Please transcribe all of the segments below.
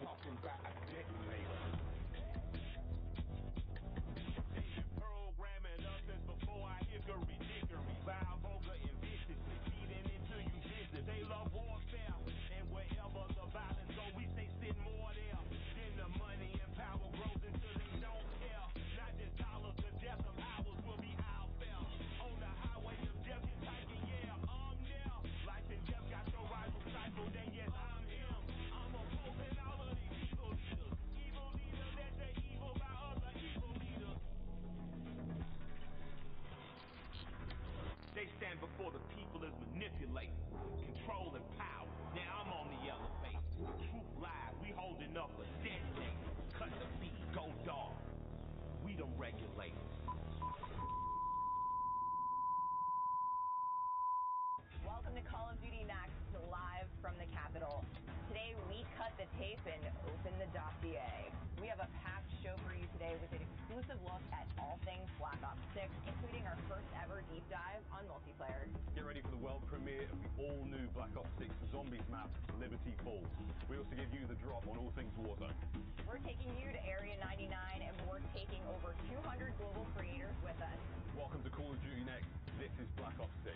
talking about a detonator. They've been programming us since before our hickory dickory. Vile, vulgar, and vicious, feeding into you business. They love warfare, and wherever the violence go, we say send more there. Then the money and power grows until they don't care. Not just dollars, the death of ours will be our fare. On the highway of death, you're typing, yeah, I'm there. Life and death got your rival cycle, then yes, I'm him. I'm opposing all of these evil leaders. Evil leaders that say evil by other evil leaders. They stand before the people as manipulators, control and power. Now I'm on the elevator. Truth lies, we holding up a detonate. Cut the beat, go dark. We don't regulate. Welcome welcome to Call of Duty Next, live from the Capitol. Today, we cut the tape and open the dossier. We have a packed show for you today with an exclusive look at all things Black Ops 6, including our first ever deep dive on multiplayer. Get ready for the world premiere of the all-new Black Ops 6 Zombies map, Liberty Falls. We also give you the drop on all things Warzone. We're taking you to Area 99, and we're taking over 200 global creators with us. Welcome to Call of Duty Next. This is Black Ops 6.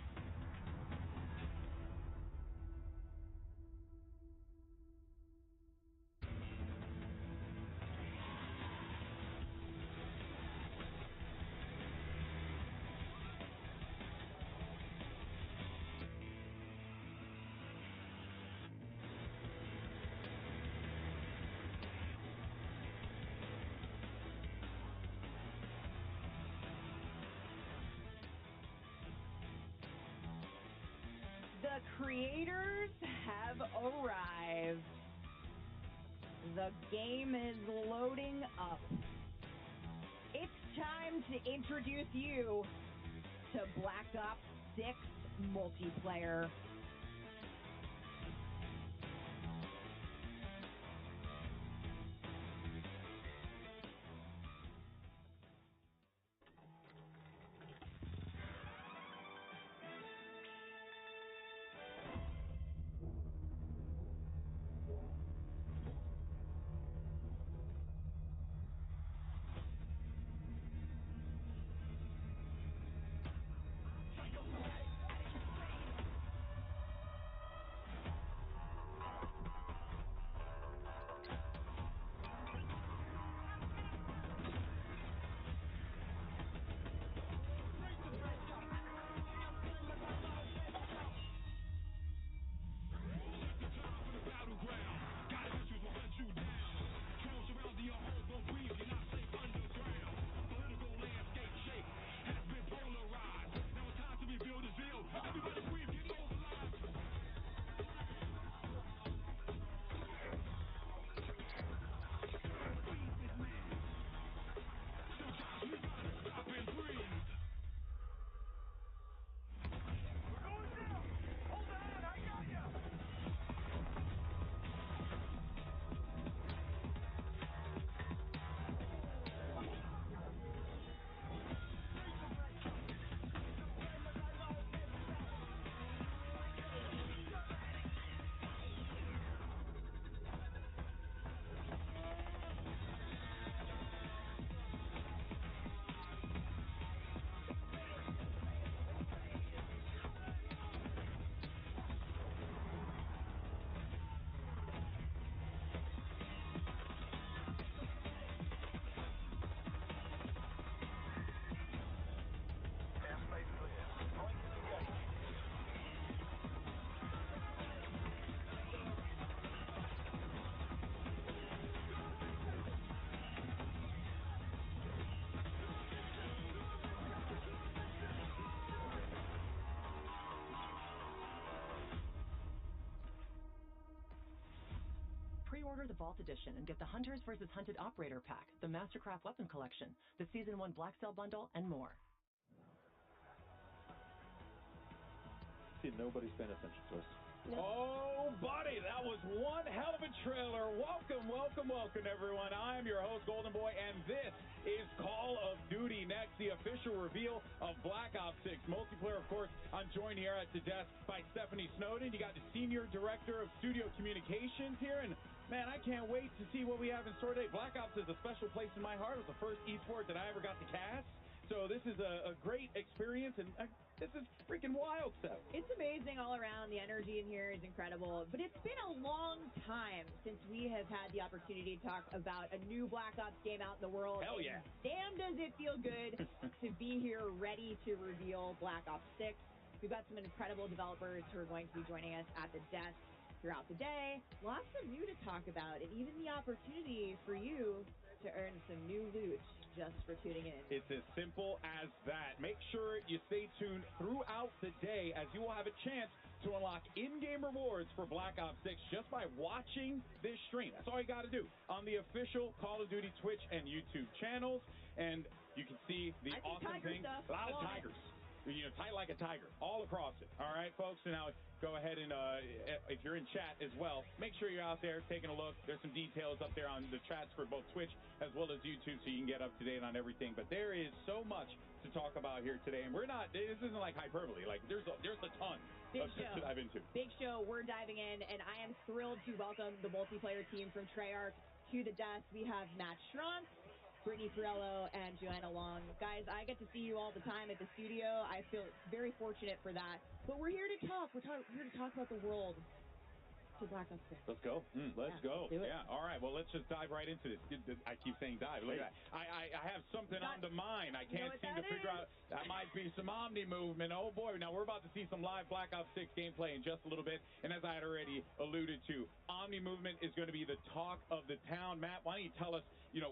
The creators have arrived. The game is loading up. It's time to introduce you to Black Ops 6 multiplayer. Pre-order the Vault Edition and get the Hunters vs. Hunted Operator Pack, the Mastercraft Weapon Collection, the Season 1 Black Cell Bundle, and more. See, nobody's paying attention to us. No. Oh, buddy, that was one hell of a trailer. Welcome, welcome, welcome, everyone. I'm your host, Golden Boy, and this is Call of Duty Next, the official reveal of Black Ops 6 multiplayer. Of course, I'm joined here at the desk by Stephanie Snowden. You got the Senior Director of Studio Communications here, and man, I can't wait to see what we have in store today. Black Ops is a special place in my heart. It was the first esport that I ever got to cast. So this is a great experience, and this is freaking wild stuff. It's amazing all around. The energy in here is incredible. But it's been a long time since we have had the opportunity to talk about a new Black Ops game out in the world. Hell yeah. Damn, does it feel good to be here ready to reveal Black Ops 6. We've got some incredible developers who are going to be joining us at the desk throughout the day. Lots of new to talk about, and even the opportunity for you to earn some new loot just for tuning in. It's as simple as that. Make sure you stay tuned throughout the day, as you will have a chance to unlock in-game rewards for Black Ops 6 just by watching this stream. That's all you got to do on the official Call of Duty Twitch and YouTube channels. And you can see the awesome thing. Stuff. A lot of tigers. You know, tight like a tiger, all across it. All right, folks. So now go ahead and if you're in chat as well, make sure you're out there taking a look. There's some details up there on the chats for both Twitch as well as YouTube, so you can get up to date on everything. But there is so much to talk about here today, and this isn't like hyperbole. Like there's a ton to dive into. Big show. We're diving in, and I am thrilled to welcome the multiplayer team from Treyarch to the desk. We have Matt Schranz, Brittany Perello, and Joanna Long. Guys, I get to see you all the time at the studio. I feel very fortunate for that. But we're here to talk. We're here to talk about the world to Black Ops 6. Let's go. Let's go. Do it. Yeah, all right. Well, let's just dive right into this. I keep saying dive. Look at that. I have something on the mind. I can't seem to figure out. That might be some Omni movement. Oh, boy. Now, we're about to see some live Black Ops 6 gameplay in just a little bit. And as I had already alluded to, Omni movement is going to be the talk of the town. Matt, why don't you tell us,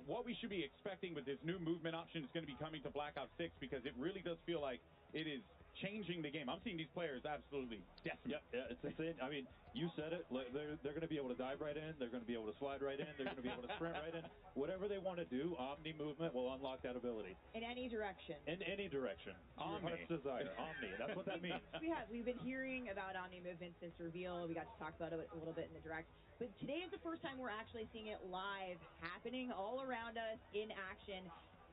what we should be expecting with this new movement option is going to be coming to Black Ops 6, because it really does feel like it is changing the game. I'm seeing these players absolutely decimate. Yeah, it's insane. I mean, you said it. They're going to be able to dive right in. They're going to be able to slide right in. They're going to be able to sprint right in. Whatever they want to do, Omni movement will unlock that ability. In any direction. In any direction. Omni. Your heart's desire. Omni. That's what that means. We've been hearing about Omni movement since reveal. We got to talk about it a little bit in the direct. But today is the first time we're actually seeing it live, happening all around us in action.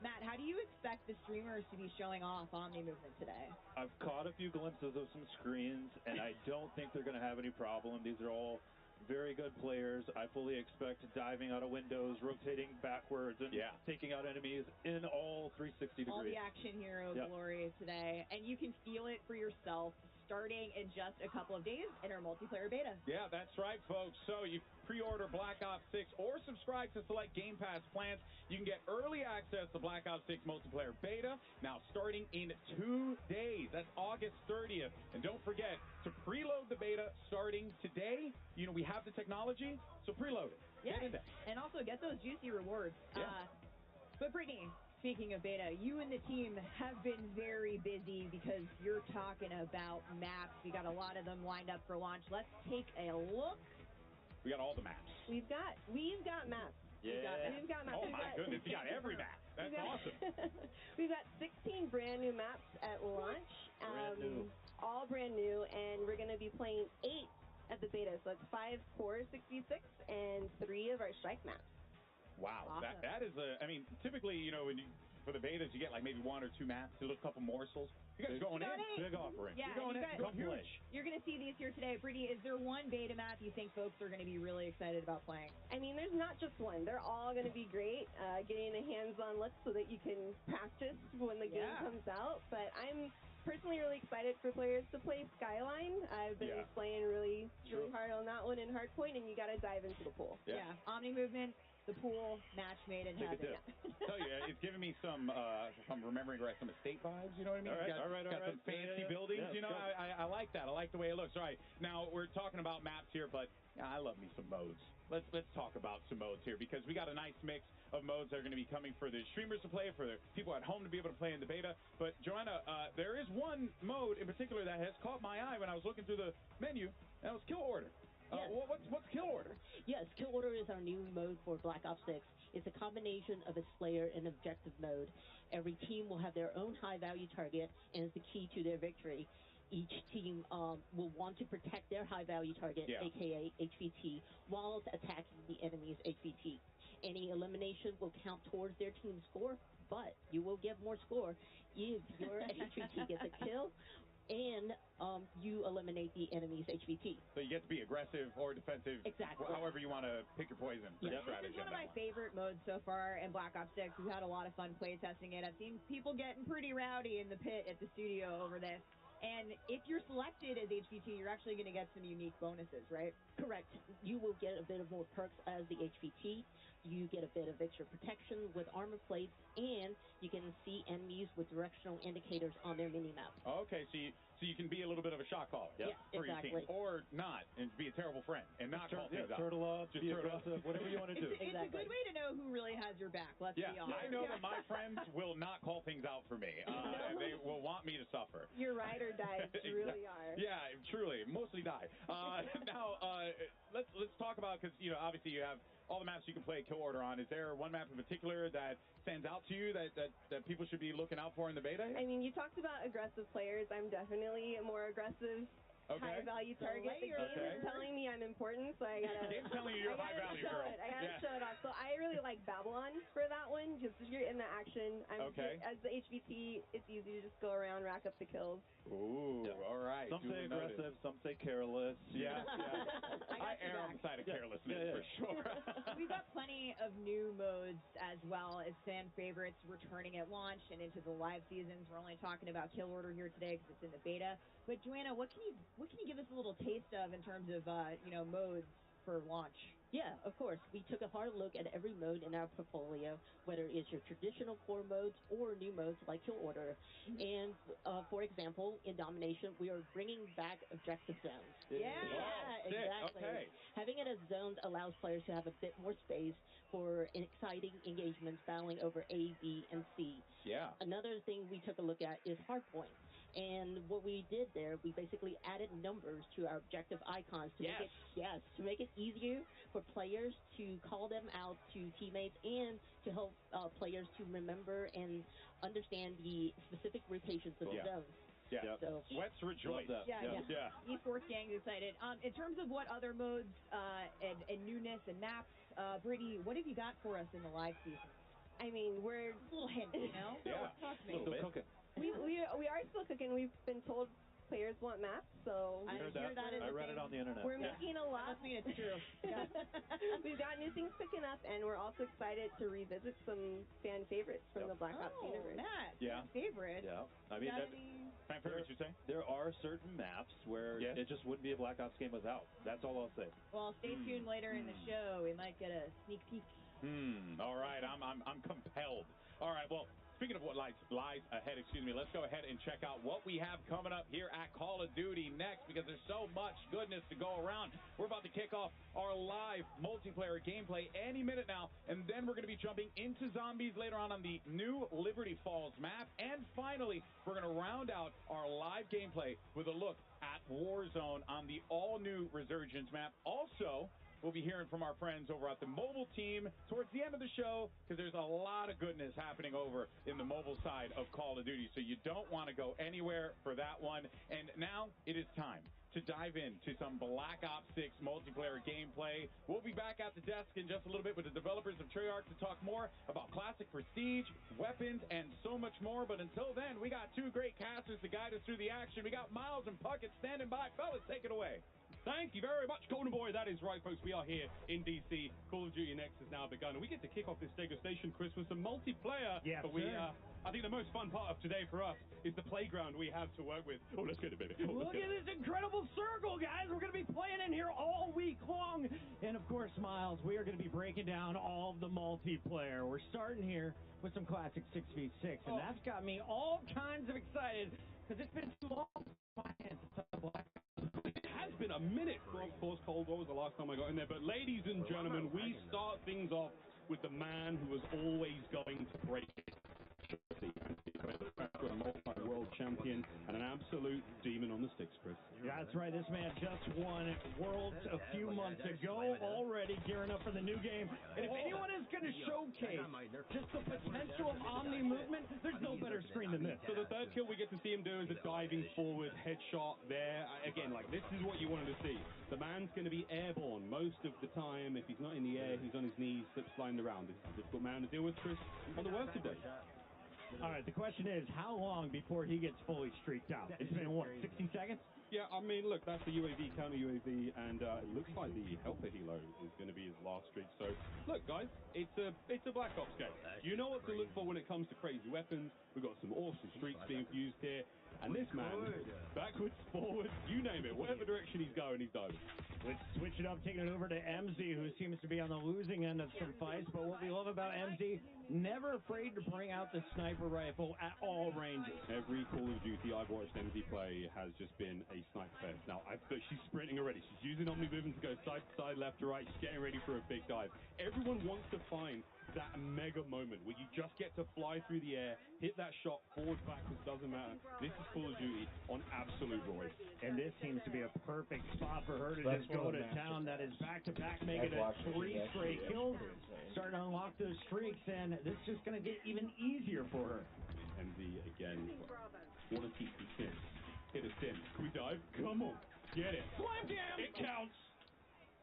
Matt, how do you expect the streamers to be showing off Omni movement today? I've caught a few glimpses of some screens, and I don't think they're going to have any problem. These are all very good players. I fully expect diving out of windows, rotating backwards, and taking out enemies in all 360 degrees. All the action hero glory today. And you can feel it for yourself starting in just a couple of days in our multiplayer beta. Yeah, that's right, folks. So you pre-order Black Ops 6 or subscribe to select Game Pass plans. You can get early access to Black Ops 6 multiplayer beta now starting in 2 days. That's August 30th. And don't forget to preload the beta starting today. We have the technology, so preload it. Yeah, get in there. And also get those juicy rewards. Yeah. But Brittany, speaking of beta, you and the team have been very busy because you're talking about maps. We got a lot of them lined up for launch. Let's take a look. We got all the maps. We've got maps. Yeah. We've got maps. Oh, my goodness. You got every map. That's awesome. We've got 16 brand new maps at launch. Brand new. All brand new, and we're going to be playing 8 at the beta. So it's 5 Core 66 and 3 of our strike maps. Wow. Awesome. That is typically, for the betas, you get like maybe 1 or 2 maps, a couple morsels. You guys going in. Big offering. Yeah, You're going in. Go huge. You're going to see these here today. Brittany, is there one beta map you think folks are going to be really excited about playing? I mean, there's not just one. They're all going to be great. Getting a hands-on look so that you can practice when the game comes out. But I'm personally really excited for players to play Skyline. I've been playing really hard on that one in Hardpoint, and you got to dive into the pool. Yeah. Omni movement, the pool, match made in heaven. Tell you, it's giving me some, if I'm remembering right, some estate vibes. You know what I mean? All right. Got some fancy buildings. Yeah, I like that. I like the way it looks. All right, now we're talking about maps here, but I love me some modes. Let's talk about some modes here, because we got a nice mix of modes that are going to be coming for the streamers to play, for the people at home to be able to play in the beta. But Joanna, there is one mode in particular that has caught my eye when I was looking through the menu, and that was Kill Order. Yes. What's Kill Order? Yes, Kill Order is our new mode for Black Ops 6. It's a combination of a Slayer and objective mode. Every team will have their own high-value target, and it's the key to their victory. Each team will want to protect their high-value target, a.k.a. HVT, while attacking the enemy's HVT. Any elimination will count towards their team score, but you will get more score if your HVT gets a kill and you eliminate the enemy's HVT. So you get to be aggressive or defensive. Exactly. However you want to pick your poison. This is one of my favorite modes so far in Black Ops 6. We've had a lot of fun play testing it. I've seen people getting pretty rowdy in the pit at the studio over this. And if you're selected as HVT, you're actually going to get some unique bonuses, right? Correct. You will get a bit of more perks as the HVT. You get a bit of extra protection with armor plates, and you can see enemies with directional indicators on their mini-map. Okay, so you can be a little bit of a shot caller for your team, or not, and be a terrible friend and not call things out. Turtle up, just be aggressive, whatever you want to do. It's a good way to know who really has your back. Let's be honest. I know that my friends will not call things out for me. They will want me to suffer. You're ride or die. You really are. Yeah, truly, mostly die. Now, let's talk about, because, you know, obviously you have all the maps you can play kill order on. Is there one map in particular that stands out to you that people should be looking out for in the beta here? I mean, you talked about aggressive players. I'm definitely a more aggressive, high-value target. The game is telling me I'm important, so I gotta. The game's telling you you're high value, girl. I gotta show it off. So I really like Babylon for that one, just because you're in the action. As the HVT, it's easy to just go around, rack up the kills. Ooh, all right. Some say aggressive, some say careless. Yeah. I err on the side of carelessness for sure. We've got plenty of new modes as well as fan favorites returning at launch and into the live seasons. We're only talking about kill order here today because it's in the beta. But Joanna, what can you give us a little taste of in terms of modes for launch? Yeah, of course. We took a hard look at every mode in our portfolio, whether it's your traditional core modes or new modes like Kill Order. And, for example, in Domination, we are bringing back objective zones. Yeah, exactly. Okay. Having it as zones allows players to have a bit more space for exciting engagements battling over A, B, and C. Yeah. Another thing we took a look at is hardpoint. And what we did there, we basically added numbers to our objective icons to make it easier for players to call them out to teammates and to help players to remember and understand the specific rotations of the zones. Yeah. So, let's rejoice. Yeah. Esports gang's excited. In terms of what other modes and newness and maps, Brittany, what have you got for us in the live season? I mean, we're a little hint, you know? Yeah. Talk to me. Still cooking. We are still cooking. We've been told players want maps, so I hear that. I read it on the internet. We're making a lot. That must mean it's true. We've got new things cooking up, and we're also excited to revisit some fan favorites from the Black Ops universe. Matt, Yeah. favorites. Yeah. I mean, fan favorites, you say? There are certain maps where it just wouldn't be a Black Ops game without. That's all I'll say. Well, stay tuned later in the show. We might get a sneak peek. All right. I'm compelled. All right. Well, speaking of what lies ahead, let's go ahead and check out what we have coming up here at Call of Duty next, because there's so much goodness to go around. We're about to kick off our live multiplayer gameplay any minute now, and then we're going to be jumping into zombies later on the new Liberty Falls map. And finally, we're going to round out our live gameplay with a look at Warzone on the all-new Resurgence map. Also, we'll be hearing from our friends over at the mobile team towards the end of the show, because there's a lot of goodness happening over in the mobile side of Call of Duty, so you don't want to go anywhere for that one. And now it is time to dive into some Black Ops 6 multiplayer gameplay. We'll be back at the desk in just a little bit with the developers of Treyarch to talk more about classic prestige, weapons, and so much more. But until then, we got two great casters to guide us through the action. We got Miles and Puckett standing by. Fellas, take it away. Thank you very much, Golden Boy. That is right, folks. We are here in D.C. Call of Duty Next has now begun, and we get to kick off this degustation, Chris, with some multiplayer. Yes, but I think the most fun part of today for us is the playground we have to work with. Oh, let's get it, baby. Look at this incredible circle, guys. We're going to be playing in here all week long. And, of course, Miles, we are going to be breaking down all of the multiplayer. We're starting here with some classic 6v6, and that's got me all kinds of excited because it's been too long for my hands to touch Black. It has been a minute. Of course, Cold War was the last time I got in there. But, ladies and gentlemen, we start things off with the man who was always going to break it. A multi-world champion and an absolute demon on the sticks, Chris. That's right. This man just won Worlds a few months ago, already gearing up for the new game. And if anyone is going to showcase just the potential of Omni movement, there's no better screen than this. So the third kill we get to see him do is a diving forward headshot there. Again, like, this is what you wanted to see. The man's going to be airborne most of the time. If he's not in the air, he's on his knees, slip sliding around. This is a difficult man to deal with, Chris, on the worst of days. All right, the question is, how long before he gets fully streaked out? It's been, what, 60 seconds? Yeah, I mean, look, that's the UAV, counter UAV, and it looks like the Helper Helo is going to be his last streak. So, look, guys, it's a Black Ops game. You know what to look for when it comes to crazy weapons. We've got some awesome streaks being fused here. And this man, backwards, forwards, you name it, whatever direction he's going, he's diving. Let's switch it up, taking it over to MZ, who seems to be on the losing end of some fights. But what we love about MZ, never afraid to bring out the sniper rifle at all ranges. Every Call of Duty I've watched MZ play has just been a sniper fest. Now, she's sprinting already. She's using Omni movement to go side to side, left to right. She's getting ready for a big dive. Everyone wants to find that mega moment where you just get to fly through the air, hit that shot, forward, backwards, doesn't matter. This is Call of Duty on absolute roids. And this seems to be a perfect spot for her to just go to town. That is back-to-back, making it 3 straight kills. Starting to unlock those streaks, and this is just going to get even easier for her. MZ again. Want to keep the Sim. Hit a Sim. Can we dive? Come on. Get it. Slam jam! It counts.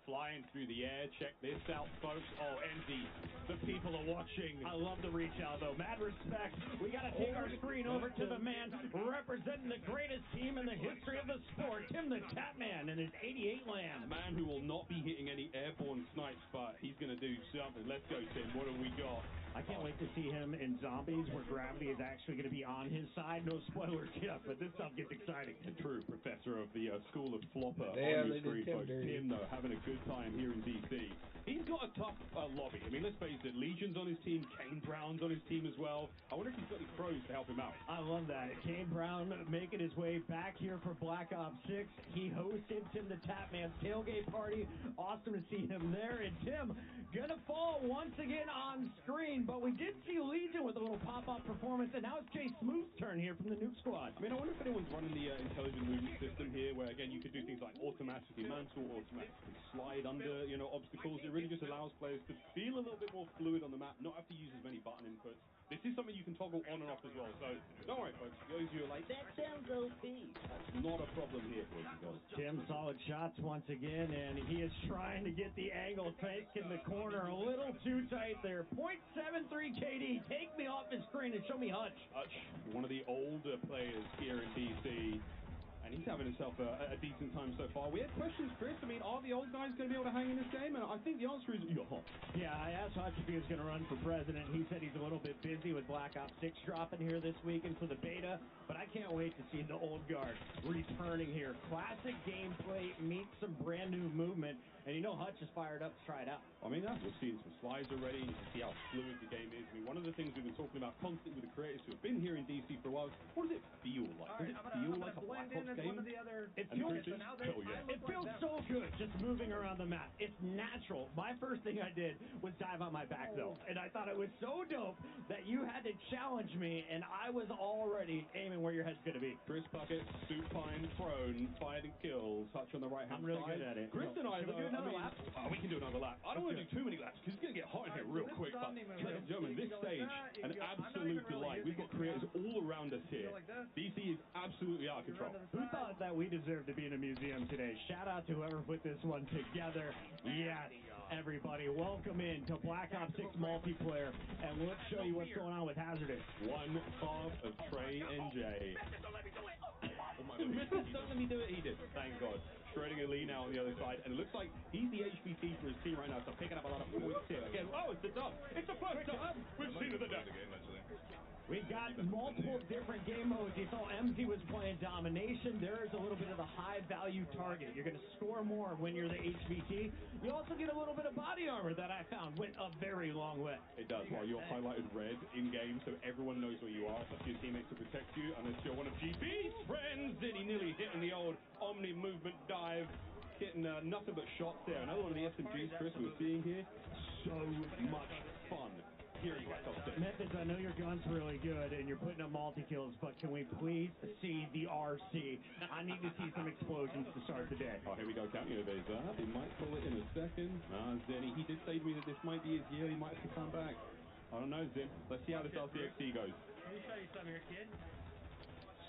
Flying through the air. Check this out, folks. Oh, MZ. The people are watching. I love the reach out, though. Mad respect. We got to take our screen over to the man representing the greatest team in the history of the sport, Tim the Tatman, and his 88 land. A man who will not be hitting any airborne snipes, but he's going to do something. Let's go, Tim. What have we got? I can't wait to see him in Zombies, where gravity is actually going to be on his side. No spoilers yet, but this stuff gets exciting. A true professor of the School of Flopper on your screen, folks. Tim, though, having a good time here in DC. He's got a tough lobby. I mean, let's face it, Legion's on his team, Kane Brown's on his team as well. I wonder if he's got any pros to help him out. I love that. Kane Brown making his way back here for Black Ops 6. He hosted Tim the Tatman's tailgate party. Awesome to see him there. And Tim gonna fall once again on screen, but we did see Legion with a little pop-up performance, and now it's Jay Smooth's turn here from the Nuke Squad. I mean, I wonder if anyone's running the intelligent movement system here, where, again, you could do things like automatically mantle, automatically slide under, obstacles. It really just allows players to feel a little bit more fluid on the map, not have to use as many button inputs. This is something you can toggle on and off as well, so don't worry, folks. Those of you are like, that sounds OP. That's not a problem here, boys and girls. Tim, solid shots once again, and he is trying to get the angle taken in the corner a little too tight there. .73 KD, take me off his screen and show me Hutch. Hutch, one of the older players here in DC. And he's having himself a decent time so far. We had questions, Chris. I mean, are the old guys going to be able to hang in this game? And I think the answer is yeah. Yeah, I asked Hutch if he was going to run for president. He said he's a little bit busy with Black Ops 6 dropping here this weekend for the beta. But I can't wait to see the old guard returning here. Classic gameplay meets some brand new movement. And Hutch is fired up to try it out. I mean, we've seen some slides already. You can see how fluid the game is. I mean, one of the things we've been talking about constantly with the creators who have been here in DC for a while is, what does it feel like? Does it feel like a Black Ops game? It feels so good just moving around the map. It's natural. My first thing I did was dive on my back, though. And I thought it was so dope that you had to challenge me, and I was already aiming where your head's going to be. Chris Puckett, supine, prone, fired and kills. Touch on the right-hand side. I'm really good at it. Chris and I, though, we do another lap? We can do another lap. I don't want to do too many laps because it's going to get hot in here real quick. But, ladies and gentlemen, this stage, an absolute delight. We've got creators all around us here. DC is absolutely out of control. Who thought that we deserve to be in a museum today? Shout out to whoever put this one together. Yes, everybody, welcome in to Black Ops 6 multiplayer, and let's show you what's going on with Hazardous. One half of Trey and Jay. Don't let me do it, he did. Thank God. Shredding a lean out on the other side, and it looks like he's the HBT for his team right now, so picking up a lot of points here. Again, it's the dub. It's the first time we've seen of the dub. We've got multiple different game modes. You saw MZ was playing Domination. There is a little bit of the high-value target. You're going to score more when you're the HVT. You also get a little bit of body armor that I found went a very long way. It does. While you're highlighted red in-game, so everyone knows where you are. It's up to your teammates to protect you, unless you're one of GB's friends. And he nearly hit in the old Omni movement dive. Getting nothing but shots there. Another one of the SMGs, Chris, we're seeing here. So much fun. Here in Black Ops 6. Methods, I know your gun's really good and you're putting up multi-kills, but can we please see the RC? I need to see some explosions to start the day. Oh, here we go, counting over that. He might pull it in a second. Zenny, he did say to me that this might be his year. He might have to come back. I don't know, Zen. Let's see how this RCXD goes. Let me show you something here, kid.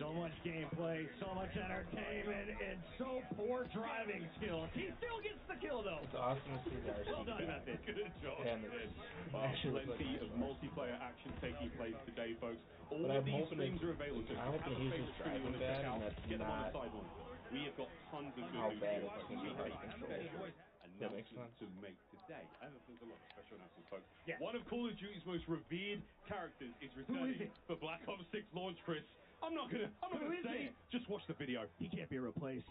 So much gameplay, so much entertainment, and so poor driving skills. He still gets the kill, though. It's awesome to see that. Well done, Method. Good job. Plenty of multiplayer action taking place today, folks. All of these streams are available. So I hope he uses driving bad, and that's get them on not the sideline. We have got tons of how good bad news. it's going to be control. That makes sense. To make today. I hope there's a lot of special announcements, folks. Yeah. One of Call of Duty's most revered characters is returning for Black Ops 6 launch, Chris. I'm not gonna say it. Just watch the video. He can't be replaced.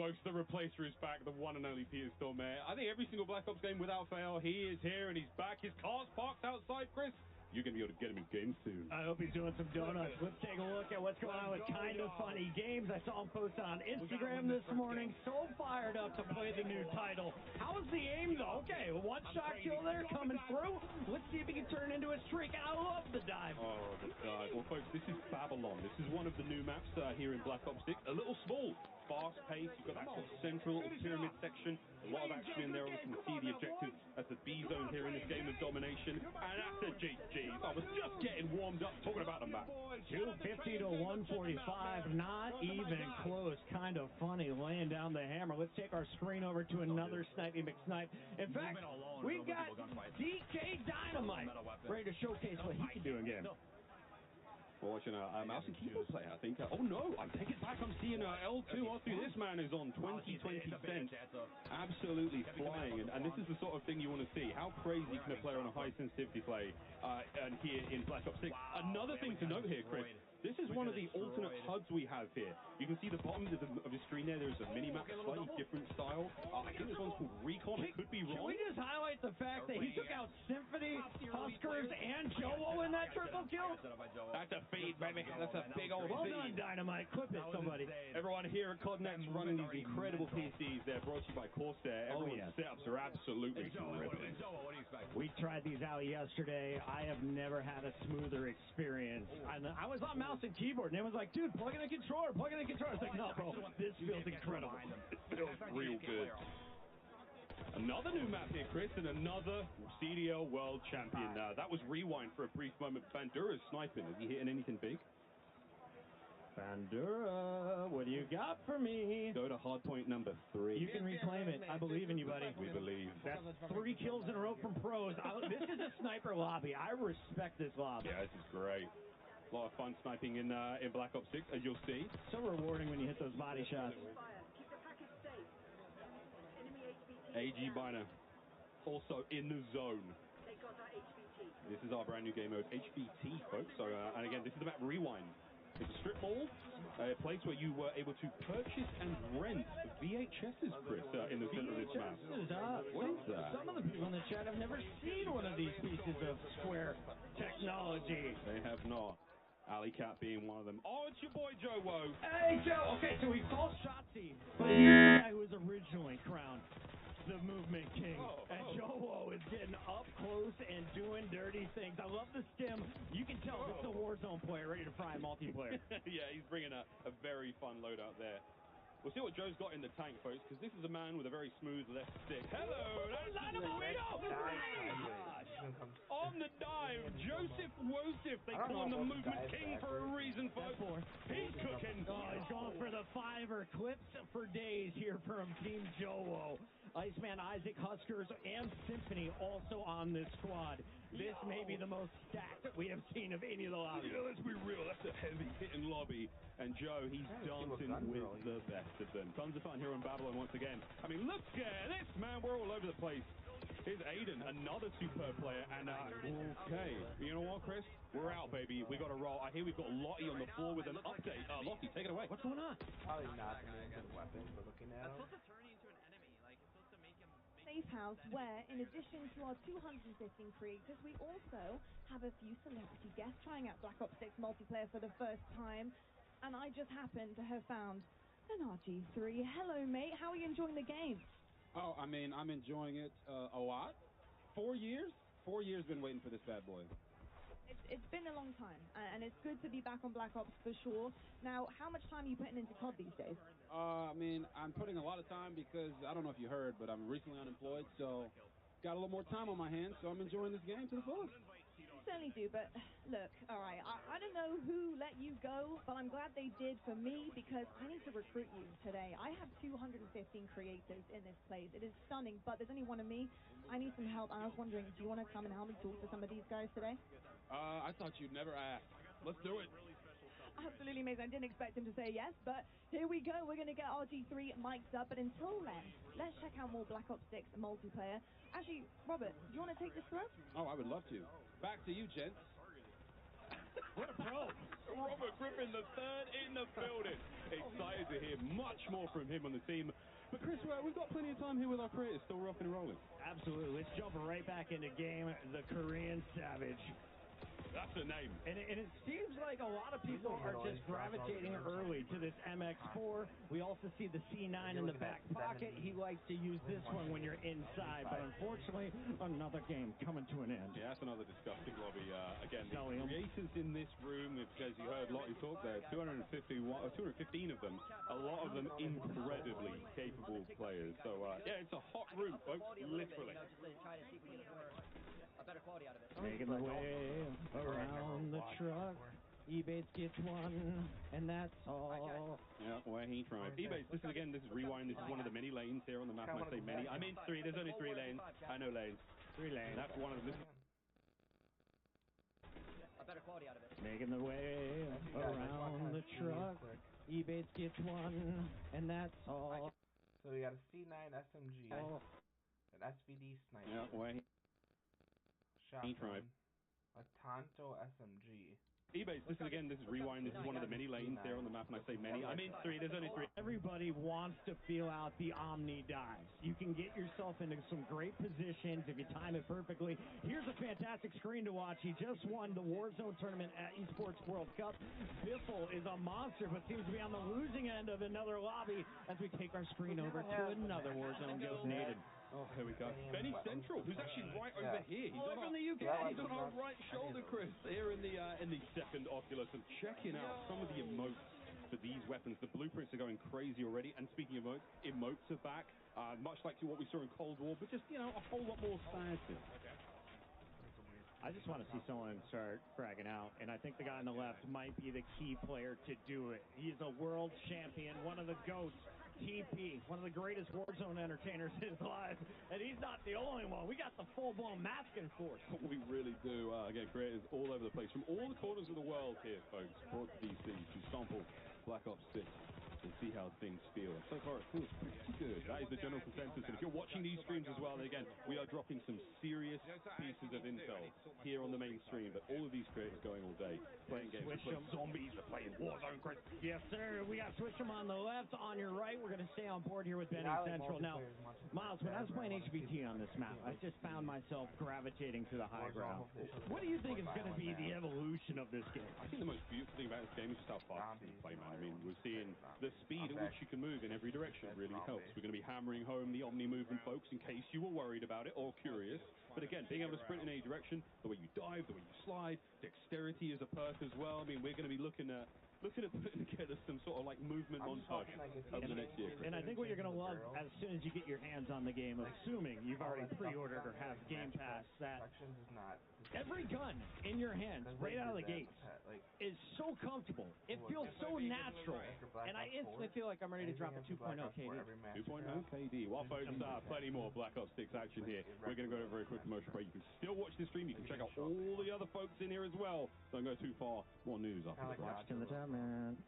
folks, the replacer is back, the one and only Peter Stormare. I think every single Black Ops game without fail, he is here and he's back. His car's parked outside, Chris. You're going to be able to get him in game soon. I hope he's doing some donuts. Let's take a look at what's going on with Kind of Funny Games. I saw him post on Instagram this morning. So fired up to play the new title. How's the aim, though? Okay, one-shot kill there coming through. Let's see if he can turn into a streak. And I love the dive. Oh, the dive. Well, folks, this is Babylon. This is one of the new maps here in Black Ops 6. A little small, fast-paced. You've got that sort of central pyramid section. A lot of action in there. You can see the objective as the B zone here in this game of domination. And that's a GG. I was just getting warmed up talking about the map. 250 to 145, not even close. Kind of funny, laying down the hammer. Let's take our screen over to another Snipey McSnipe. In fact, we've got DK Dynamite ready to showcase what he can do in game. We're watching a mouse and keyboard player, I think. Oh no, I take it back. I'm seeing L2 R2. This man is on 20 cents. Absolutely flying. And this is the sort of thing you want to see. How crazy can a player on a high sensitivity play and here in Black Ops 6? Another thing to note here, Chris. This is one of the alternate HUDs we have here. You can see the bottom of the screen there. There's a mini-map, slightly different style. I think this one's called Recon. It could be wrong. Can we just highlight the fact that he took out Symphony, Huskers, and Joe in that triple kill? That's a feed, baby. That's a big old well feed. Well done, Dynamite. Clip it, somebody. Everyone here at CODNEX running these incredible PCs. They're brought to you by Corsair. Everyone's setups are absolutely dripping. We tried these out yesterday. I have never had a smoother experience. I was on mouse and keyboard, and it was like, dude, plug in the controller, plug in the controller. I was like, no, bro, this feels incredible. It feels real good. Another new map here, Chris, and another CDL World Champion. That was Rewind for a brief moment. Bandura's sniping. Is he hitting anything big? Bandura, what do you got for me? Go to hardpoint number 3. You can reclaim it. I believe in you, buddy. We believe. That's 3 kills in a row from pros. This is a sniper lobby. I respect this lobby. Yeah, this is great. A lot of fun sniping in Black Ops 6, as you'll see. So rewarding when you hit those body shots. AG Biner, also in the zone. This is our brand new game mode, HBT, folks. So, and again, this is the map Rewind. It's a strip mall, a place where you were able to purchase and rent VHSs, Chris, in the center of this map. What is that? Some of the people in the chat have never seen one of these pieces of square technology. They have not. Alley Cat being one of them. Oh, it's your boy Joe Woe. Hey, Joe. Okay, so we saw Shotzi, but he's the guy who was originally crowned the Movement King. And Joe Woe is getting up close and doing dirty things. I love the stim. You can tell it's a Warzone player ready to fry multiplayer. Yeah, he's bringing a very fun loadout there. We'll see what Joe's got in the tank, folks, because this is a man with a very smooth left stick. Hello, that's on the dive, Joseph Wosif. They call him the Movement King for a reason, folks. He's cooking. Oh, he's going for the fiver. Clips for days here from Team Joe. Iceman, Isaac, Huskers, and Symphony also on this squad. This may be the most stacked we have seen of any of the lobbies. Yeah, let's be real. That's a heavy-hitting lobby. And Joe, he's dancing with the best of them. Tons of fun here on Babylon once again. I mean, look at this, man. We're all over the place. Here's Aiden, another superb player. And, okay. You know what, Chris? We're out, baby. We got to roll. I hear we've got Lottie on the floor with an update. Lottie, take it away. What's going on? Probably not the main weapon, but looking at him. Safe house where, in addition to our 215 creators, we also have a few celebrity guests trying out Black Ops 6 multiplayer for the first time. And I just happened to have found an RG3. Hello, mate. How are you enjoying the game? Oh, I mean, I'm enjoying it a lot. 4 years? 4 years been waiting for this bad boy. It's been a long time, and it's good to be back on Black Ops for sure. Now, how much time are you putting into COD these days? I mean, I'm putting a lot of time because, I don't know if you heard, but I'm recently unemployed, so got a little more time on my hands, so I'm enjoying this game to the fullest. You certainly do, but look, all right, I don't know who let you go, but I'm glad they did for me because I need to recruit you today. I have 215 creators in this place. It is stunning, but there's only one of me. I need some help, and I was wondering, do you want to come and help me talk to some of these guys today? I thought you'd never ask. Let's do it. Absolutely amazing. I didn't expect him to say yes, but here we go. We're going to get RG3 mic'd up, but until then, let's check out more Black Ops 6 multiplayer. Actually, Robert, do you want to take this throw? Oh, I would love to. Back to you, gents. What a pro. Robert Griffin III in the building. Excited to hear much more from him on the team. But Chris, we've got plenty of time here with our creators, still rough and rolling. Absolutely. Let's jump right back into game. The Korean Savage. That's the name. And it seems like a lot of people are just gravitating early to this MX4. We also see the C9 in the back pocket. He likes to use this one when you're inside, but unfortunately, another game coming to an end. Yeah, that's another disgusting lobby. Again, the creators in this room, because you heard Lottie talk there, 215 of them, a lot of them incredibly capable players. So, yeah, it's a hot room, folks, literally. Better quality out of it. Making the way around the truck. Ebates gets one, and that's all. Yeah, where he tried. Ebates, this is Rewind. This is one of the many lanes here on the map. When I say many, I mean three. There's only 3 lanes. I know lanes. 3 lanes. That's one of them. Better quality out of it. Making the way around the truck. Ebates gets one, and that's all. So we got a C9 SMG, an SVD sniper. Yeah, where he tried. A Tonto SMG. Ebates, this is Rewind. This is one of the many lanes here on the map, and I say many. I mean 3. There's only 3. Everybody wants to feel out the Omni dives. You can get yourself into some great positions if you time it perfectly. Here's a fantastic screen to watch. He just won the Warzone tournament at Esports World Cup. Biffle is a monster, but seems to be on the losing end of another lobby as we take our screen over to another Warzone Ghost Naden. Oh, here we go. Benny Central, who's actually right over here. He's from the UK. He's on our right shoulder, Chris, here in the second Oculus, and checking out some of the emotes for these weapons. The blueprints are going crazy already. And speaking of emotes are back, much like what we saw in Cold War, but just, a whole lot more fancy. I just want to see someone start fragging out, and I think the guy on the left might be the key player to do it. He's a world champion, one of the GOATs. TP, one of the greatest Warzone entertainers in his life, and he's not the only one. We got the full-blown masking force. We really do. Again, creators all over the place, from all the corners of the world here, folks, brought to DC to sample Black Ops 6 and see how things feel. So far, it feels pretty good. That is the general consensus. And if you're watching these streams as well, then again, we are dropping some serious pieces of intel here on the main stream. But all of these creators going all day, playing games. Switch them. Zombies are playing Warzone, Chris. Yes, sir. We got Switch them on the left. On your right, we're going to stay on board here with Benny Central. Now, Miles, when I was playing HBT on this map, I just found myself gravitating to the high ground. What do you think is going to be the evolution of this game? I think the most beautiful thing about this game is just how fast you can play, man. I mean, we're seeing the speed at which you can move in every direction really helps. We're going to be hammering home the Omni movement, folks, in case you were worried about it or curious. But again, being able to sprint in any direction, the way you dive, the way you slide, dexterity is a perk as well. I mean, we're going to be looking at putting together some sort of like movement montage over the next year. And I think what you're going to love as soon as you get your hands on the game, assuming you've already pre-ordered or have Game Pass, that every gun in your hands right out of the gates is so comfortable. It feels so natural. And I instantly feel like I'm ready to drop a 2.0 KD. 2.0 KD. Well, folks, plenty more Black Ops 6 action here. We're going to go to a very quick commercial break. You can still watch the stream. You can check out all the other folks in here as well. Don't go too far. More news after the break. In the time, man.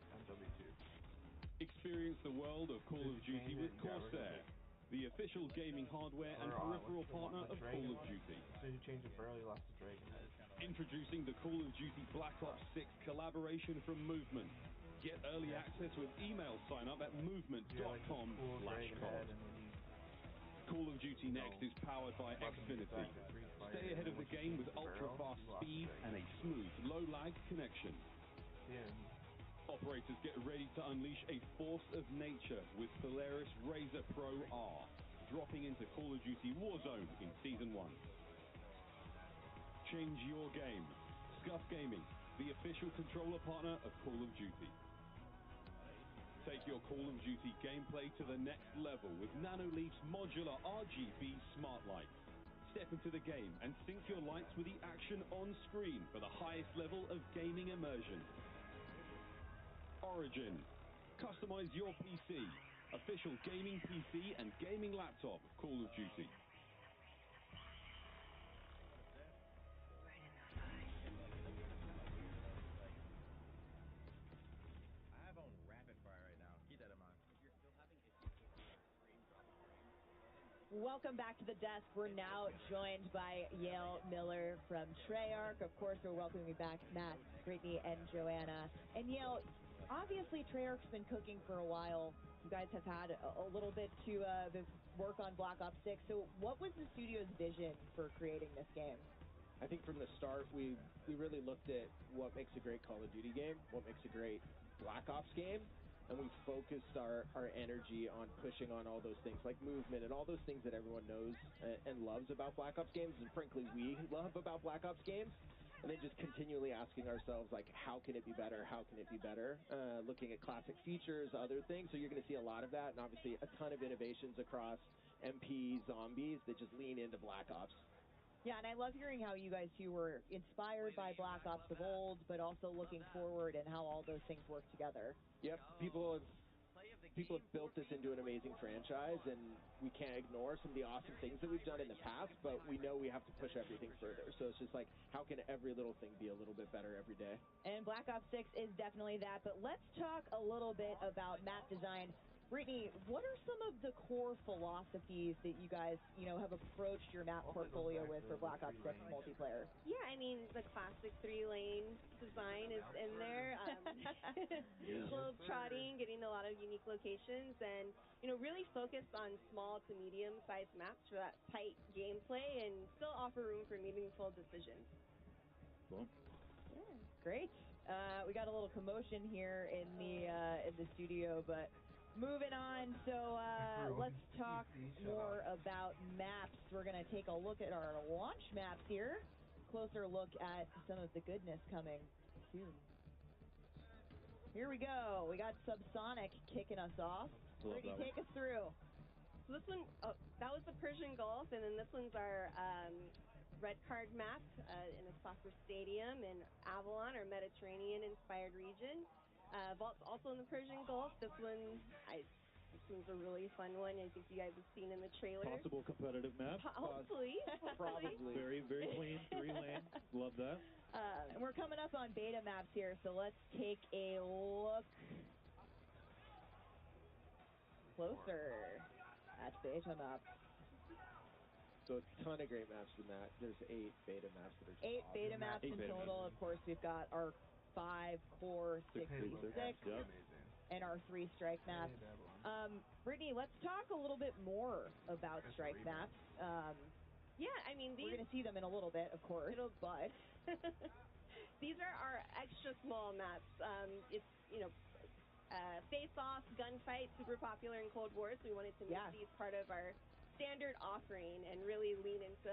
Experience the world of Call of Duty with Corsair, the official gaming hardware and peripheral partner of Call of Duty. Introducing the Call of Duty Black Ops 6 collaboration from Movement. Get early access with email sign up at movement.com/cod. Call of Duty Next is powered by Xfinity. Stay ahead of the game with ultra-fast speed and a smooth, low-lag connection. Operators, get ready to unleash a force of nature with Polaris Razor Pro R, dropping into Call of Duty Warzone in Season 1. Change your game. Scuff Gaming, the official controller partner of Call of Duty. Take your Call of Duty gameplay to the next level with NanoLeaf's modular RGB smart lights. Step into the game and sync your lights with the action on screen for the highest level of gaming immersion. Origin. Customize your PC. Official gaming PC and gaming laptop of Call of Duty. I have on rapid fire right now. Keep that in mind. If you're still having issues with screen dropping frames, Welcome back to the desk. We're now joined by Yale Miller from Treyarch. Of course, we're welcoming back Matt, Brittany, and Joanna. And Yale, obviously Treyarch's been cooking for a while. You guys have had a little bit to work on Black Ops 6. So what was the studio's vision for creating this game? I think from the start, we really looked at what makes a great Call of Duty game, what makes a great Black Ops game, and we focused our energy on pushing on all those things like movement and all those things that everyone knows and loves about Black Ops games, and frankly we love about Black Ops games, and then just continually asking ourselves, like, how can it be better, how can it be better, looking at classic features, other things. So you're going to see a lot of that, and obviously a ton of innovations across MP, zombies that just lean into Black Ops. Yeah, and I love hearing how you guys two were inspired by Black Ops of old, but also looking forward and how all those things work together. Yep, people have built this into an amazing franchise, and we can't ignore some of the awesome things that we've done in the past, but we know we have to push everything further. So it's just like, how can every little thing be a little bit better every day? And Black Ops 6 is definitely that, but let's talk a little bit about map design. Brittany, what are some of the core philosophies that you guys, have approached your map portfolio with for Black Ops 6 multiplayer? Yeah, I mean, the classic 3-lane design is in there. Globe trotting, getting a lot of unique locations, and, really focused on small to medium-sized maps for that tight gameplay and still offer room for meaningful decisions. Cool. Yeah, great. We got a little commotion here in the studio, but moving on, so let's talk more about maps. We're going to take a look at our launch maps here. Closer look at some of the goodness coming soon. Here we go. We got Subsonic kicking us off. Brittany, take us through. So this one, that was the Persian Gulf, and then this one's our red card map in a soccer stadium in Avalon, our Mediterranean-inspired region. Vault's also in the Persian Gulf. This one's a really fun one. I think you guys have seen in the trailer. Possible competitive map. Hopefully. Probably. Very, very clean, 3-lane. Love that. And we're coming up on beta maps here, so let's take a look closer at beta maps. So a ton of great maps from that. There's 8 beta maps that are just 8 awesome. beta maps in total. Of course, we've got our 5 core 66 and our 3 strike maps. Brittany, let's talk a little bit more about strike maps. Yeah, I mean, we're going to see them in a little bit, of course, but these are our extra small maps. It's, face-off, gunfight, super popular in Cold War, so we wanted to make these part of our standard offering and really lean into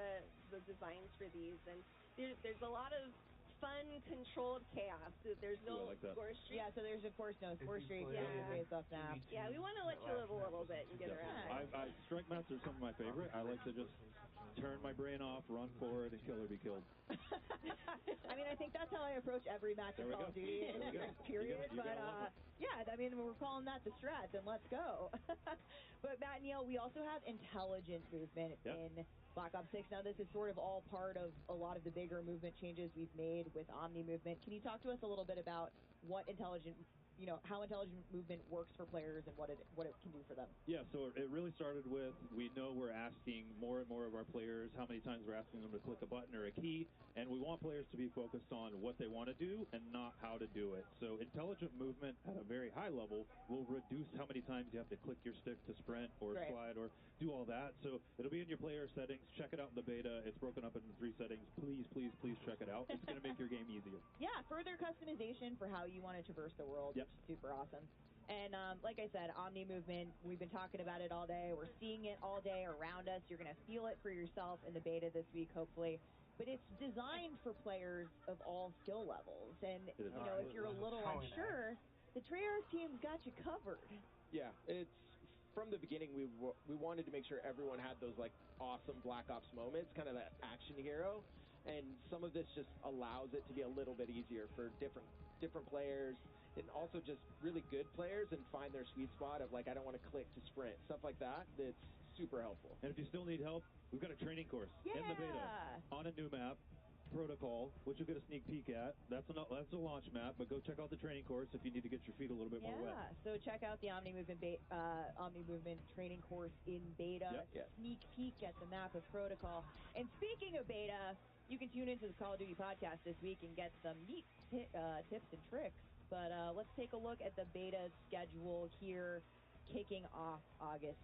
the designs for these. And there's a lot of fun, controlled chaos. There's no score streak. Yeah, so there's, of course, no score streak. Face-off map. Yeah, we want to let you live a little bit and get around. Strike maps are some of my favorite. I like to just turn my brain off, run forward, and kill or be killed. I mean, I think that's how I approach every match of Call of Duty, period. Yeah, I mean, we're calling that the strat, then let's go. But Matt and Neil, we also have intelligent movement in Black Ops 6. Now, this is sort of all part of a lot of the bigger movement changes we've made with Omni movement. Can you talk to us a little bit about what intelligent, how intelligent movement works for players and what it can do for them? Yeah, so it really started with, we know we're asking more and more of our players how many times we're asking them to click a button or a key, and we want players to be focused on what they want to do and not how to do it. So intelligent movement at a very high level will reduce how many times you have to click your stick to sprint or slide or do all that. So it'll be in your player settings. Check it out in the beta. It's broken up into 3 settings. Please, please, please check it out. It's going to make your game easier. Yeah, further customization for how you want to traverse the world. Which is super awesome. And like I said, Omni movement, we've been talking about it all day. We're seeing it all day around us. You're going to feel it for yourself in the beta this week, hopefully. But it's designed for players of all skill levels. And, if you're a little unsure, the Treyarch team's got you covered. Yeah, it's from the beginning, we wanted to make sure everyone had those, like, awesome Black Ops moments, kind of that action hero. And some of this just allows it to be a little bit easier for different players, and also just really good players, and find their sweet spot of, like, I don't want to click to sprint, stuff like that. That's super helpful. And if you still need help, we've got a training course in the beta on a new map Protocol, which you'll get a sneak peek at. That's a launch map, but go check out the training course if you need to get your feet a little bit more wet. Yeah, so check out the Omni Movement training course in beta. Yep. Sneak peek at the map of Protocol. And speaking of beta, you can tune into the Call of Duty podcast this week and get some neat tips and tricks. But let's take a look at the beta schedule here, kicking off August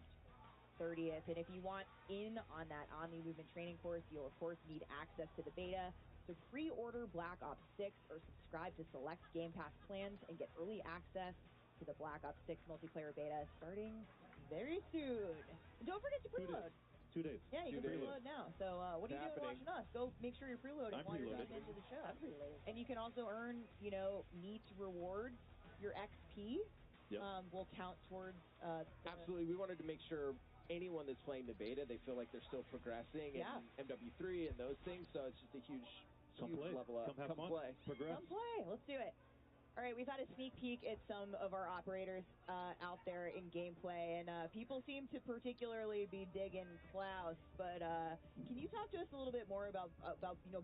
30th. And if you want in on that Omni Movement training course, you'll of course need access to the beta. So pre-order Black Ops 6 or subscribe to select Game Pass plans and get early access to the Black Ops 6 multiplayer beta starting very soon. And don't forget to preload. 2 days. Yeah, you 2 can days. preload now. So what are you doing watching us? Go make sure you're preloading I'm while you're preloaded. tuning into the show. And you can also earn, neat rewards. Your XP will count towards. Absolutely. We wanted to make sure anyone that's playing the beta, they feel like they're still progressing in MW3 and those things. So it's just a huge level up. Come play. Progress. Come play. Let's do it. All right, we've had a sneak peek at some of our operators out there in gameplay, and people seem to particularly be digging Klaus. But can you talk to us a little bit more about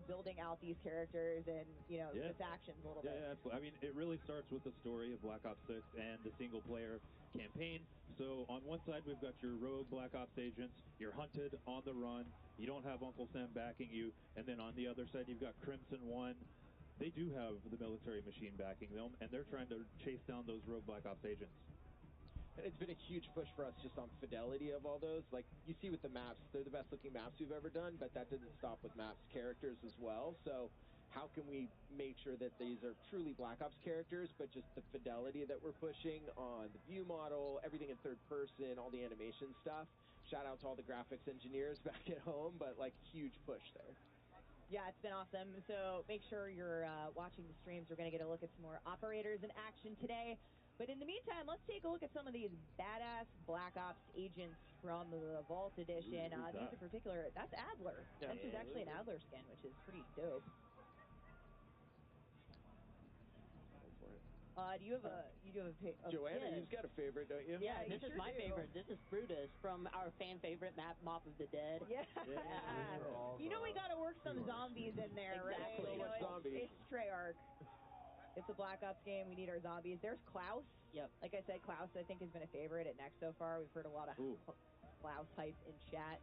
building out these characters and the factions a little bit? Yeah, absolutely. I mean, it really starts with the story of Black Ops 6 and the single-player campaign. So on one side, we've got your rogue Black Ops agents. You're hunted on the run. You don't have Uncle Sam backing you. And then on the other side, you've got Crimson One. They do have the military machine backing them, and they're trying to chase down those rogue Black Ops agents. And it's been a huge push for us just on fidelity of all those. Like you see with the maps, they're the best looking maps we've ever done, but that doesn't stop with maps characters as well. So how can we make sure that these are truly Black Ops characters, but just the fidelity that we're pushing on the view model, everything in third person, all the animation stuff. Shout out to all the graphics engineers back at home, but like huge push there. Yeah, it's been awesome. So make sure you're watching the streams. We're going to get a look at some more operators in action today. But in the meantime, let's take a look at some of these badass Black Ops agents from the Vault Edition. These in particular, that's Adler. Yeah. This is actually an Adler skin, which is pretty dope. Do you have a Joanna, you've got a favorite, don't you? Yeah, this is my favorite. This is Brutus from our fan favorite map, Mop of the Dead. Yeah. We got to work some zombies in there, Exactly. right? Zombies. It's Treyarch. It's a Black Ops game. We need our zombies. There's Klaus. Yep. Like I said, Klaus, I think, has been a favorite at Next so far. We've heard a lot of Klaus hype in chat.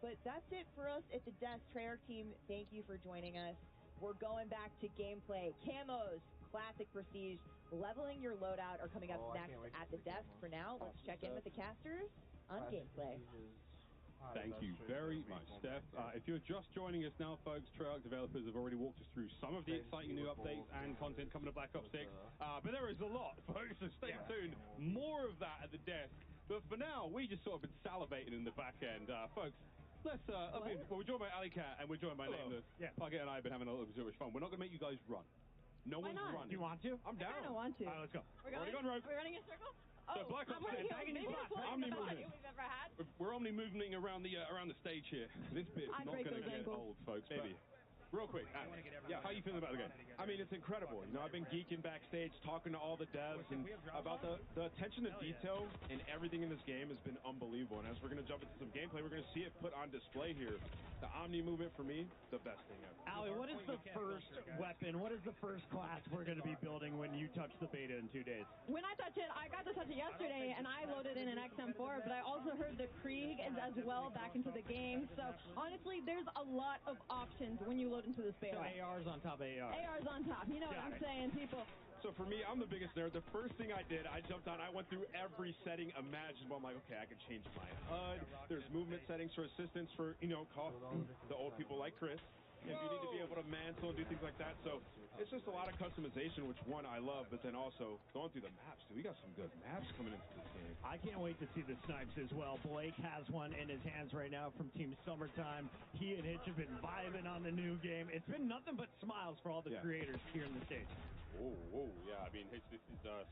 But that's it for us at the desk. Treyarch team, thank you for joining us. We're going back to gameplay. Camos, Classic Prestige, leveling your loadout are coming up next at the desk. For now, let's check in with the casters on gameplay. Thank you very much, Steph. If you're just joining us now, folks, Treyarch developers have already walked us through some of the exciting new updates and content coming to Black Ops 6. But there is a lot, folks, so stay tuned. More of that at the desk. But for now, we just sort of been salivating in the back end. Folks, we're joined by Ali Cat and we're joined by Nameless. Puckett and I have been having a little bit of fun. We're not going to make you guys run. No one's running. Do you want to? I'm down. I kind of want to. All right, let's go. We're Already gone, Rogue. Are we running in a circle? So Black Ops 6, Omni movement. We've ever had. We're Omni moving around the stage here. This bit's I'd not break going to those get ankles. old, folks. Maybe. Real quick, how you feeling about the game? I mean, it's incredible. I've been geeking backstage, talking to all the devs, and about the attention to detail and everything in this game has been unbelievable. And as we're going to jump into some gameplay, we're going to see it put on display here. The Omni movement, for me, the best thing ever. Ali, what is the first weapon? What is the first class we're going to be building when you touch the beta in 2 days? When I touch it, I got to touch it yesterday, and I loaded in an XM4, but I also heard the Krieg is as well back into the game. So, honestly, there's a lot of options when you load into this beta. So ARs on top of ARs. ARs on top. You know what I'm saying, people. So for me, I'm the biggest nerd. The first thing I did, I jumped on, I went through every setting imaginable. I'm like, okay, I can change my HUD. There's movement settings for assistance for, the old people like Chris. If you need to be able to mantle and do things like that. So it's just a lot of customization, which one I love, but then also going through the maps, dude. We got some good maps coming into this game. I can't wait to see the snipes as well. Blake has one in his hands right now from Team Summertime. He and Hitch have been vibing on the new game. It's been nothing but smiles for all the creators here in the States. Oh, yeah. I mean, this is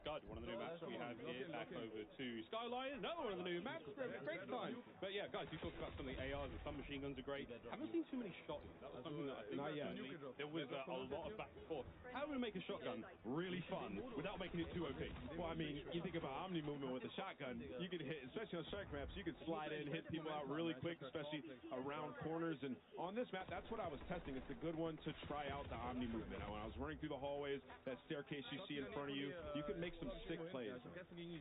Scud, one of the new maps we have here. Back over to Skyline, another one of the new maps. Great time. But yeah, guys, you talked about some of the ARs and some machine guns are great. Haven't seen too many shotguns. That was something that I think there was a lot of back and forth. How do we make a shotgun really fun without making it too OP? Well, I mean, you think about omni movement with a shotgun, you can hit, especially on strike maps, you can slide in, hit people out really quick, especially around corners. And on this map, that's what I was testing. It's a good one to try out the omni movement. When I was running through the hallways, that staircase you see in front of you, you can make some sick plays.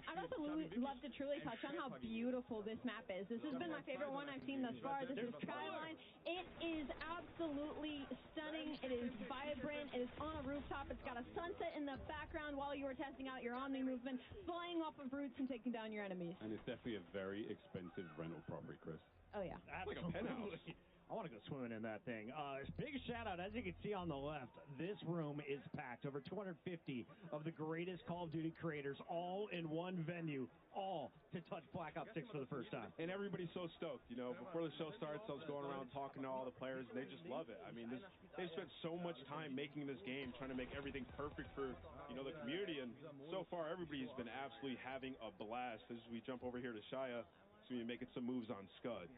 I'd also love to truly touch on how beautiful this map is. This has been my favorite one I've seen thus far. This is Skyline. It is absolutely stunning. It is vibrant. It is on a rooftop. It's got a sunset in the background while you are testing out your omni movement, flying off of roofs and taking down your enemies. And it's definitely a very expensive rental property, Chris. Oh, yeah. Absolutely. Like a penthouse. I want to go swimming in that thing. Big shout out, as you can see on the left, this room is packed. Over 250 of the greatest Call of Duty creators, all in one venue, all to touch Black Ops 6 for the first time. And everybody's so stoked. You know, before the show starts, I was going around talking to all the players, and they just love it. I mean, they've spent so much time making this game, trying to make everything perfect for, you know, the community. And so far, everybody's been absolutely having a blast. As we jump over here to Shia, so we're making some moves on Scud.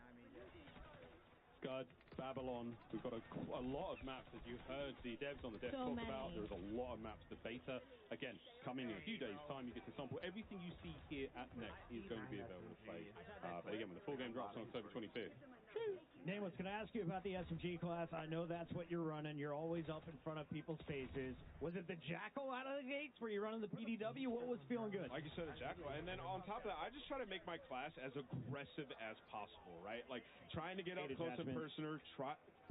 Scud, Babylon, we've got a lot of maps, as you heard the devs on the desk talk about. There's a lot of maps. The beta, again, coming in a few days' time, you get to sample. Everything you see here at Next is going to be available to play. But again, when the full game drops on October 25th. Name, was going to ask you about the SMG class. I know that's what you're running. You're always up in front of people's faces. Was it the Jackal out of the gates? Were you running the PDW? What was feeling good? Like you said, the Jackal. And then on top of that, I just try to make my class as aggressive as possible, right? Like trying to get up close and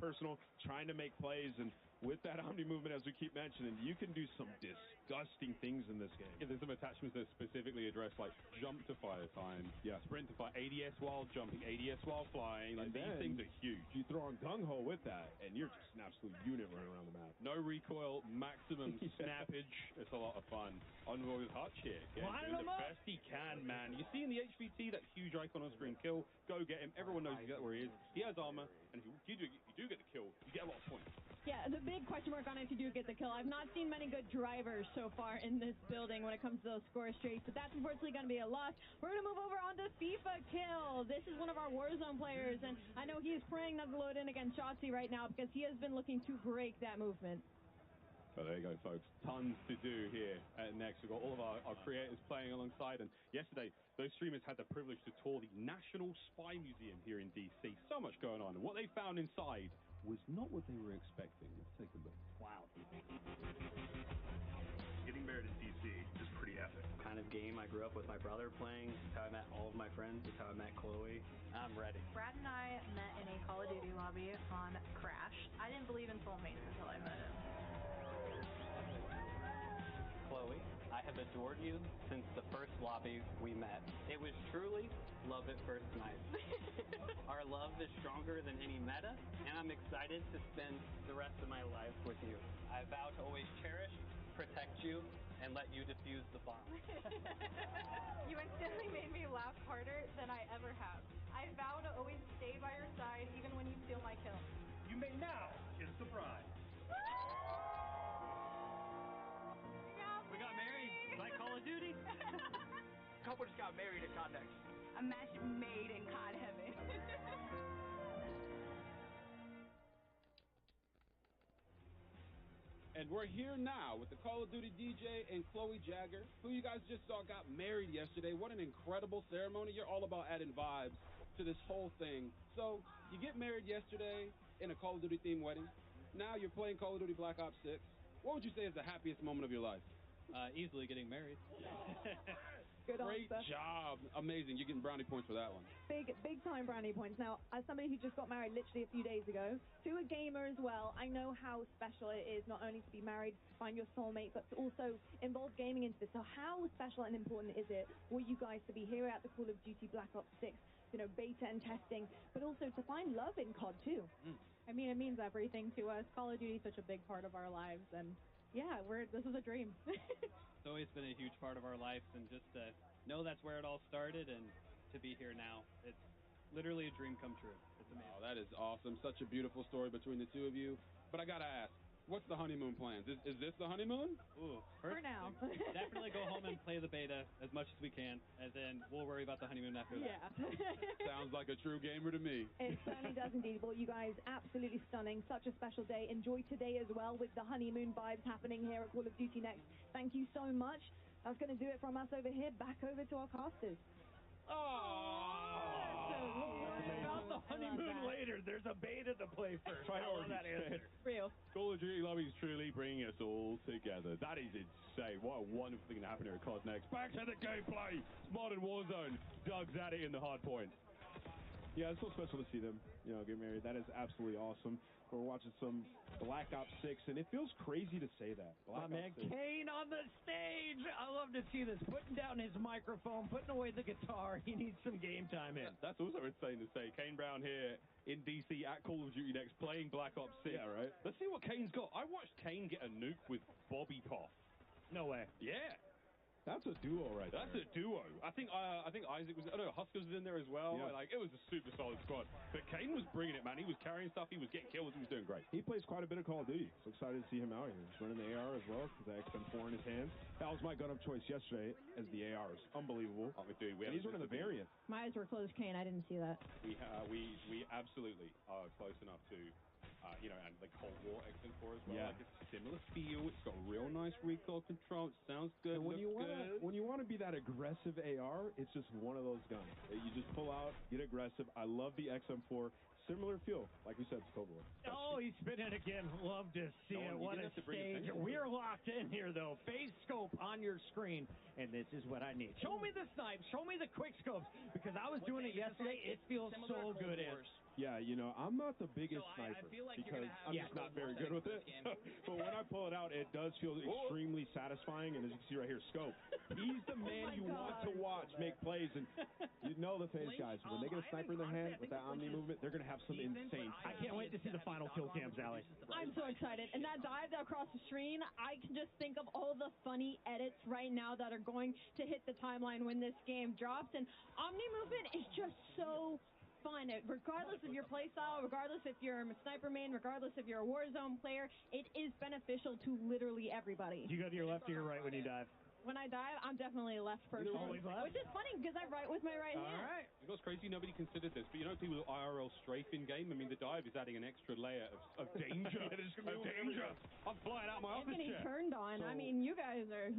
personal, trying to make plays. And with that omni movement, as we keep mentioning, you can do some disgusting things in this game. Yeah, there's some attachments that specifically address like jump to fire time, sprint to fire, ADS while jumping, ADS while flying. Like, these things are huge. You throw on gung ho with that, and you're just an absolute unit running around the map. No recoil, maximum snappage. It's a lot of fun. On with Hutch here, doing the best he can, man. You see in the HVT that huge icon on screen, kill, go get him. Everyone knows exactly where he is. He has armor, and if you do get the kill, you get a lot of points. Yeah, the big question mark on it if you do get the kill. I've not seen many good drivers so far in this building when it comes to those score streaks, but that's unfortunately going to be a loss. We're going to move over on to FIFA Kill. This is one of our Warzone players, and I know he is praying not to load in against Shotzi right now because he has been looking to break that movement. So there you go, folks. Tons to do here at Next. We've got all of our creators playing alongside. And yesterday, those streamers had the privilege to tour the National Spy Museum here in D.C. So much going on. And what they found inside was not what they were expecting. Let's take a look. Wow. Getting married in D.C. is pretty epic. Kind of game I grew up with my brother playing. It's how I met all of my friends. It's how I met Chloe. I'm ready. Brad and I met in a Call of Duty lobby on Crash. I didn't believe in soulmates until I met him. Chloe, I have adored you since the first lobby we met. It was truly love at first night. Our love is stronger than any meta, and I'm excited to spend the rest of my life with you. I vow to always cherish, protect you, and let you defuse the bomb. You instantly made me laugh harder than I ever have. I vow to always stay by your side even when you steal my kill. You may now kiss the bride. We got married. Like Call of Duty? Couple just got married at COD Next. A match made in COD heaven. And we're here now with the Call of Duty DJ and Chloe Jagger, who you guys just saw got married yesterday. What an incredible ceremony. You're all about adding vibes to this whole thing. So you get married yesterday in a Call of Duty themed wedding. Now you're playing Call of Duty Black Ops 6. What would you say is the happiest moment of your life? Easily getting married. Great job. Amazing. You're getting brownie points for that one. Big time brownie points. Now, as somebody who just got married literally a few days ago, to a gamer as well, I know how special it is not only to be married, find your soulmate, but to also involve gaming into this. So how special and important is it for you guys to be here at the Call of Duty Black Ops 6, beta and testing, but also to find love in COD too? I mean, it means everything to us. Call of Duty is such a big part of our lives, and yeah, this is a dream. It's always been a huge part of our lives, and just to know that's where it all started and to be here now, it's literally a dream come true. It's amazing. Oh, that is awesome. Such a beautiful story between the two of you. But I got to ask, What's the honeymoon plans? Is this the honeymoon? Ooh, For now. Definitely go home and play the beta as much as we can, and then we'll worry about the honeymoon after that. Yeah. Sounds like a true gamer to me. It certainly does indeed. Well, you guys, absolutely stunning. Such a special day. Enjoy today as well with the honeymoon vibes happening here at Call of Duty Next. Thank you so much. That's going to do it from us over here. Back over to our casters. About the honeymoon later. There's a beta to play first. I love that answer. Real. Call of Duty Lobby is truly bringing us all together. That is insane. What a wonderful thing to happen here at COD Next. Back to the gameplay. It's modern Warzone. Doug's at it in the hard point. Yeah, it's so special to see them, get married. That is absolutely awesome. We're watching some Black Ops 6, and it feels crazy to say that. My man Kane on the stage. I love to see this. Putting down his microphone, putting away the guitar. He needs some game time in. That's also insane to say. Kane Brown here in DC at Call of Duty Next playing Black Ops 6. Yeah, right. Let's see what Kane's got. I watched Kane get a nuke with Bobby Poff. No way. Yeah. That's a duo right there. That's a duo. I think Isaac was, Huskers was in there as well. Yeah. It was a super solid squad. But Kane was bringing it, man. He was carrying stuff. He was getting kills. He was doing great. He plays quite a bit of Call of Duty, so excited to see him out here. He's running the AR as well, with the XM4 in his hands. That was my gun of choice yesterday as the ARs. Unbelievable. Oh, dude, and he's running the variant. My eyes were closed, Kane. I didn't see that. We absolutely are close enough to, and the Cold War XM4 as well. Yeah. It's a similar feel. It's got real nice recoil control. It sounds good. And when looks you want to be that aggressive AR, it's just one of those guns that you just pull out, get aggressive. I love the XM4. Similar feel, like we said, to Cold War. Oh, he's spinning again. Love to see it. What a stage. We're locked in here, though. Phase scope on your screen, and this is what I need. Show me the snipes. Show me the quick scopes, because I was doing it yesterday. It feels so good. Yeah, I'm not the biggest sniper because I'm just not very good with it. But when I pull it out, it does feel extremely satisfying. And as you can see right here, Scope, he's the man you want to watch make plays. And you know the phase guys, when they get a sniper in their hand with that Omni movement, they're going to have some insane I can't wait to see the final kill cams, Allie. I'm so excited. And that dive across the screen, I can just think of all the funny edits right now that are going to hit the timeline when this game drops. And Omni movement is just so fun. Regardless of your playstyle, regardless if you're a sniper main, regardless if you're a Warzone player, it is beneficial to literally everybody. Do you go to your left or your right when you dive? When I dive, I'm definitely a left person. Always left? Which is funny because I write with my right hand. All right. You know what's crazy? Nobody considered this, but people who IRL strafe in game. I mean, the dive is adding an extra layer of danger. I'm flying out my office Getting chair. turned on. So, I mean, you guys are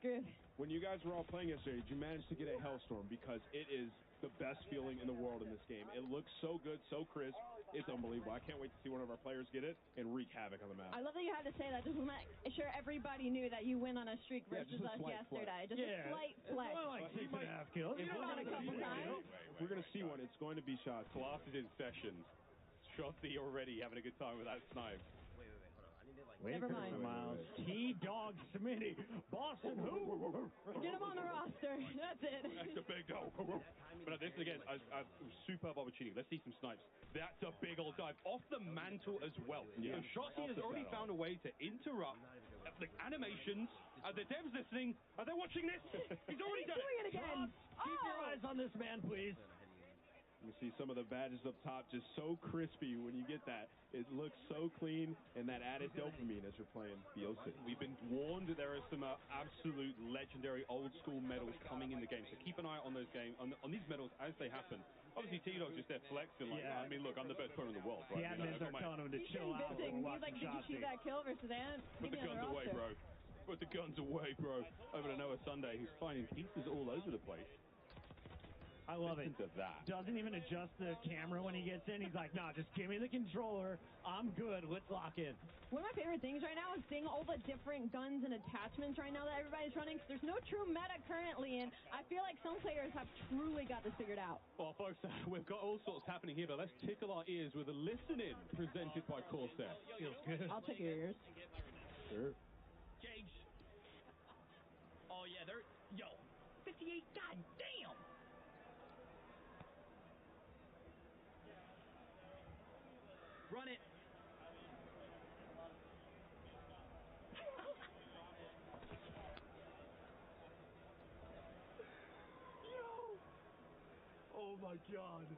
screwed. When you guys were all playing yesterday, did you manage to get a Hellstorm? Because it is the best feeling in the world in this game. It looks so good, so crisp. It's unbelievable. I can't wait to see one of our players get it and wreak havoc on the map. I love that you had to say that. Just to make sure everybody knew that you went on a streak versus us yesterday. Just a slight flex. Well, like 6.5 kills. If we're going to see one, it's going to be shots. Class is in session. Shotzi already having a good time with that snipe. Never mind, Miles. T-Dog Smitty. Boston who? Get him on the roster. That's it. That's a big dog. But this, again, a superb opportunity. Let's see some snipes. That's a big old dive. Off the mantle as well. Yeah. So Shotzi has already found a way to interrupt the animations. Are the devs listening? Are they watching this? He's already done it again. Keep your eyes on this man, please. You see some of the badges up top just so crispy when you get that. It looks so clean, and that added dopamine as you're playing the OC. We've been warned that there are some absolute legendary old-school medals coming in the game, so keep an eye on those on these medals as they happen. Obviously, T-Dog's just there flexing like, I mean, look, I'm the best player in the world. Right? The admins are telling him to chill out. He's like, did you see that kill versus Ant? Put the guns away, bro. Put the guns away, bro. Over to Noah Sunday, who's finding pieces all over the place. I love it. Doesn't even adjust the camera when he gets in. He's like, nah, just give me the controller. I'm good. Let's lock in. One of my favorite things right now is seeing all the different guns and attachments right now that everybody's running. There's no true meta currently, and I feel like some players have truly got this figured out. Well, folks, we've got all sorts happening here, but let's tickle our ears with a listen-in presented by Corsair. Feels good. I'll tickle your ears. Sure. Gage. Oh, yeah, they're... Yo, 58, god damn! Run it. Oh my god.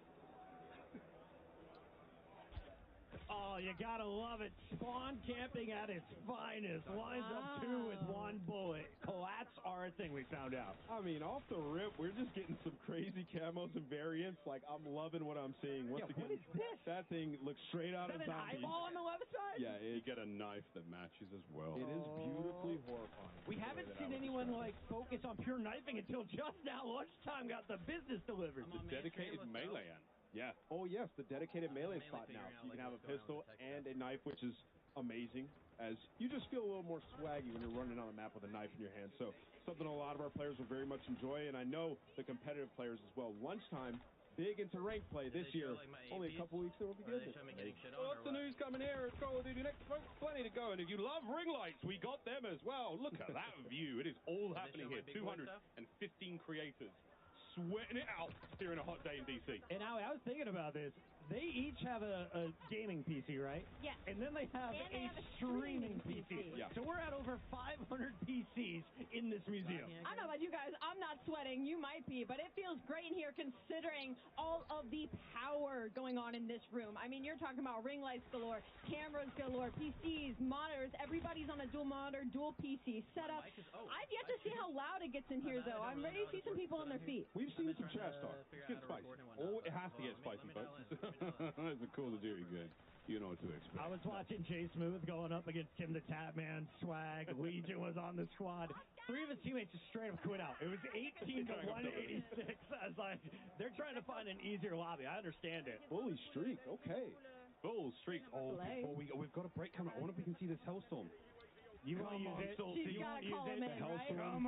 Oh, Oh, you gotta love it. Spawn camping at its finest. Lines up 2 with 1 bullet. Collats are a thing, we found out. I mean, off the rip, we're just getting some crazy camos and variants. Like, I'm loving what I'm seeing. Once again, what is this? That thing looks straight out of Is that an Zombies. eyeball on the left side? Yeah, You get a knife that matches as well. It is beautifully horrifying. We haven't seen anyone focus on pure knifing until just now. Lunchtime got the business delivered. The dedicated melee end. Yeah. Oh, yes, the dedicated melee spot now. So you can have a pistol and a knife, which is amazing, as you just feel a little more swaggy when you're running on the map with a knife in your hand. So something a lot of our players will very much enjoy, and I know the competitive players as well. Lunchtime, big into rank play this year. Only a couple weeks, and we'll be good. Lots of news coming here. It's Call of Duty Next. Plenty to go. And if you love ring lights, we got them as well. Look at that view. It is all happening here. 215 creators sweating it out here in a hot day in DC. And now I was thinking about this. They each have a gaming PC, right? Yes. And then they have a streaming PC. Yeah. So we're at over 500 PCs in this museum. I don't know about you guys. I'm not sweating. You might be, but it feels great in here considering all of the power going on in this room. I mean, you're talking about ring lights galore, cameras galore, PCs, monitors. Everybody's on a dual monitor, dual PC setup. I've yet to see how loud it gets in here, though. I'm ready to see some people on their feet. We've seen some trash talk. It's getting spicy. Oh, it has to get spicy, folks. It's a Call of Duty game. You know what to expect. I was watching Jay Smooth going up against Tim the Tapman, Swag, Legion was on the squad. 3 of his teammates just straight up quit out. It was 18 to 186. I was like, they're trying to find an easier lobby. I understand it. Bully streak, okay. Bull streak. Oh, before we've got a break coming. I wonder if we can see this Hellstorm. You want to use it? She's got to call him in, right? Is she around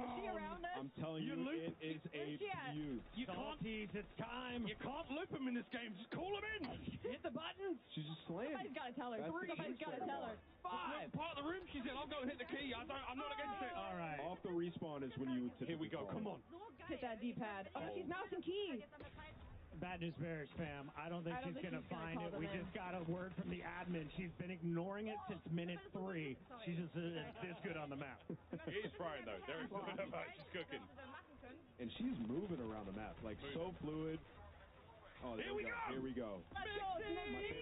us? I'm telling you, it is a beaut. You can't tease. It's time. You can't loop him in this game. Just call him in. Hit the buttons. She's just slaying. Somebody's got to tell her. Somebody's got to tell her. 5. Part of the room she's in. I'll go and hit the key. I'm not against it. All right. Off the respawn is when you... Here we go. Come on. Hit that D-pad. Oh, she's mouse and key. Bad news bears, fam. I don't think she's going to find it. We just got a word from the admin. She's been ignoring it since minute 3. She's just this good on the map. She is frying, though. She's cooking. And she's moving around the map, like so fluid. Oh, there we go. Here we go.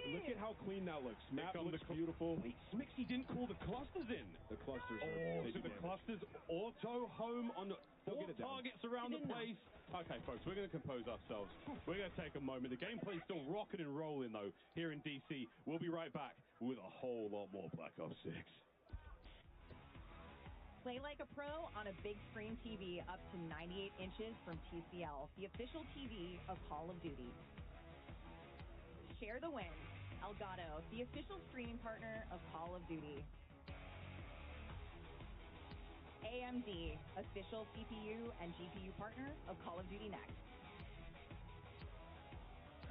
Look at how clean that looks. Map looks beautiful. Wait, Smixy didn't call the clusters in. The clusters. So the clusters auto home on all targets around the place. Okay, folks, we're going to compose ourselves. We're going to take a moment. The gameplay's still rocking and rolling, though, here in DC. We'll be right back with a whole lot more Black Ops 6. Play like a pro on a big screen TV up to 98 inches from TCL, the official TV of Call of Duty. Share the win. Elgato, the official streaming partner of Call of Duty. AMD, official CPU and GPU partner of Call of Duty Next.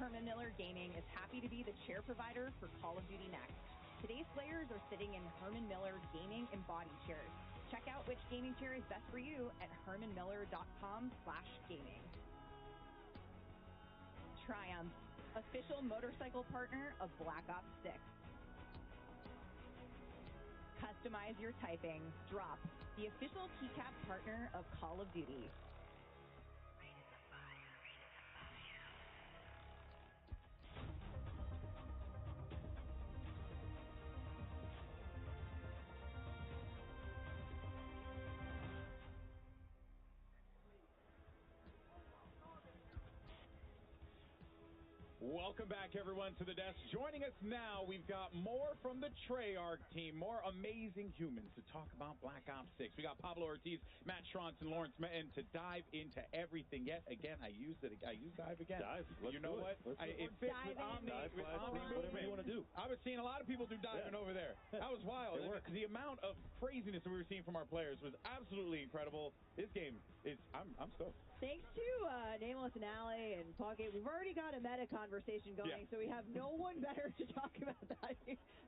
Herman Miller Gaming is happy to be the chair provider for Call of Duty Next. Today's players are sitting in Herman Miller Gaming and Body chairs. Check out which gaming chair is best for you at hermanmiller.com/gaming. Triumph, official motorcycle partner of Black Ops 6. Customize your typing. Drop, the official keycap partner of Call of Duty. Welcome back, everyone, to the desk. Joining us now, we've got more from the Treyarch team, more amazing humans to talk about Black Ops 6. We got Pablo Ortiz, Matt Schrontz, and Lawrence Metten to dive into everything. Yet again, I used dive again. You know what? It fits with Omni. Whatever you want to do. I was seeing a lot of people do diving over there. That was wild. The amount of craziness that we were seeing from our players was absolutely incredible. This game is, I'm stoked. Thanks to Nameless and Alley and Pocket, we've already got a meta conversation going, so we have no one better to talk about that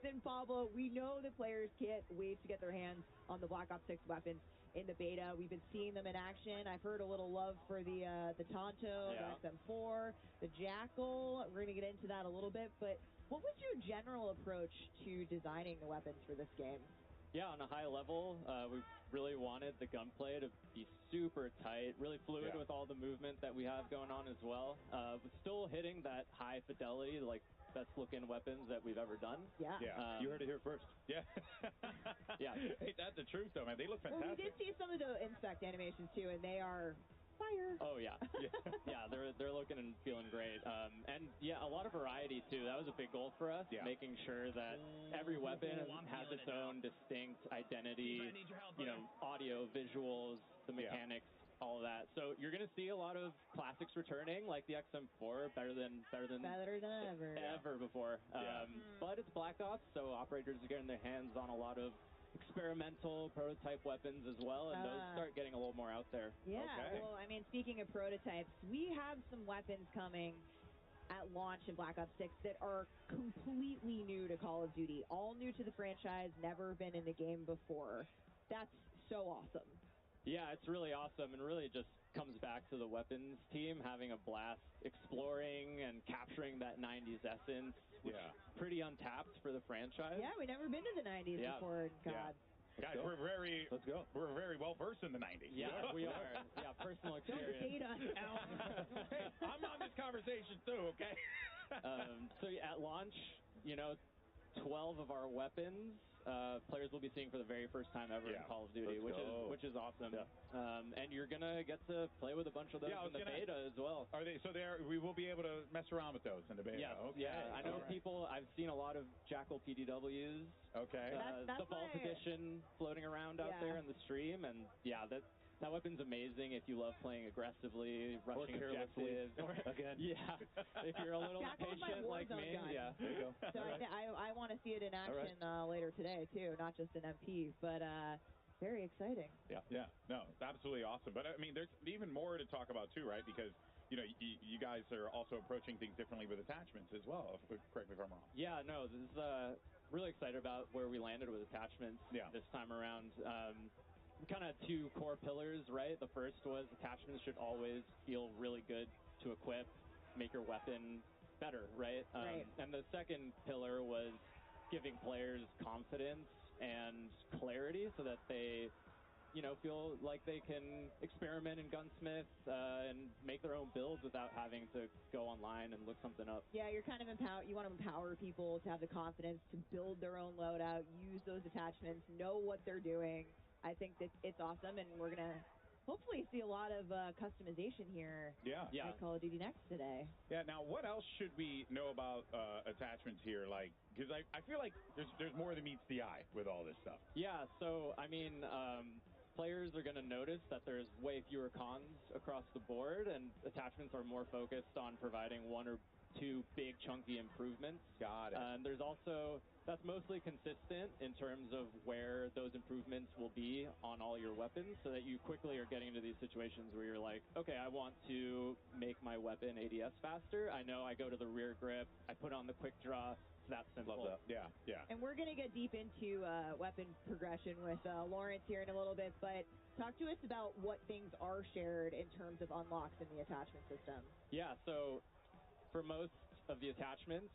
than Pablo. We know the players can't wait to get their hands on the Black Ops 6 weapons in the beta. We've been seeing them in action. I've heard a little love for the Tonto, the XM4, the Jackal. We're going to get into that a little bit, but what was your general approach to designing the weapons for this game? Yeah, on a high level, we really wanted the gunplay to be super tight, really fluid with all the movement that we have going on as well. But still hitting that high fidelity, like best looking weapons that we've ever done. Yeah. You heard it here first. Yeah. Yeah. Ain't that the truth, though, man? They look fantastic. Well, we did see some of the inspect animations, too, and they are fire. Oh, yeah. Yeah, they're looking and feeling great. And, yeah, a lot of variety, too. That was a big goal for us, making sure that every weapon has its own distinct identity, you know, audio, visuals, the mechanics, all of that. So you're going to see a lot of classics returning, like the XM4, better than ever before. But it's Black Ops, so operators are getting their hands on a lot of experimental prototype weapons as well, and those start getting a little more out there. Yeah, well, I mean, speaking of prototypes, we have some weapons coming at launch in Black Ops 6 that are completely new to Call of Duty, all new to the franchise, never been in the game before. That's so awesome. Yeah, it's really awesome, and really just comes back to the weapons team having a blast exploring and capturing that 90s essence, which is pretty untapped for the franchise. Yeah, we've never been to the 90s before, God. Guys, we're very well versed in the 90s. Yeah, we are. Yeah, personal experience. Don't date us, Al. Hey, I'm on this conversation too, okay? So at launch, you know, 12 of our weapons players will be seeing for the very first time ever in Call of Duty, which is awesome. And you're gonna get to play with a bunch of those in the beta as well. Are they? So we will be able to mess around with those in the beta. Yes, okay. Yeah, I know people. I've seen a lot of Jackal PDWs. Okay. The Vault Edition floating around out there in the stream, and that weapon's amazing if you love playing aggressively, rushing objectives. Again. Yeah. If you're a little impatient like me. Gun. Yeah. There you go. So I want to see it in action later today, too, not just an MP, but very exciting. Yeah. No, absolutely awesome. But, I mean, there's even more to talk about, too, right? Because, you know, you guys are also approaching things differently with attachments as well. Correct me if I'm wrong. Yeah, no, this is really excited about where we landed with attachments this time around. Kind of two core pillars, right? The first was attachments should always feel really good to equip, make your weapon better, right? And the second pillar was giving players confidence and clarity so that they, you know, feel like they can experiment in Gunsmith and make their own builds without having to go online and look something up. Yeah, you're kind of you want to empower people to have the confidence to build their own loadout, use those attachments, know what they're doing. I think that it's awesome, and we're going to hopefully see a lot of customization here at Call of Duty Next today. Yeah, now what else should we know about attachments here? Like, because I feel like there's more than meets the eye with all this stuff. Yeah, so, I mean, players are going to notice that there's way fewer cons across the board, and attachments are more focused on providing one or two big chunky improvements. Got it. And there's also, that's mostly consistent in terms of where those improvements will be on all your weapons, so that you quickly are getting into these situations where you're like, okay, I want to make my weapon ADS faster. I know I go to the rear grip, I put on the quick draw. It's that simple. Love that. Yeah. And we're going to get deep into weapon progression with Lawrence here in a little bit, but talk to us about what things are shared in terms of unlocks in the attachment system. Yeah, so for most of the attachments,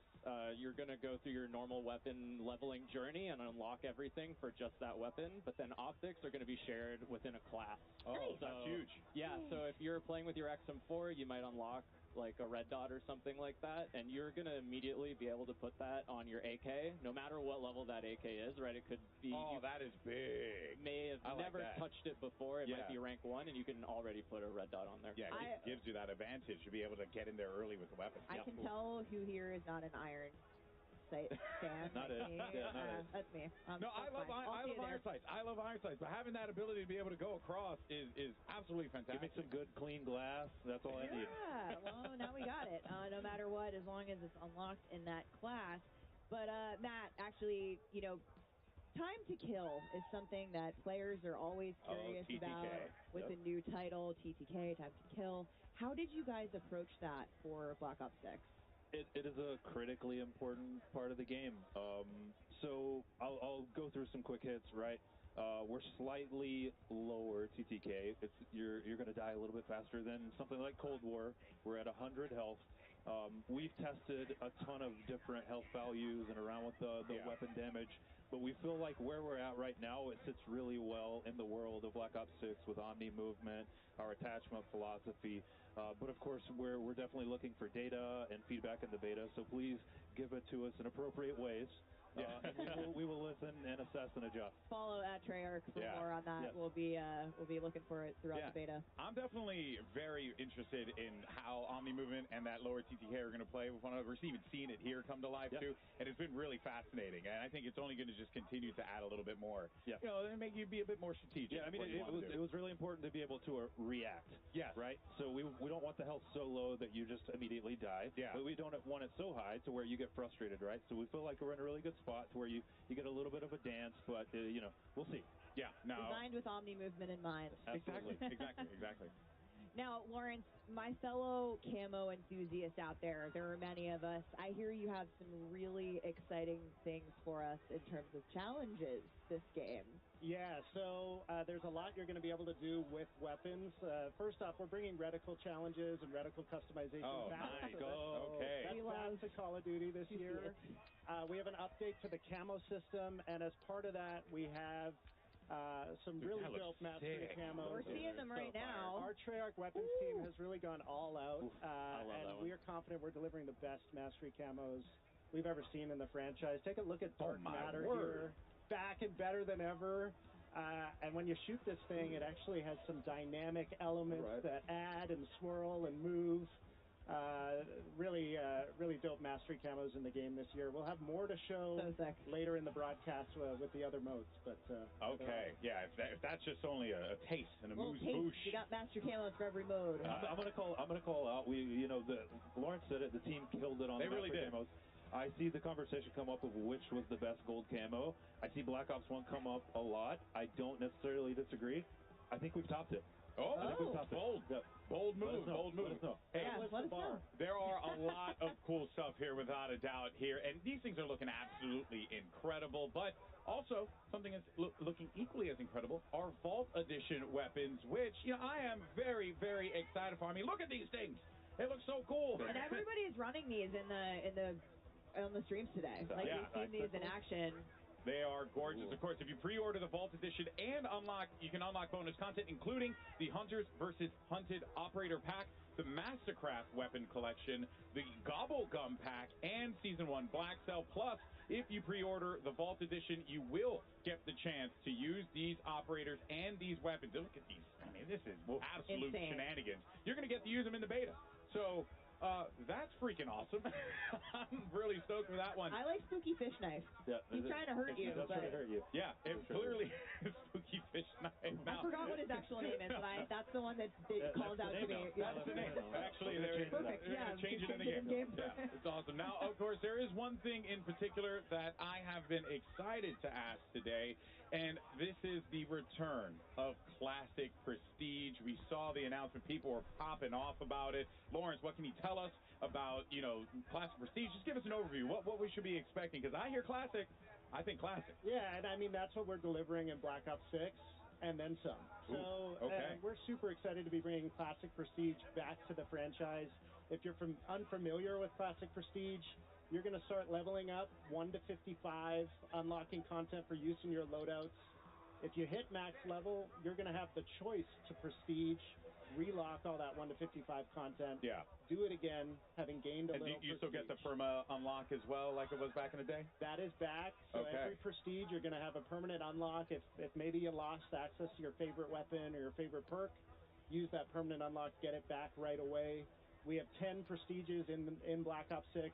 you're going to go through your normal weapon leveling journey and unlock everything for just that weapon, but then optics are going to be shared within a class. Oh, that's huge. Yeah, so if you're playing with your XM4, you might unlock like a red dot or something like that, and you're going to immediately be able to put that on your AK, no matter what level that AK is, right? It could be... Oh, that is big. May have never touched it before. It might be rank 1, and you can already put a red dot on there. Yeah, it gives you that advantage to be able to get in there early with the weapon. I can tell who here is not an iron sight fan. Not like it. me. Yeah, not it. That's me. No, I love iron sights. I love iron sights, but having that ability to be able to go across is absolutely fantastic. Give me some good, clean glass. That's all I need. Yeah, well, now we got it. No matter what, as long as it's unlocked in that class. But, Matt, actually, you know, time to kill is something that players are always curious about with a new title, TTK, time to kill. How did you guys approach that for Black Ops 6? It is a critically important part of the game. So I'll go through some quick hits, right? We're slightly lower TTK. You're going to die a little bit faster than something like Cold War. We're at 100 health. We've tested a ton of different health values and around with the weapon damage. but we feel like where we're at right now, it sits really well in the world of Black Ops 6 with Omni movement, our attachment philosophy. But of course, we're definitely looking for data and feedback in the beta, so please give it to us in appropriate ways. And we will listen and assess and adjust. Follow at Treyarch for more on that. Yes. We'll be looking for it throughout the beta. I'm definitely very interested in how Omni Movement and that lower TTK are going to play with one another. We're even seeing it here come to life too, and it's been really fascinating. And I think it's only going to just continue to add a little bit more. You know, and make you be a bit more strategic. Yeah, I mean, it was really important to be able to react. Yes. Right? So we don't want the health so low that you just immediately die. Yeah. But we don't want it so high to where you get frustrated, right? So we feel like we're in a really good spot to where you get a little bit of a dance, but, you know, we'll see. Yeah. No. Designed with Omni movement in mind. Exactly. Exactly. Now, Lawrence, my fellow camo enthusiasts out there are many of us. I hear you have some really exciting things for us in terms of challenges this game. Yeah, so there's a lot you're going to be able to do with weapons. First off, we're bringing reticle challenges and reticle customization back. Nice. Okay. That's back to Call of Duty this year. We have an update to the camo system, and as part of that, we have some really dope mastery camos. We're seeing them right now. Our Treyarch weapons team has really gone all out, and we are confident we're delivering the best mastery camos we've ever seen in the franchise. Take a look at Dark Matter here. Back and better than ever. And when you shoot this thing, it actually has some dynamic elements that add and swirl and move. Really dope mastery camos in the game this year. We'll have more to show later in the broadcast with the other modes. But okay, yeah. If that's just only a taste and a moose boosh. You got master camos for every mode. I'm gonna call out. Lawrence said it. The team killed it on the really did. camos. I see the conversation come up of which was the best gold camo. I see Black Ops 1 come up a lot. I don't necessarily disagree. I think we've topped it. Oh, I think we've topped bold. It. Bold move. Hey, let us know. There are a lot of cool stuff here, without a doubt, here. And these things are looking absolutely incredible. But also, something that's looking equally as incredible are Vault Edition weapons, which I am very, very excited for. I mean, look at these things. They look so cool. And everybody's running these on the streams today. We've seen these in action. They are gorgeous. Of course, if you pre-order the Vault Edition and you can unlock bonus content, including the Hunters vs. Hunted Operator Pack, the Mastercraft Weapon Collection, the Gobblegum Pack, and Season 1 Black Cell. Plus, if you pre-order the Vault Edition, you will get the chance to use these operators and these weapons. Look at these. I mean, this is absolute shenanigans. You're going to get to use them in the beta. So that's freaking awesome. I'm really stoked for that one. I like Spooky Fish Knife. Yeah, he's trying to hurt you. He's trying to hurt you. Yeah, it clearly is Spooky Fish Knife. I forgot what his actual name is, but that's the one that calls out to me. That's the name. Actually, they're changing in the game. Yeah, it's awesome. Now, of course, there is one thing in particular that I have been excited to ask today, and this is the return of Classic Prestige. We saw the announcement. People were popping off about it. Lawrence, what can you tell us about, Classic Prestige? Just give us an overview. What we should be expecting, because I hear Classic, I think Classic. Yeah, and I mean, that's what we're delivering in Black Ops 6, and then some. So we're super excited to be bringing Classic Prestige back to the franchise. If you're unfamiliar with Classic Prestige, you're going to start leveling up 1 to 55, unlocking content for use in your loadouts. If you hit max level, you're going to have the choice to Prestige, relock all that 1 to 55 content. Yeah. Do it again, having gained a little. And you still get the perma unlock as well, like it was back in the day? That is back. So every Prestige, you're going to have a permanent unlock. If maybe you lost access to your favorite weapon or your favorite perk, use that permanent unlock, get it back right away. We have 10 Prestiges in Black Ops 6.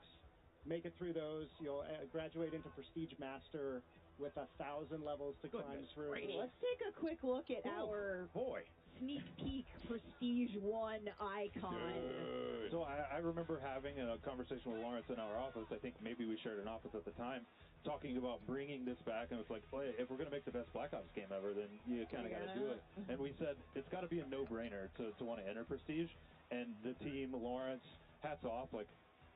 Make it through those. You'll graduate into Prestige Master with 1,000 levels to climb through. Let's take a quick look at our sneak peek Prestige 1 icon. Good. So I remember having a conversation with Lawrence in our office. I think maybe we shared an office at the time, talking about bringing this back. And it was like, well, if we're going to make the best Black Ops game ever, then you kind of got to do it. And we said it's got to be a no-brainer to want to enter Prestige. And the team, Lawrence, hats off,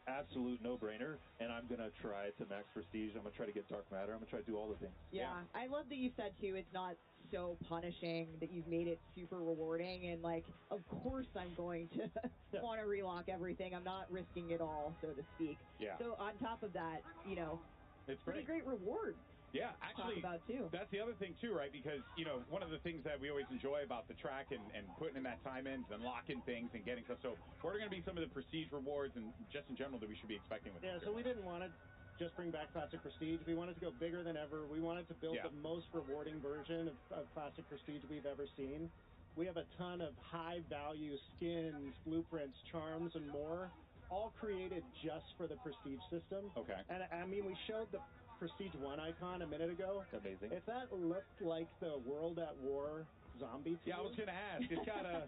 absolute no-brainer, and I'm going to try to max Prestige. I'm going to try to get Dark Matter. I'm going to try to do all the things. Yeah, I love that you said, too, it's not so punishing, that you've made it super rewarding, and, of course I'm going to want to relock everything. I'm not risking it all, so to speak. Yeah. So on top of that, it's pretty great reward. Yeah, actually, talk about too. That's the other thing too, right? Because one of the things that we always enjoy about the track and putting in that time in, unlocking things and getting stuff. So, what are going to be some of the prestige rewards and just in general that we should be expecting with this? Yeah, so we didn't want to just bring back Classic Prestige. We wanted to go bigger than ever. We wanted to build the most rewarding version of Classic Prestige we've ever seen. We have a ton of high-value skins, blueprints, charms, and more, all created just for the Prestige system. Okay. And I mean, we showed the Prestige 1 icon a minute ago. Amazing. If that looked like the World at War zombie to I was going to ask. It's got it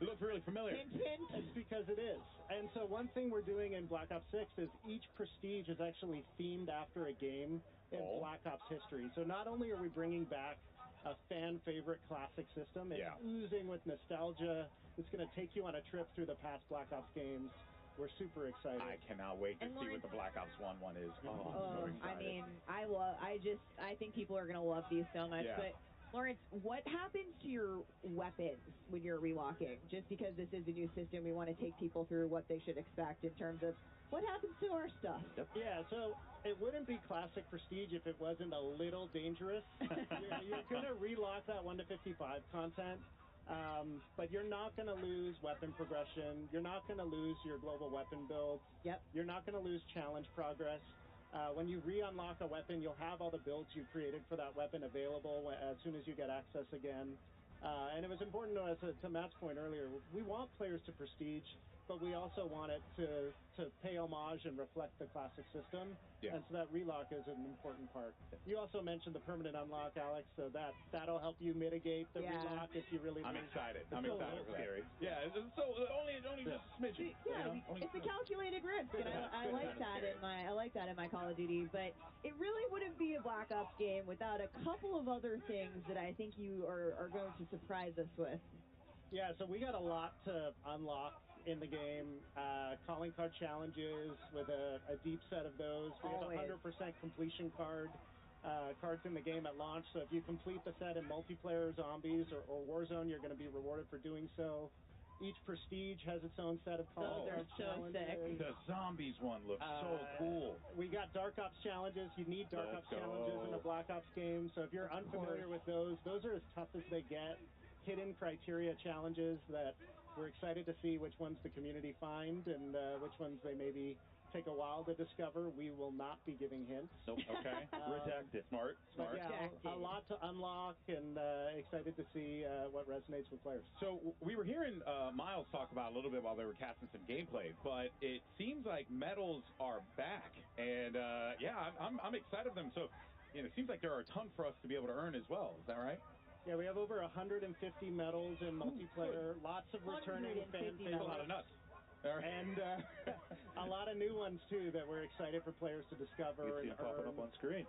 looks really familiar. Hint, hint. It's because it is. And so one thing we're doing in Black Ops 6 is each Prestige is actually themed after a game in Black Ops history. So not only are we bringing back a fan-favorite classic system, it's oozing with nostalgia. It's going to take you on a trip through the past Black Ops games. We're super excited. I cannot wait to see what the Black Ops 1 is. Oh, I'm so excited. I mean, I think people are going to love these so much. Yeah. But Lawrence, what happens to your weapons when you're relocking? Just because this is a new system, we want to take people through what they should expect in terms of what happens to our stuff. Yeah, so it wouldn't be Classic Prestige if it wasn't a little dangerous. You're going to relock that 1 to 55 content. But you're not going to lose weapon progression. You're not going to lose your global weapon build. Yep. You're not going to lose challenge progress. When you re-unlock a weapon, you'll have all the builds you created for that weapon available as soon as you get access again. And it was important to us, to Matt's point earlier, we want players to prestige, but we also want it to pay homage and reflect the classic system. Yeah. And so that relock is an important part. You also mentioned the permanent unlock, Alex, so that'll help you mitigate the relock if you really I'm lose. excited. It's I'm a excited little for that. scary. Yeah, so only just a smidgen. Yeah, it's a calculated risk, and I like that in my Call of Duty. But it really wouldn't be a Black Ops game without a couple of other things that I think you are going to surprise us with. Yeah, so we got a lot to unlock in the game. Calling card challenges with a deep set of those. We have a 100% completion cards in the game at launch. So if you complete the set in multiplayer, zombies, or Warzone, you're going to be rewarded for doing so. Each Prestige has its own set of calling card challenges. The zombies one looks so cool. We got Dark Ops challenges. You need Dark Ops challenges in a Black Ops game. So if you're unfamiliar with those are as tough as they get. Hidden criteria challenges that we're excited to see which ones the community find and which ones they maybe take a while to discover. We will not be giving hints. Nope. Okay. Redacted. Smart. Yeah, a lot to unlock and excited to see what resonates with players. So we were hearing Miles talk about a little bit while they were casting some gameplay, but it seems like medals are back, and I'm excited for them. So it seems like there are a ton for us to be able to earn as well. Is that right? Yeah, we have over 150 medals in multiplayer, lots of returning fan favorites. A lot of nuts. And a lot of new ones, too, that we're excited for players to discover. You can see them popping up on screen.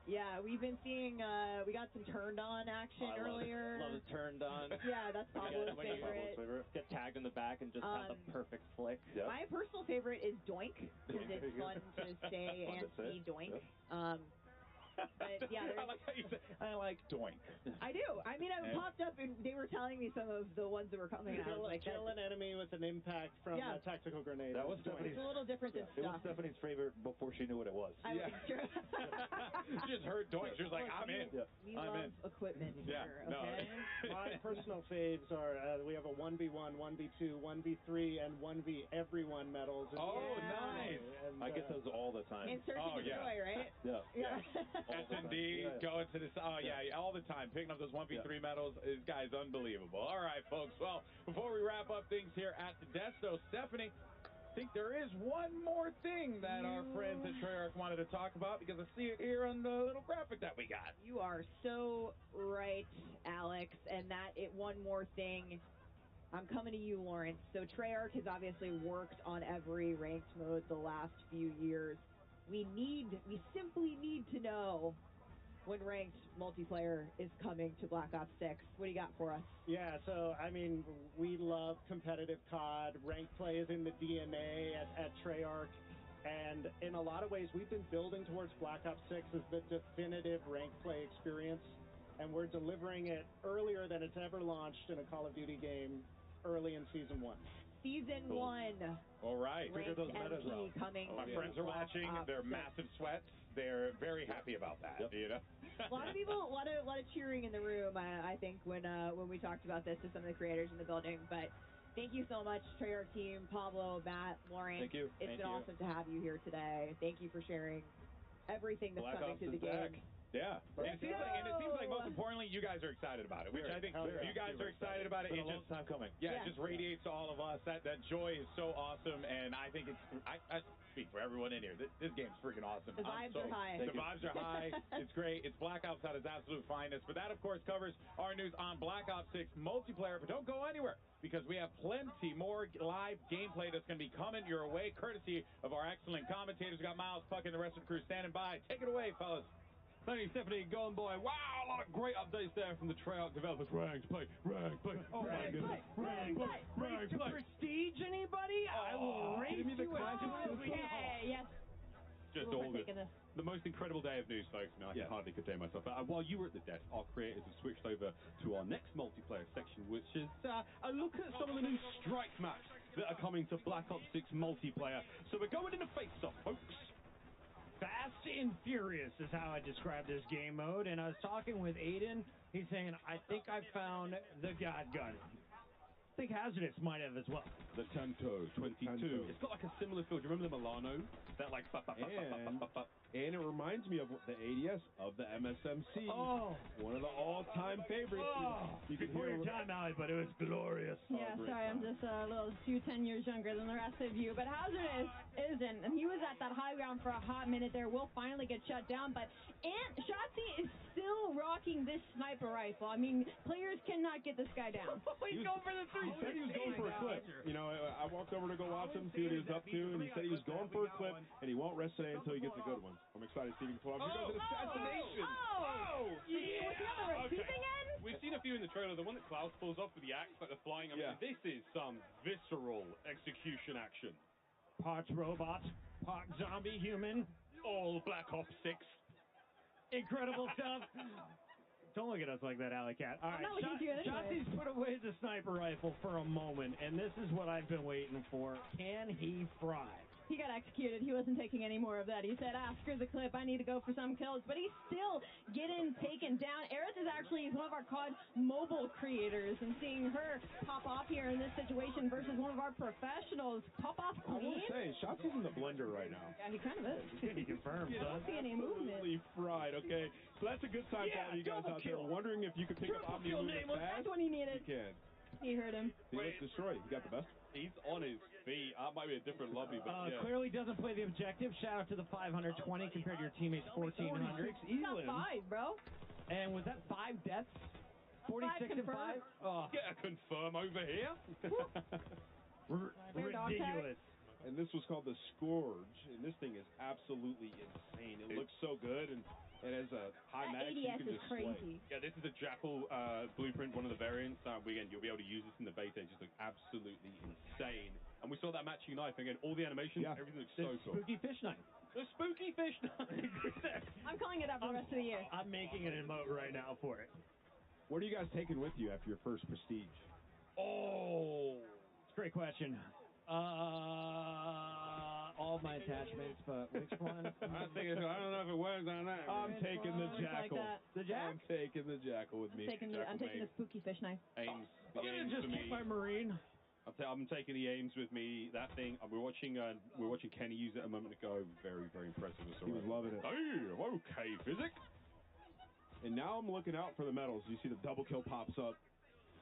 Yeah, we've been seeing, we got some turned on action earlier. Love the turned on. Yeah, that's Pablo's favorite. Get tagged in the back and just have the perfect flick. Yep. My personal favorite is Doink, because it's fun to say and see Doink. Yep. But yeah, I like how you say, I like Doink. I do. I mean, I popped up and they were telling me some of the ones that were coming out. Kill an enemy with an impact from a tactical grenade. That was Stephanie's. It's a little different than It was Stephanie's favorite before she knew what it was. She just heard Doink. She was like, I'm in. We love equipment here, okay? My personal faves are, we have a 1v1, 1v2, 1v3, and 1v everyone medals. Nice. And, I get those all the time. And Search and Destroy, right? Yeah. S&D, going to this, all the time, picking up those 1v3 medals. This guy's unbelievable. All right, folks. Well, before we wrap up things here at the desk, though, Stephanie, I think there is one more thing that our friends at Treyarch wanted to talk about, because I see it here on the little graphic that we got. You are so right, Alex, and one more thing. I'm coming to you, Lawrence. So Treyarch has obviously worked on every ranked mode the last few years. We simply need to know when ranked multiplayer is coming to Black Ops 6. What do you got for us? Yeah, so, I mean, we love competitive COD. Ranked play is in the DNA at Treyarch. And in a lot of ways, we've been building towards Black Ops 6 as the definitive ranked play experience. And we're delivering it earlier than it's ever launched in a Call of Duty game, early in Season 1. Season 1. All right. Ranked MP coming. My friends are watching. They're massive sweats. they're very happy about that. You know, a lot of people, a lot of cheering in the room. I think when we talked about this to some of the creators in the building. But thank you so much, Treyarch team, Pablo, Matt, Lauren. Thank you. It's been awesome to have you here today. Thank you for sharing everything that's coming to the game. Yeah, and it seems like most importantly, you guys are excited about it, which I think you guys are excited about it. It's been a long time coming. Yeah, it just radiates to all of us. That joy is so awesome, and I think I speak for everyone in here. This game's freaking awesome. The vibes are high. The vibes are high. It's great. It's Black Ops at its absolute finest. But that, of course, covers our news on Black Ops 6 multiplayer. But don't go anywhere, because we have plenty more live gameplay that's going to be coming your way, courtesy of our excellent commentators. We got Miles, Puck, and the rest of the crew standing by. Take it away, fellas. Thank you, Stephanie, Golden Boy. Wow, a lot of great updates there from the Treyarch developers. Ranked play. Oh my goodness. Ranked play. Prestige, anybody? I will raise you Yes. Just all good. The most incredible day of news, folks. I can hardly contain myself. But while you were at the desk, our creators have switched over to our next multiplayer section, which is a look at some of the new strike maps that are coming to Black Ops 6 multiplayer. So we're going into face-off, folks. Fast and furious is how I describe this game mode. And I was talking with Aiden. He's saying, I think I found the God Gun. I think Hazardous might have as well. The Tanto 22. It's got like a similar feel. Do you remember the Milano? That like... And it reminds me of the ADS of the MSMC. Oh. One of the all-time favorites. Before your time, Allie, but it was glorious. Yeah, sorry, I'm just a little 10 years younger than the rest of you. But Hazardous isn't. And he was at that high ground for a hot minute there. Will finally get shut down. But Shotzi is still rocking this sniper rifle. I mean, players cannot get this guy down. He's going for the 360. He said he was going for a clip. You know, I walked over to go watch him, see what he was up to, and he said he was going for a clip, and he won't rest today until he gets a good one. I'm excited to see if he can pull off. Here goes an assassination. Was he on the receiving end? We've seen a few in the trailer. The one that Klaus pulls off with the axe, like the flying. I mean, this is some visceral execution action. Parts robot, part zombie human. All Black Ops 6. Incredible stuff. Don't look at us like that, Alley Cat. All right, Shotzi's put away the sniper rifle for a moment, and this is what I've been waiting for. Can he fry? He got executed. He wasn't taking any more of that. He said, screw the clip. I need to go for some kills. But he's still getting taken down. Aerith is actually one of our COD mobile creators, and seeing her pop off here in this situation versus one of our professionals pop off clean. I will say, Shotzi's in the blender right now. Yeah, he kind of is. Can you confirm, I don't see any movement. Absolutely fried, okay? So that's a good sign for all you guys out there wondering if you could pick up Omni movement fast. That's when he needed. You can. He heard him. He looks destroyed. He got the best. He's on his feet. That might be a different lobby, but clearly doesn't play the objective. Shout out to the 520 compared to your teammates' 1,400. Got 5, bro. And was that 5 deaths? 46 and 5? Oh. Get a confirm over here. Ridiculous. And this was called the Scourge, and this thing is absolutely insane. It looks so good, and as a high max, you can just crazy. Yeah, this is a Jackal blueprint, one of the variants. Again, you'll be able to use this in the beta. It just looks absolutely insane. And we saw that matching knife. Again, all the animations, everything looks so cool. Spooky fish knife. The spooky fish knife. I'm calling it up for the rest of the year. I'm making an emote right now for it. What are you guys taking with you after your first Prestige? Oh, it's a great question. All my attachments, but which one? I don't know if it works on that. I'm taking the Jackal. The Jack? I'm taking the Jackal with me. I'm taking the spooky fish knife. Aims. I'm going to just take my Marine. I'm taking the aims with me. That thing, we're watching Kenny use it a moment ago. Very, very impressive. He was loving it. Hey, okay, physic. And now I'm looking out for the medals. You see the double kill pops up.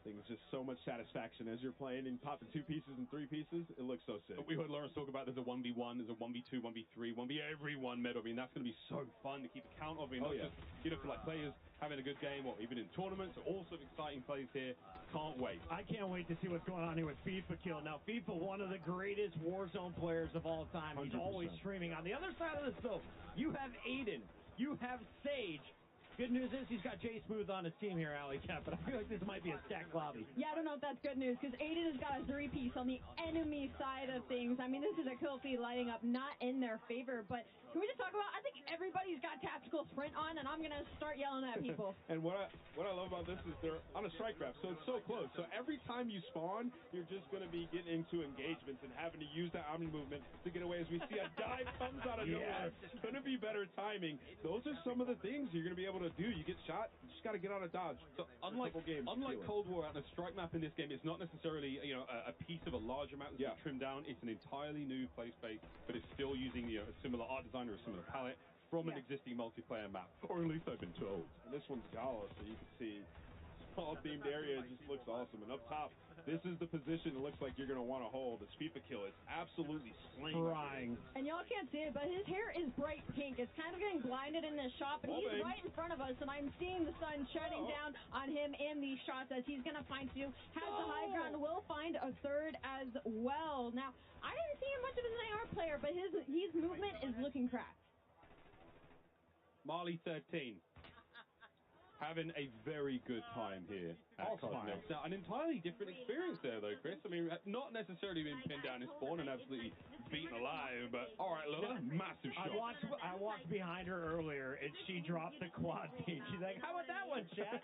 Things just so much satisfaction as you're playing and popping 2 pieces and 3 pieces. It looks so sick. We heard Lawrence talk about there's a 1v1, there's a 1v2, 1v3, 1v every one medal. I mean, that's going to be so fun to keep account of. I mean, not just, for like players having a good game or even in tournaments. All sorts of exciting plays here. Can't wait. I can't wait to see what's going on here with FIFA Kill. Now, FIFA, one of the greatest Warzone players of all time. 100%. He's always streaming. On the other side of this, though, you have Aiden. You have Sage. Good news is he's got Jay Smooth on his team here, Alley Cat, but I feel like this might be a stacked lobby. Yeah, I don't know if that's good news, because Aiden has got a 3-piece on the enemy side of things. I mean, this is a kill feed lighting up not in their favor, but can we just talk about, I think everybody's got tactical sprint on, and I'm going to start yelling at people. And what I love about this is they're on a strike graph, so it's so close. So every time you spawn, you're just going to be getting into engagements and having to use that omni movement to get away. As we see a dive comes out of nowhere, it's going to be better timing. Those are some of the things you're going to be able to do. You get shot, you just got to get out of dodge. So unlike Cold War, the strike map in this game is not necessarily a piece of a larger map that's been trimmed down. It's an entirely new play space, but it's still using a similar art design or a similar palette from an existing multiplayer map, or at least I've been told. And this one's Gala, so you can see small themed area just looks awesome. And up top, this is the position it looks like you're going to want to hold. This FIFA kill is absolutely slaying. And y'all can't see it, but his hair is bright pink. It's kind of getting blinded in this shot, but he's right in front of us, and I'm seeing the sun shining down on him in these shots as he's going to find two. Has the high ground, will find a third as well. Now, I didn't see him much of as an AR player, but his movement is looking cracked. Marley 13. Having a very good time here at Cosmos. Now, an entirely different experience there, though, Chris. I mean, not necessarily being pinned down in spawn and absolutely beaten alive, but all right, Lola, massive shot. I walked behind her earlier, and she dropped the quad feed. She's like, how about that one, chat?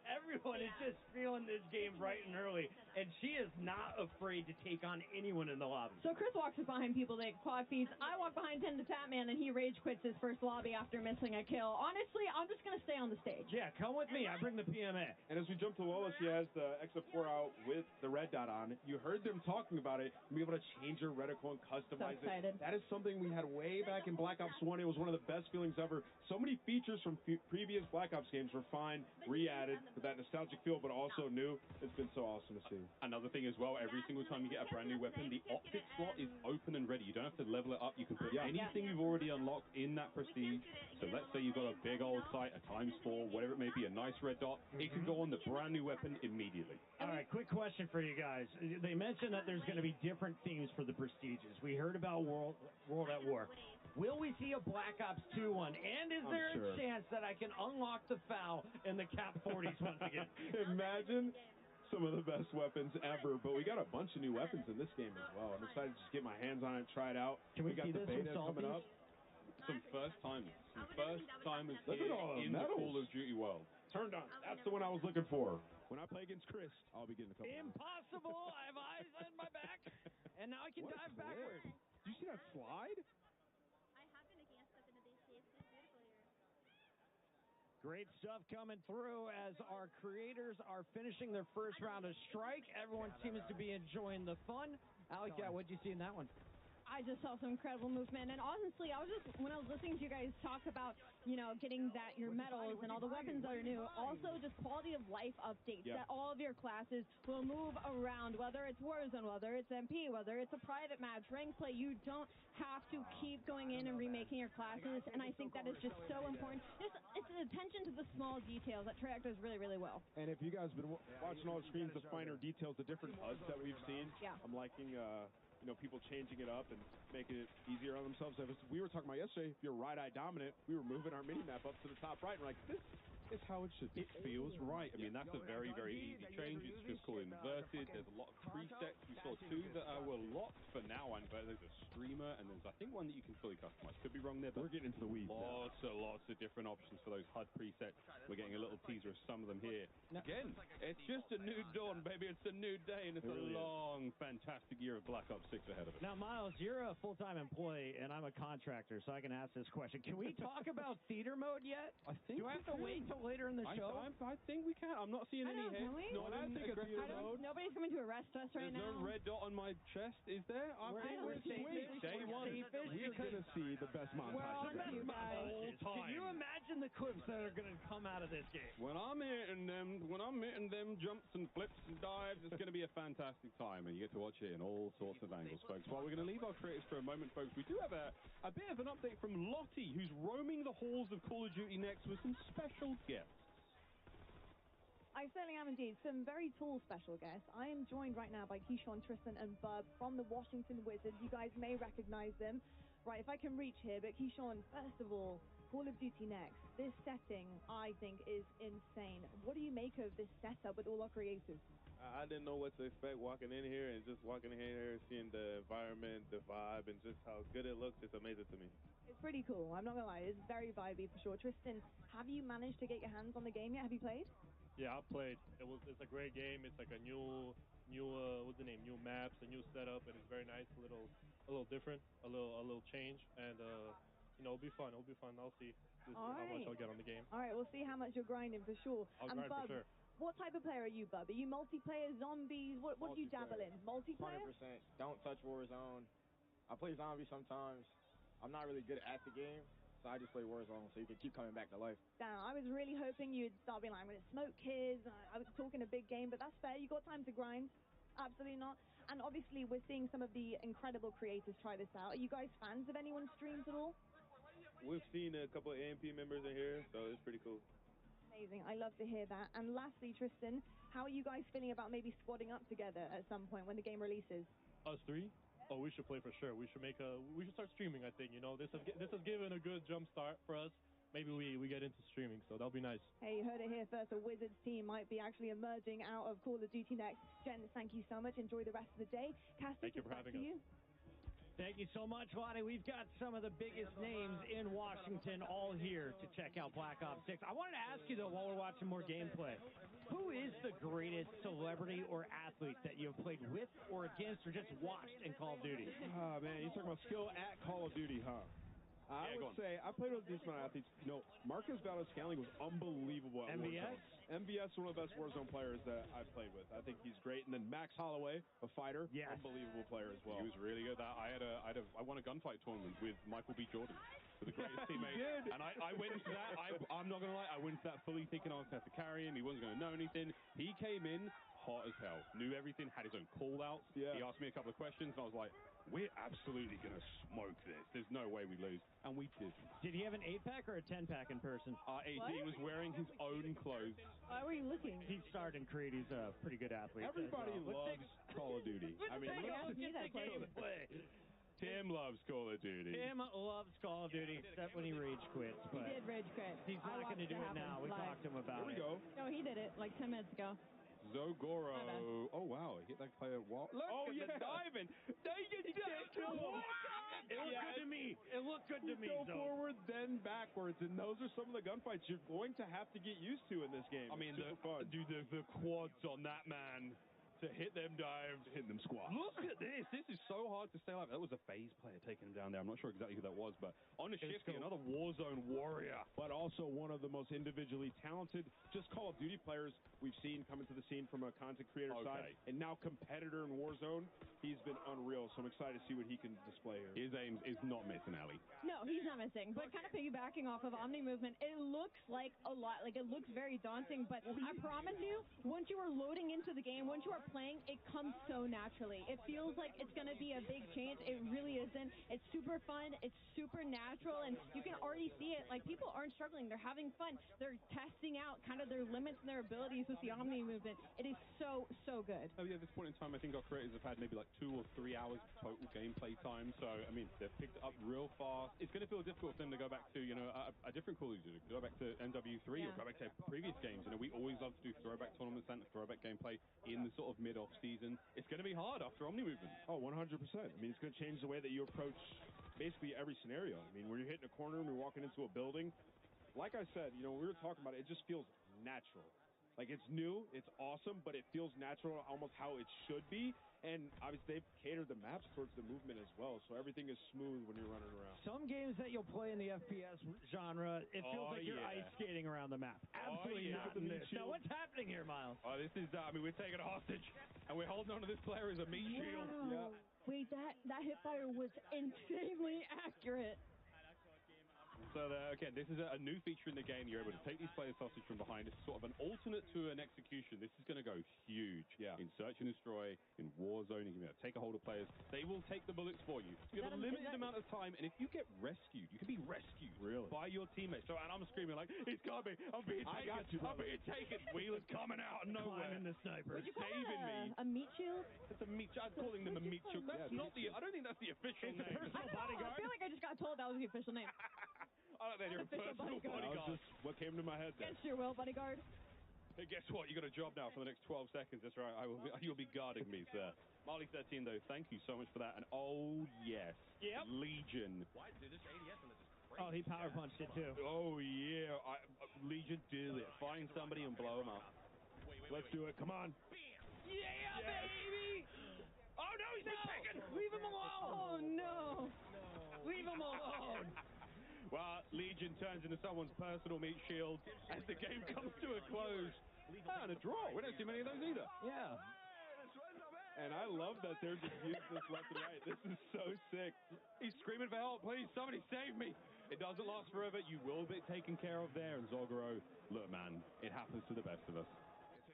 Everyone is just feeling this game bright and early, and she is not afraid to take on anyone in the lobby. So Chris walks behind people that quad feeds. I walk behind Tim the Tatman, and he rage quits his first lobby after missing a kill. Honestly, I'm just going to stay on the stage. Yeah, come with me. I bring the PMA. And as we jump to Lola, she has the XF4 out with the red dot on. You heard them talking about it. Be able to change her reticle and customize it. That is something we had way back in Black Ops 1. It was one of the best feelings ever. So many features from previous Black Ops games were fine, re-added with that nostalgic feel, but also new. It's been so awesome to see. Another thing as well, every single time you get a brand new weapon, the optic slot is open and ready. You don't have to level it up. You can put anything you've already unlocked in that prestige. So let's say you've got a big old sight, a times 4, whatever it may be, a nice red dot. It can go on the brand new weapon immediately. All right, quick question for you guys. They mentioned that there's going to be different themes for the prestiges. We heard about World at War. Will we see a Black Ops 2 one? And is there a chance that I can unlock the FAL and the Cap 40s once again? Imagine some of the best weapons ever, but we got a bunch of new weapons in this game as well. I'm excited to just get my hands on it, try it out. Can we got see the beta coming up. Some first timers here in the Call of Duty world. Turned on. That's the one I was looking for. When I play against Chris, I'll be getting a couple. Impossible! I have eyes on my back, and now I can dive backwards. Did you see that slide? Great stuff coming through as our creators are finishing their first round of strike. Everyone seems to be enjoying the fun. Alec, what'd you see in that one? I just saw some incredible movement, and honestly, when I was listening to you guys talk about, getting your medals and all the weapons that are new, also just quality of life updates that all of your classes will move around, whether it's Warzone, whether it's MP, whether it's a private match, rank play. You don't have to keep going in and remaking your classes, and I think that is just so important. It's an attention to the small details that Treyarch does really, really well. And if you guys have been watching all the screens, the finer details, the different HUDs that we've seen, I'm liking people changing it up and making it easier on themselves. We were talking about yesterday, if you're right-eye dominant, we were moving our mini-map up to the top right, and we're like, this is how it should be. It feels right. I mean, that's a very, very easy change. It's just called inverted. There's a lot of presets. We saw 2 that were locked for now, and there's a streamer, and there's, I think, one that you can fully customize. Could be wrong there, but we're getting into the weeds. Lots of different options for those HUD presets. We're getting a little teaser of some of them here. Again, it's just a new dawn, baby. It's a new day, and it's a long, fantastic year of Black Ops 6 ahead of us. Now, Miles, you're a full-time employee, and I'm a contractor, so I can ask this question. Can we talk about theater mode yet? I think do I have to wait until later in the show? I think we can. I'm not seeing any hits. Nobody's coming to arrest us right now. There's no red dot on my chest, is there? We're going to see the best montage. Can you imagine the clips that are going to come out of this game? When I'm hitting them jumps and flips and dives, it's going to be a fantastic time, and you get to watch it in all sorts of angles, folks. While we're going to leave our creators for a moment, folks, we do have a bit of an update from Lottie, who's roaming the halls of Call of Duty next with some special guests. I certainly am indeed. Some very tall special guests. I am joined right now by Keyshawn, Tristan, and Bub from the Washington Wizards. You guys may recognize them. Right, if I can reach here, but Keyshawn, first of all, Call of Duty Next. This setting, I think, is insane. What do you make of this setup with all our creators? I didn't know what to expect walking in here, and just walking in here, seeing the environment, the vibe, and just how good it looks. It's amazing to me. It's pretty cool. I'm not going to lie. It's very vibey for sure. Tristan, have you managed to get your hands on the game yet? Have you played? Yeah, I've played. It's a great game. It's like a new what's the name? New maps, a new setup, and it's very nice. A little different, a little change, and it'll be fun. It'll be fun. I'll see how much I'll get on the game. All right, we'll see how much you're grinding for sure. I'll grind Bub, for sure. what type of player are you, Bub? Are you multiplayer, zombies? What do you dabble in? Multiplayer? 100%. Don't touch Warzone. I play zombies sometimes. I'm not really good at the game, so I just play Warzone so you can keep coming back to life. Damn, I was really hoping you'd start being like, I'm going to smoke kids. I was talking a big game, but that's fair. You got time to grind. Absolutely not. And obviously, we're seeing some of the incredible creators try this out. Are you guys fans of anyone's streams at all? We've seen a couple of AMP members in here, so it's pretty cool. Amazing. I love to hear that. And lastly, Tristan, how are you guys feeling about maybe squadding up together at some point when the game releases? Us three? Oh, we should play for sure. We should start streaming, I think. You know, this has given a good jump start for us. Maybe we get into streaming, so that'll be nice. Hey, you heard it here first. A Wizards team might be actually emerging out of Call of Duty Next. Jen, thank you so much. Enjoy the rest of the day. Cassie, thank you for having us. Thank you so much, Lottie. We've got some of the biggest names in Washington all here to check out Black Ops 6. I wanted to ask you, though, while we're watching more gameplay, who is the greatest celebrity or athlete that you have played with or against or just watched in Call of Duty? Oh, man, you're talking about skill at Call of Duty, huh? I would say I played with a decent amount of athletes. You know, Marcus Valdez-Scaling was unbelievable at MVS? Warzone. MVS is one of the best Warzone players that I've played with. I think he's great. And then Max Holloway, a fighter, unbelievable player as well. He was really good. I won a gunfight tournament with Michael B. Jordan, the greatest teammate. And I went into that. I'm not gonna lie. I went into that fully thinking I was going to have to carry him. He wasn't going to know anything. He came in hot as hell, knew everything, had his own call-outs. Yeah. He asked me a couple of questions, and I was like, we're absolutely going to smoke this. There's no way we lose. And we did. Did he have an 8-pack or a 10-pack in person? He was wearing his own clothes. Why were you looking? He starred in Creed. He's a pretty good athlete. Everybody loves Call of Duty. I mean, look at the gameplay. Tim loves Call of Duty. Tim loves Call of Duty, except when he rage quits. But he did rage quit. He's not going to do it now. We talked to him about it. Here we go. No, he did it like 10 minutes ago. Zogoro. Oh, wow. He hit that player. Look at the diving. It looked good to me. It looked good to me. Go forward, then backwards. And those are some of the gunfights you're going to have to get used to in this game. I mean, the quads on that man. To hit them dives, hit them squats. Look at this. This is so hard to stay alive. That was a phase player taking him down there. I'm not sure exactly who that was, but on the shifty, another Warzone warrior. But also one of the most individually talented, just Call of Duty players we've seen come into the scene from a content creator side. And now competitor in Warzone. He's been unreal, so I'm excited to see what he can display here. His aim is not missing, Ali. No, he's not missing. But kind of piggybacking off of Omni Movement, it looks like a lot. Like, it looks very daunting, but I promise you, once you are loading into the game, once you are playing, it comes so naturally. It feels like it's going to be a big change. It really isn't. It's super fun. It's super natural, and you can already see it. Like, people aren't struggling. They're having fun. They're testing out kind of their limits and their abilities with the Omni Movement. It is so, so good. Oh, yeah, at this point in time, I think our creators have had maybe like 2 or 3 hours of total gameplay time. So, I mean, they've picked it up real fast. It's going to feel difficult for them to go back to, you know, a different Call of Duty, go back to MW3 or go back to previous games. You know, we always love to do throwback tournaments and throwback gameplay in the sort of mid-off season. It's going to be hard after Omni Movement. Oh, 100%. I mean, it's going to change the way that you approach basically every scenario. I mean, when you're hitting a corner and you're walking into a building, like I said, you know, when we were talking about it, it just feels natural. Like, it's new, it's awesome, but it feels natural, almost how it should be. And obviously, they've catered the maps towards the movement as well, so everything is smooth when you're running around. Some games that you'll play in the FPS genre, it feels like you're ice skating around the map. Absolutely not in this. So what's happening here, Miles? Oh, this is, I mean, we're taking a hostage, and we're holding on to this player as a meat shield. Yeah. Wait, that hipfire was insanely accurate. So, again, this is a new feature in the game. You're able to take these players hostage from behind. It's sort of an alternate to an execution. This is going to go huge in Search and Destroy, in Warzone. You can take a hold of players. They will take the bullets for you. You have a limited amount of time, and if you get rescued, you can be rescued by your teammates. So, and I'm screaming like, it's coming. I'm being taken. I got you, I'm being taken. Wheeler's coming out of nowhere. Climbing the sniper. Would you call saving me. A meat shield? It's a meat shield. I'm calling them a meat shield. That's not the, I don't think that's the official name. Personal bodyguard. I feel like I just got told that was the official name. I don't think you're a personal bodyguard. That was just what came to my head there. Against your will, bodyguard. Hey, guess what? You got a job now for the next 12 seconds. That's right. You'll be guarding me, sir. Marley13, though, thank you so much for that. And oh, yes. Yep. Legion. Why, dude, this ADS is just crazy. Oh, he power punched it, too. Oh, yeah. Legion, do it. Find somebody and blow him up. Let's do it. Come on. Yeah, baby! Oh, no, he's been taken! Leave him alone! Oh, no. Leave him alone! Well, Legion turns into someone's personal meat shield as the game comes to a close. And a draw. We don't see many of those either. Yeah. And I love that they're just using this left and right. This is so sick. He's screaming for help. Please, somebody save me. It doesn't last forever. You will be taken care of there. And Zogoro, look, man, it happens to the best of us.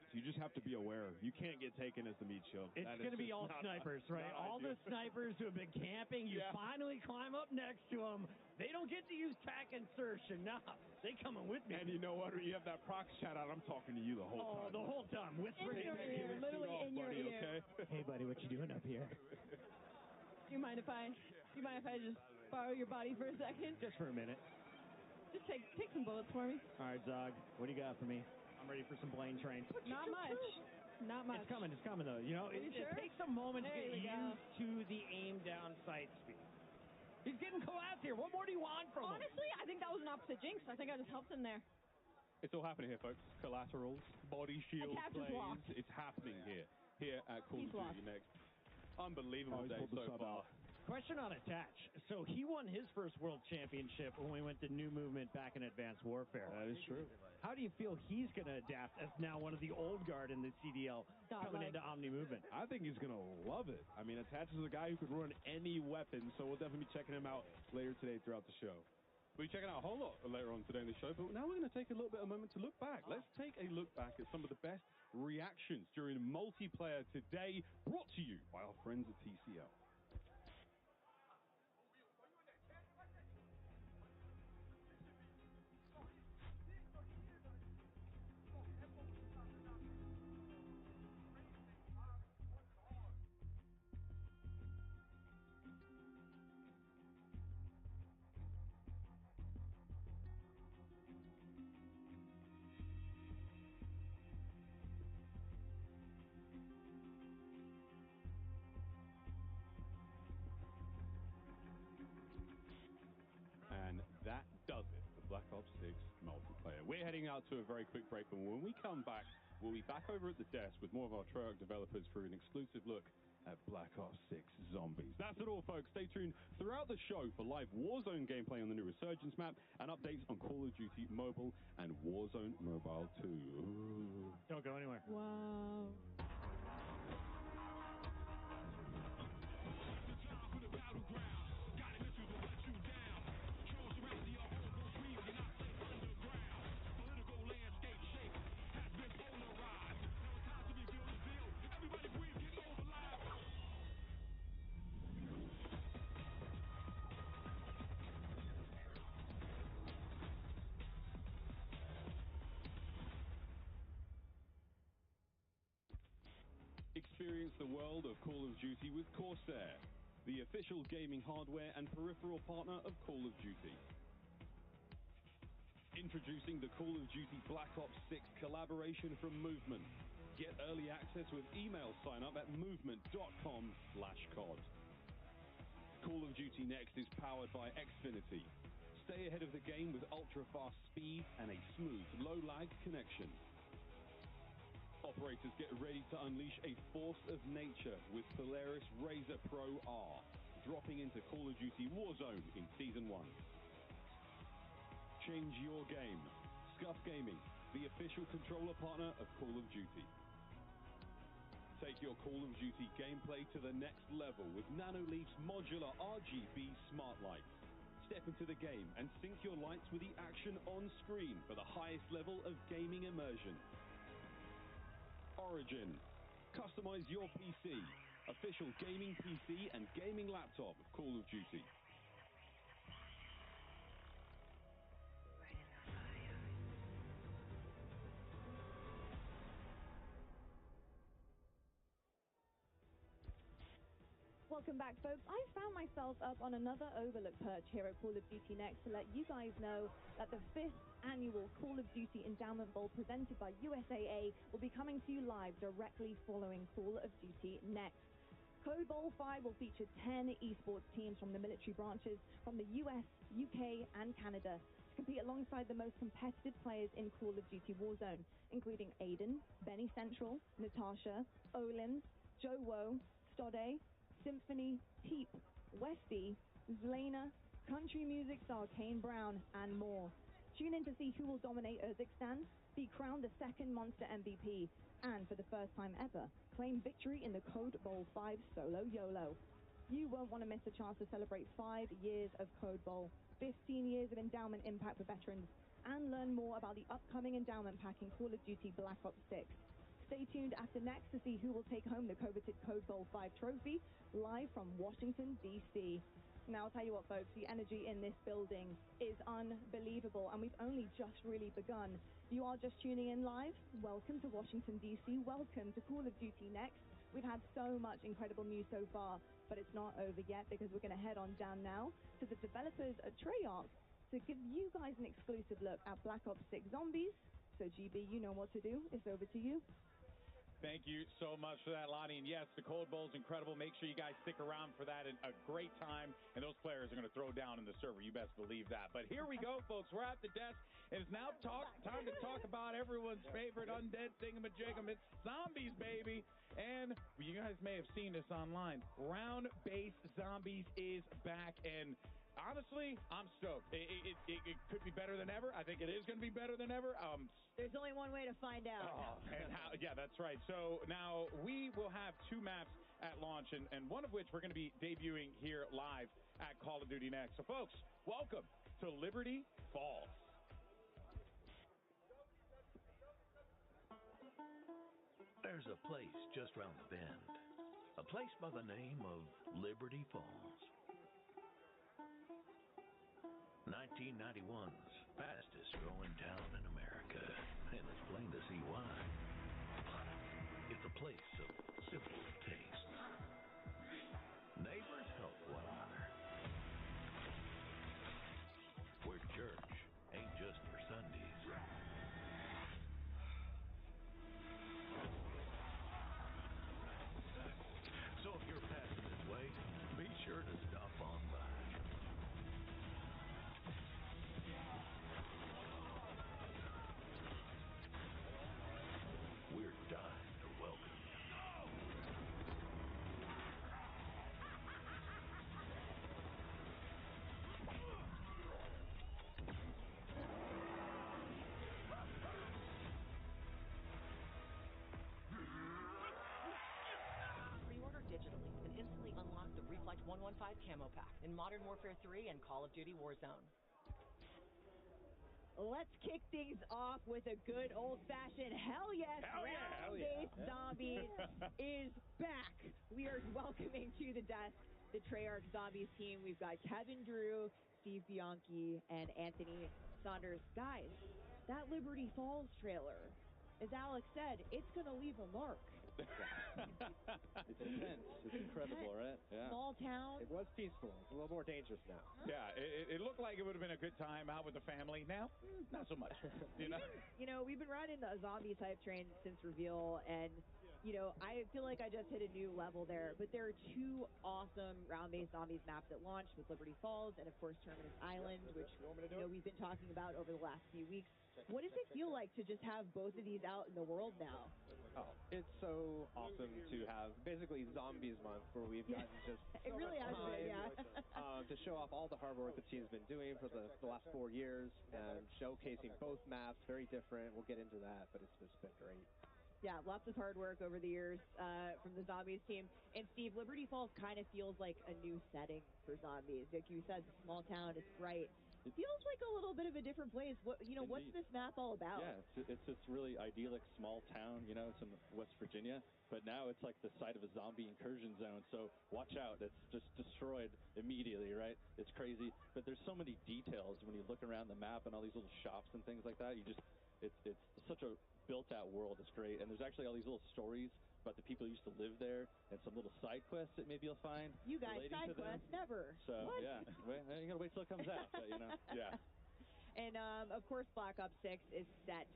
You just have to be aware. You can't get taken as the meat shield. It's going to be all snipers, right? All the snipers who have been camping, you finally climb up next to them. They don't get to use tac insertion. No, they coming with me. And you know what? You have that prox chat out. I'm talking to you the whole time. Oh, the whole time. Whispering in your ear, literally in your ear. Okay? Hey, buddy, what you doing up here? Do you mind if I just borrow your body for a second? Just for a minute. Just take some bullets for me. All right, Zog, what do you got for me? I'm ready for some Blaine trains. Not much. Not much. It's coming though. You know, it takes a moment to get used to the aim down sight speed. He's getting collapsed here. What more do you want from him? Honestly, I think that was an opposite jinx. I think I just helped him there. It's all happening here, folks. Collaterals, body shield plays. Lost. It's happening here at Call of Duty Next. Unbelievable day so far. Question on Attach. So he won his first world championship when we went to New Movement back in Advanced Warfare. That is true. How do you feel he's going to adapt as now one of the old guard in the CDL coming into Omni Movement? I think he's going to love it. I mean, Attach is a guy who could run any weapon, so we'll definitely be checking him out later today throughout the show. We'll be checking out a whole lot later on today in the show, but now we're going to take a little bit of a moment to look back. Let's take a look back at some of the best reactions during multiplayer today, brought to you by our friends at TCL. And that does it for Black Ops 6 multiplayer. We're heading out to a very quick break, but when we come back, we'll be back over at the desk with more of our Treyarch developers for an exclusive look at Black Ops 6 Zombies. That's it all, folks. Stay tuned throughout the show for live Warzone gameplay on the new Resurgence map and updates on Call of Duty Mobile and Warzone Mobile 2. Ooh. Don't go anywhere. Wow. Experience the world of Call of Duty with Corsair, the official gaming hardware and peripheral partner of Call of Duty. Introducing the Call of Duty Black Ops 6 collaboration from Movement. Get early access with email sign up at movement.com/COD. Call of Duty Next is powered by Xfinity. Stay ahead of the game with ultra-fast speed and a smooth, low-lag connection. Operators, get ready to unleash a force of nature with Polaris Razor Pro R, dropping into Call of Duty Warzone in Season 1. Change your game. Scuff Gaming, the official controller partner of Call of Duty. Take your Call of Duty gameplay to the next level with Nanoleaf's modular RGB smart lights. Step into the game and sync your lights with the action on screen for the highest level of gaming immersion. Origin. Customize your PC. Official gaming PC and gaming laptop of Call of Duty. Welcome back, folks. I found myself up on another overlook perch here at Call of Duty Next to let you guys know that the 5th annual Call of Duty Endowment Bowl presented by USAA will be coming to you live directly following Call of Duty Next. Code Bowl 5 will feature 10 esports teams from the military branches from the US, UK, and Canada to compete alongside the most competitive players in Call of Duty Warzone, including Aiden, Benny Central, Natasha, Olin, Joe Woe, Stode, Symphony, Peep, Westy, Zelena, country music star Kane Brown, and more. Tune in to see who will dominate Urzikstan, be crowned the second Monster MVP, and for the first time ever, claim victory in the Code Bowl 5 Solo YOLO. You won't want to miss a chance to celebrate 5 years of Code Bowl, 15 years of endowment impact for veterans, and learn more about the upcoming endowment pack in Call of Duty Black Ops 6. Stay tuned after Next to see who will take home the coveted Code Bowl 5 trophy, live from Washington, D.C. Now, I'll tell you what, folks, the energy in this building is unbelievable, and we've only just really begun. You are just tuning in live. Welcome to Washington, D.C. Welcome to Call of Duty Next. We've had so much incredible news so far, but it's not over yet because we're going to head on down now to the developers at Treyarch to give you guys an exclusive look at Black Ops 6 Zombies. So, GB, you know what to do. It's over to you. Thank you so much for that, Lonnie. And yes, the Code Bowl is incredible. Make sure you guys stick around for that. A great time. And those players are going to throw down in the server. You best believe that. But here we go, folks. We're at the desk. And it's now time to talk about everyone's favorite undead thingamajigam. It's zombies, baby. And you guys may have seen this online. Round-based zombies is back. And honestly, I'm stoked. It could be better than ever. I think it is going to be better than ever. There's only one way to find out. Yeah, that's right. So now we will have 2 maps at launch, and one of which we're going to be debuting here live at Call of Duty Next. So, folks, welcome to Liberty Falls. There's a place just round the bend, a place by the name of Liberty Falls. 1991's fastest growing town in America, and it's plain to see why. It's a place of simple tastes. Neighbors help one another. Where church ain't just for Sundays. So if you're passing this way, be sure to stop on by. We're dying to welcome you. Pre-order digitally and instantly unlock the Reflect 115 Camo Pack in Modern Warfare 3 and Call of Duty Warzone. Let's kick things off with a good old-fashioned hell yes. Round-based Zombies is back. We are welcoming to the desk the Treyarch Zombies team. We've got Kevin Drew, Steve Bianchi, and Anthony Saunders. Guys, that Liberty Falls trailer, as Alex said, it's going to leave a mark. It's intense. It's incredible, right? Yeah. Small town. It was peaceful. It's a little more dangerous now. Yeah, it looked like it would have been a good time out with the family. Now, not so much. We've been riding the zombie type train since reveal, and I feel like I just hit a new level there. But there are 2 awesome round-based zombies maps that launched with Liberty Falls and, of course, Terminus Island, which we've been talking about over the last few weeks. What does it feel like to just have both of these out in the world now? Oh, it's so awesome to have basically Zombies Month, where we've gotten just so it really much has time to show off all the hard work the team's been doing for the last 4 years, and showcasing both maps, very different. We'll get into that, but it's just been great. Yeah, lots of hard work over the years from the Zombies team. And Steve, Liberty Falls kind of feels like a new setting for Zombies. Like you said, it's a small town, it's bright. It feels like a little bit of a different place. What's this map all about? Yeah, it's this really idyllic small town. It's in West Virginia, but now it's like the site of a zombie incursion zone. So watch out. It's just destroyed immediately, right? It's crazy. But there's so many details when you look around the map and all these little shops and things like that. It's such a built-out world. It's great. And there's actually all these little stories about the people who used to live there and some little side quests that maybe you'll find. You guys, relating side to them. quests, never. So, what? yeah, you got to wait till it comes out, but, yeah. And, of course, Black Ops 6 is set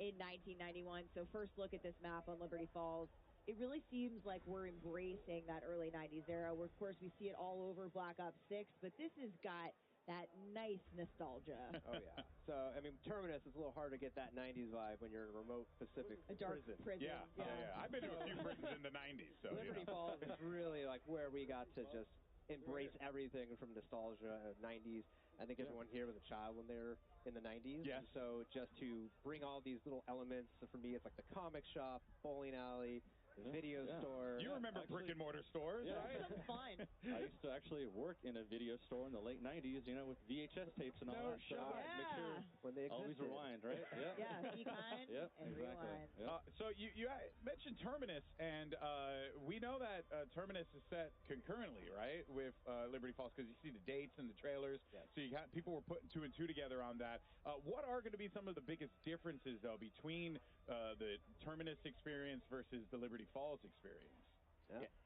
in 1991. So first look at this map on Liberty Falls. It really seems like we're embracing that early 90s era, where, of course, we see it all over Black Ops 6, but this has got that nice nostalgia. Oh, yeah. So, I mean, Terminus is a little hard to get that 90s vibe when you're in a remote Pacific prison. Yeah. I've been to a few prisons in the 90s. So, Liberty Falls is really like where we got to just embrace everything from nostalgia of 90s. I think everyone here was a child when they were in the 90s. Yes. So just to bring all these little elements, so for me, it's like the comic shop, bowling alley, video store. You remember brick and mortar stores, right? Sounds fun. I used to actually work in a video store in the late 90s, with VHS tapes and all that. So make sure when they always rewind, right? Yep. Yeah, be kind and rewind. Yep. So you mentioned Terminus, and we know that Terminus is set concurrently, right, with Liberty Falls, because you see the dates and the trailers. Yes. So you got people were putting 2 and 2 together on that. What are going to be some of the biggest differences, though, between the Terminus experience versus the Liberty Falls experience?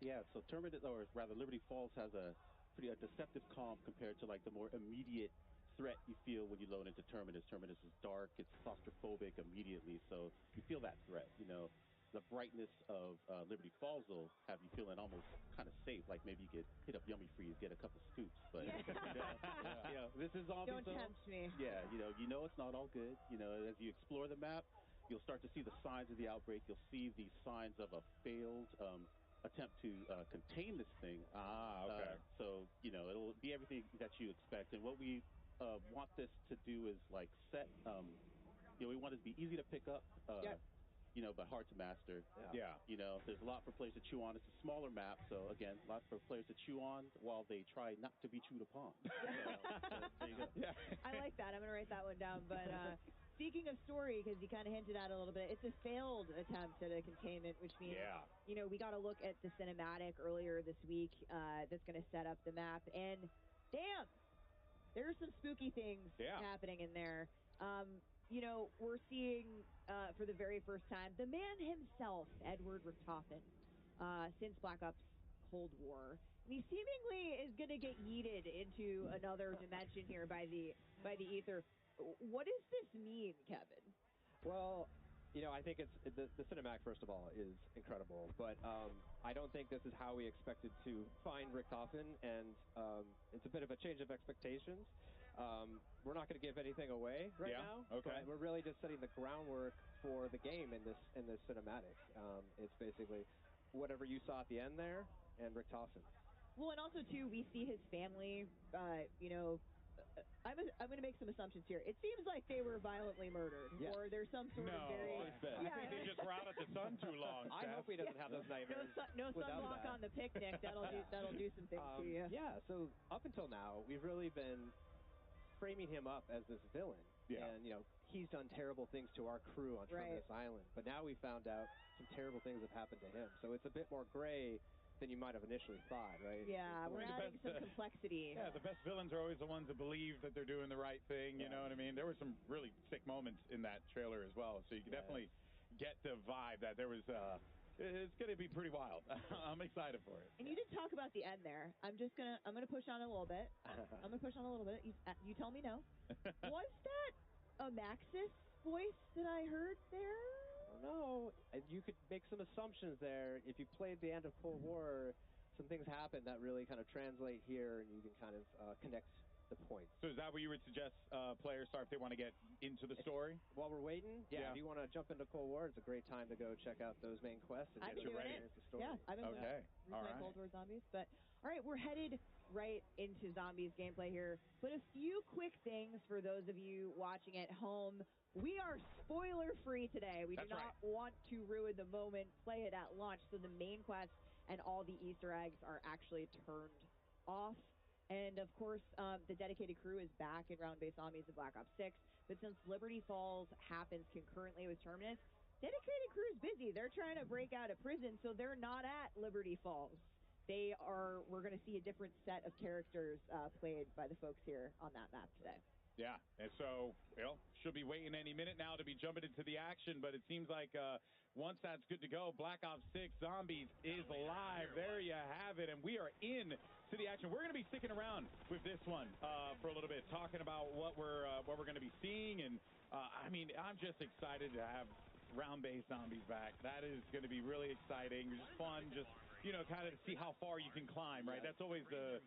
Yeah. So Terminus, or rather Liberty Falls, has a deceptive calm compared to like the more immediate threat you feel when you load into Terminus. Terminus is dark, it's claustrophobic immediately, so you feel that threat. The brightness of Liberty Falls will have you feeling almost kind of safe, like maybe you could hit up Yummy Freeze, get a couple scoops. But this is Zombie Don't Zone. tempt me. Yeah, it's not all good. As you explore the map, you'll start to see the signs of the outbreak. You'll see the signs of a failed attempt to contain this thing. Okay. So, it'll be everything that you expect. And what we want this to do is like set, we want it to be easy to pick up. But hard to master. Yeah. There's a lot for players to chew on. It's a smaller map, so again, lots for players to chew on while they try not to be chewed upon. There you go. Yeah. I like that. I'm going to write that one down. But speaking of story, because you kind of hinted at it a little bit, it's a failed attempt at a containment, which means, we got to look at the cinematic earlier this week that's going to set up the map. And damn, there's some spooky things happening in there. We're seeing for the very first time the man himself, Edward Richtofen, since Black Ops Cold War. And he seemingly is going to get yeeted into another dimension here by the ether. What does this mean, Kevin? Well, I think it's the cinematic, first of all, is incredible. But I don't think this is how we expected to find Richtofen, and it's a bit of a change of expectations. We're not going to give anything away right now. Okay. But we're really just setting the groundwork for the game in this cinematic. It's basically whatever you saw at the end there, and Richtofen. Well, and also too, we see his family. I'm going to make some assumptions here. It seems like they were violently murdered, or there's some sort of very. I think they just were out at the sun too long. I hope he doesn't have those nightmares. No sunblock on the picnic. That'll do some things to you. Yeah. So up until now, we've really been framing him up as this villain. Yeah. And he's done terrible things to our crew on Terminus Island. But now we found out some terrible things have happened to him. So it's a bit more gray than you might have initially thought, right? Yeah, we're adding some complexity. Yeah, the best villains are always the ones that believe that they're doing the right thing, you know what I mean? There were some really sick moments in that trailer as well, so you can definitely get the vibe that there was, it's going to be pretty wild. I'm excited for it. And you did talk about the end there. I'm going to push on a little bit. You tell me no. Was that a Maxis voice that I heard there? I don't know. You could make some assumptions there. If you played the end of Cold War, some things happen that really kind of translate here, and you can kind of connect the points. So is that what you would suggest players start if they want to get into the story? While we're waiting, if you want to jump into Cold War, it's a great time to go check out those main quests and get ready to the story. Yeah, I've been playing Cold War Zombies. But all right, we're headed right into Zombies gameplay here. But a few quick things for those of you watching at home. We are spoiler-free today. We do not want to ruin the moment. Play it at launch. So the main quest and all the Easter eggs are actually turned off. And, of course, the dedicated crew is back in Round-Based Zombies in Black Ops 6. But since Liberty Falls happens concurrently with Terminus, dedicated crew is busy. They're trying to break out of prison, so they're not at Liberty Falls. We're going to see a different set of characters played by the folks here on that map today. Yeah, and so, she'll be waiting any minute now to be jumping into the action, but it seems like once that's good to go, Black Ops 6 Zombies is live. There you have it, and we are in to the action. We're going to be sticking around with this one for a little bit, talking about what we're going to be seeing, and I'm just excited to have round-based zombies back. That is going to be really exciting. It's just fun, just kind of to see how far you can climb, right? That's always the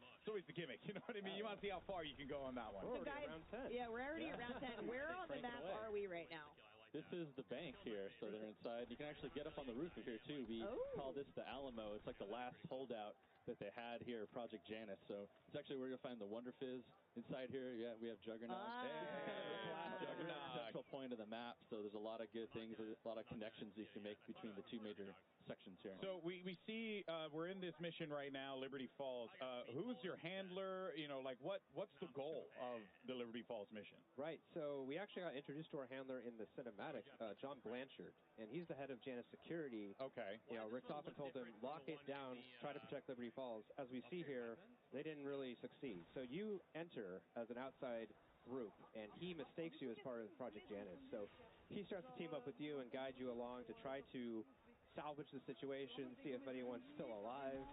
gimmick. You know what I mean? You want to see how far you can go on that one. We're already at round 10. Yeah, we're already at round 10. Where on the map are we right now? This is the bank here, so they're inside. You can actually get up on the roof of here, too. We call this the Alamo. It's like the last holdout that they had here, Project Janus. So it's actually where you'll find the Wonder Fizz inside here. Yeah, we have Juggernaut. It's kind of the last central point of the map, so there's a lot of good things, a lot of connections you can make between the two major sections here. So we see we're in this mission right now, Liberty Falls. Who's your handler? What's the goal of the Liberty Falls mission? Right. So we actually got introduced to our handler in the cinematic, John Blanchard, and he's the head of Janus Security. Okay. Rick Toffin told him, lock it down, try to protect Liberty Falls. As we see here, they didn't really succeed. So you enter as an outside group, and he mistakes you as part of Project Janus. So he starts to team up with you and guide you along to try to salvage the situation, see if anyone's still alive,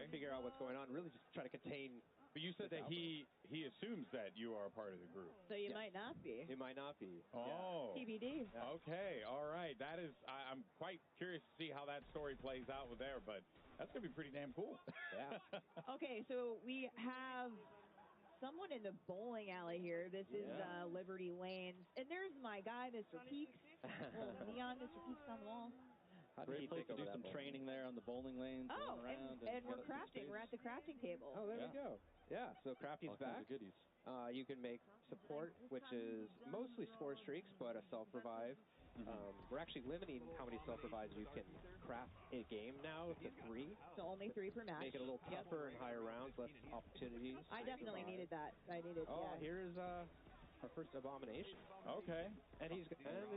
figure out what's going on, really just try to contain. But you said that he assumes that you are a part of the group. So you might not be. You might not be. Oh. TBD. Yeah. Okay, all right. That is, I'm quite curious to see how that story plays out with there, but that's going to be pretty damn cool. Yeah. Okay, so we have someone in the bowling alley here. This is Liberty Lanes. And there's my guy, Mr. Peaks. Neon Mr. Peaks on the wall. Great place to do some training there on the bowling lanes. Oh, around and we're crafting. We're at the crafting table. Oh, there we go. Yeah, so crafting's back. All kinds of goodies. You can make support, which is mostly score streaks, but a self-revive. We're actually limiting how many self-revives you can craft a game now to 3. So only 3 per match. Make it a little tougher and higher rounds, less opportunities. I definitely needed that. Here's our first abomination. Okay. And he's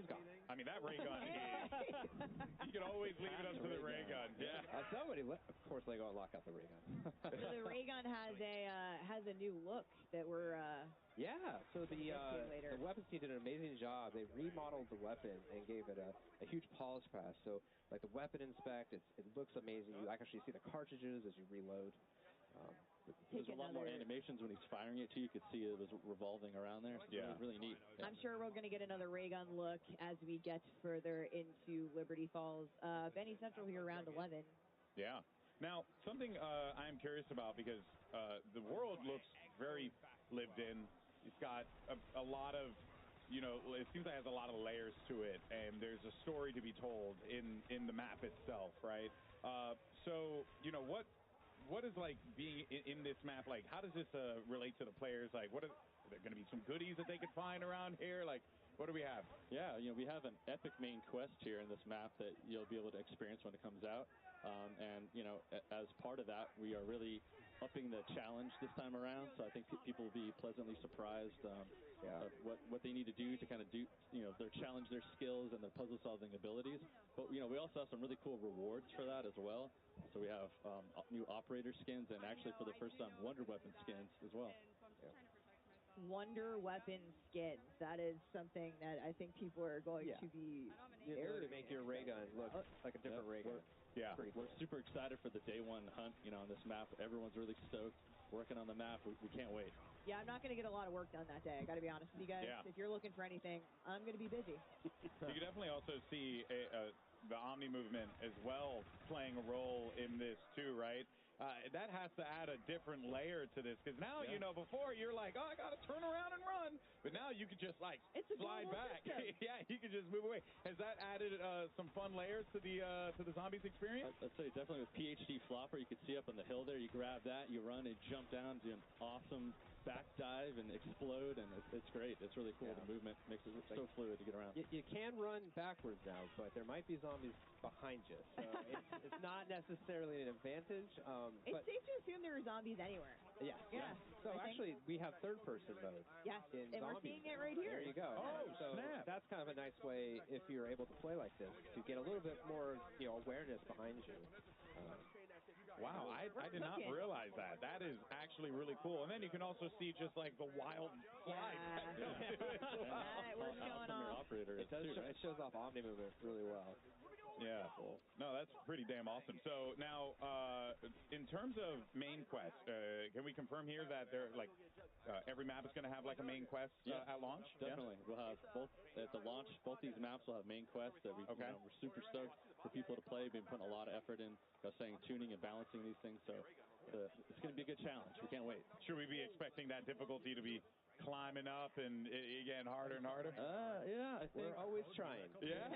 gone. I mean, that ray gun is... You can always leave it up to the ray gun. Yeah. Somebody, of course, they go and lock out the ray gun. So the ray gun has a new look that we're... so the weapons team did an amazing job. They remodeled the weapon and gave it a huge polish pass. So, like the weapon inspect, it looks amazing. You actually see the cartridges as you reload. There's a lot more animations when he's firing it, too. You could see it was revolving around there. So it was really neat. Yeah. I'm sure we're going to get another ray gun look as we get further into Liberty Falls. Benny Central here around 11. Yeah. Now, something I'm curious about, because the world looks very lived in. It's got a lot of, it seems like it has a lot of layers to it, and there's a story to be told in the map itself, right? So, what is like being in this map? Like, how does this relate to the players? Like, are there going to be some goodies that they could find around here? Like, what do we have? Yeah, we have an epic main quest here in this map that you'll be able to experience when it comes out. And, as part of that, we are really upping the challenge this time around. So I think people will be pleasantly surprised what they need to do to kind of do, challenge their skills and their puzzle-solving abilities. But, we also have some really cool rewards for that as well. So we have new operator skins and actually for the first time Wonder Weapon skins as well. Wonder Weapon skins. That is something that I think people are going to be... to make your ray gun look like a different ray gun. We're super excited for the day one hunt, on this map. Everyone's really stoked, working on the map. We can't wait. Yeah, I'm not going to get a lot of work done that day. I got to be honest with you guys. Yeah. If you're looking for anything, I'm going to be busy. You can definitely also see the Omni movement as well playing a role in this too, right? That has to add a different layer to this, because now, before you're like, oh, I got to turn around and run. But now you can just slide back. Yeah, you can just move away. Has that added some fun layers to the Zombies experience? I'd say definitely with PhD Flopper, you could see up on the hill there, you grab that, you run and jump down, do an awesome back dive and explode, and it's great. It's really cool. The movement makes it so fluid to get around. You can run backwards now, but there might be zombies behind you, so it's not necessarily an advantage. It's safe to assume there are zombies anywhere. Yeah. So actually, we have third-person mode. Yes, and we're seeing it right here. There you go. Oh, so snap. That's kind of a nice way, if you're able to play like this, to get a little bit more awareness behind you. Wow, I did not realize that. That is actually really cool. And then you can also see just like the wild slide. That was going on. It shows off Omni movement really well. Yeah. Cool. No, that's pretty damn awesome. So now, in terms of main quest, can we confirm here that every map is going to have like a main quest at launch? Definitely. We'll have both at the launch. Both these maps will have main quests. We're super stoked for people to play. We've been putting a lot of effort in, tuning and balancing these things. So it's going to be a good challenge. We can't wait. Should we be expecting that difficulty to be climbing up and getting harder and harder? Yeah, I think we're always trying. Yeah,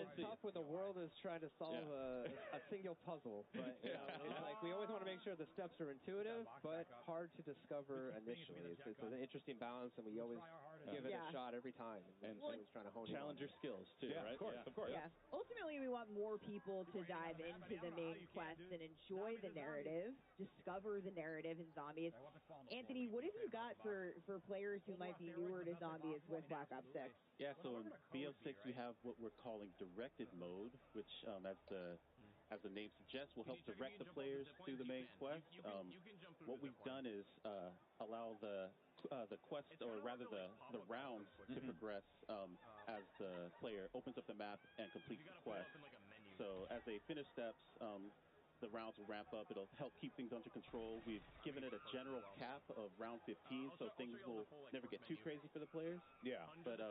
it's tough when the world is trying to solve a single puzzle, but it's like we always want to make sure the steps are intuitive but hard to discover initially. It's an interesting balance, and we always give it a shot every time, and always trying to hone challenge your skills too. Yeah, right? Of course. Yeah. Ultimately, we want more people to dive into the main quest and enjoy the narrative, discover the narrative in Zombies. Anthony, what have you got for players who might be newer to Zombies with Black Ops 6? Yeah, so in BO6 we have what we're calling directed mode, which, as the name suggests, will help direct the players through the main quest. What we've done is allow the quest, or rather the rounds, to progress as the player opens up the map and completes the quest. So as they finish steps, the rounds will ramp up. It'll help keep things under control. We've given it a general cap of round 15, so things will never get too crazy for the players. Yeah. But,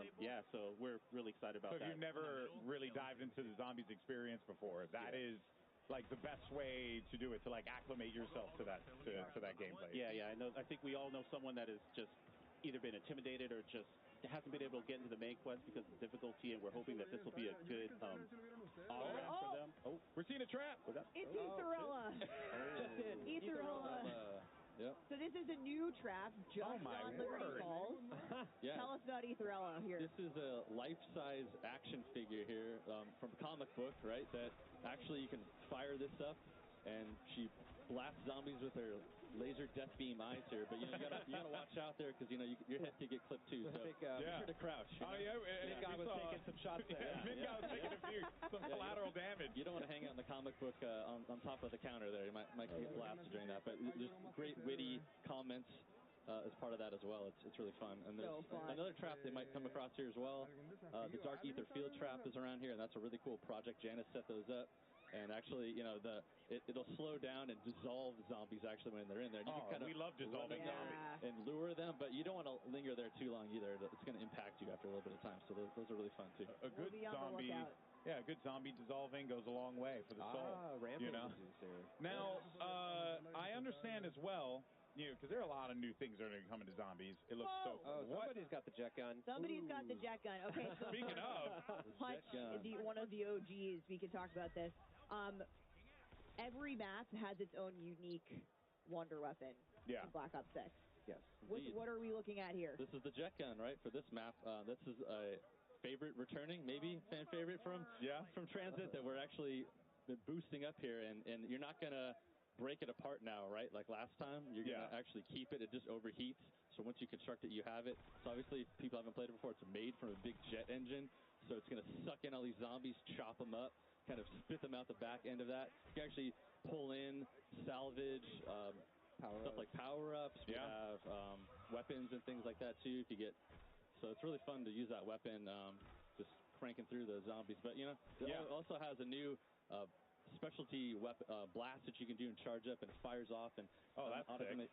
so we're really excited about that. So if you've never really dived into the Zombies experience before, that is like the best way to do it, to like acclimate yourself to that gameplay. Yeah. I think we all know someone that has just either been intimidated or just hasn't been able to get into the main quest because of difficulty, and we're hoping that this will be a good on-ramp for them. Oh, we're seeing a trap. It's Etherella. Etherella. Yep. So this is a new trap just on Liberty Falls. Tell us about Etherella here. This is a life-size action figure here from a comic book, right? That actually you can fire this up, and she blasts zombies with her laser death beam eyes here. But you gotta watch out there, because your head could get clipped too. So be sure to crouch. Big guy was taking some shots there. Big guy was taking some collateral damage. You don't want to hang out in the comic book on top of the counter there. You might get blasted during that. But there's great witty comments as part of that as well. It's really fun. And there's another trap they might come across here as well. The Dark Ether Field Trap is around here, and that's a really cool project. Janice set those up. And actually, it'll slow down and dissolve zombies actually when they're in there. And we love dissolving zombies. And lure them, but you don't want to linger there too long either. It's going to impact you after a little bit of time. So those are really fun too. A good zombie. Yeah, a good zombie dissolving goes a long way for the soul. Rampage Now, I understand as well, because there are a lot of new things that are coming to Zombies. It looks so cool. Somebody's got the jet gun. Somebody's got the jet gun. Okay, so speaking of, Hutch is one of the OGs. We can talk about this. Every map has its own unique wonder weapon in Black Ops 6. Yes. What are we looking at here? This is the jet gun, right, for this map. This is a favorite returning, maybe fan favorite from Transit that we're actually boosting up here, and you're not going to break it apart now, right? Like last time, you're going to actually keep it. It just overheats. So once you construct it, you have it. So obviously, if people haven't played it before, it's made from a big jet engine. So it's going to suck in all these zombies, chop them up, kind of spit them out the back end of that. You can actually pull in, salvage, stuff like power-ups. We have weapons and things like that too. So it's really fun to use that weapon, just cranking through the zombies. But it also has a new specialty weapon blast that you can do and charge up, and it fires off. And that's sick.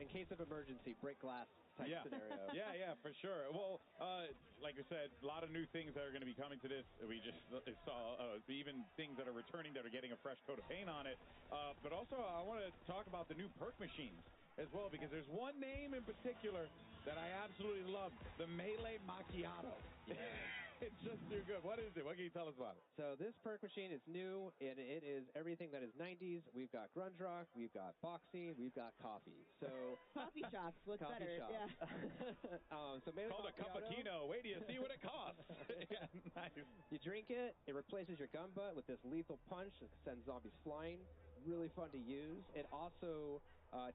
In case of emergency, break glass type scenario. Yeah, for sure. Well, like I said, a lot of new things that are going to be coming to this. We just saw even things that are returning that are getting a fresh coat of paint on it. But also, I want to talk about the new perk machines as well, because there's one name in particular that I absolutely love, the Melee Macchiato. It's just too good. What is it? What can you tell us about it? So this perk machine is new, and it is everything that is 90s. We've got grunge rock, we've got boxing, we've got coffee. So coffee shops, what's better? Shop. Yeah. So Melee called a cappuccino. Wait till you see what it costs. Nice. You drink it, it replaces your gun butt with this lethal punch that sends zombies flying. really fun to use. It also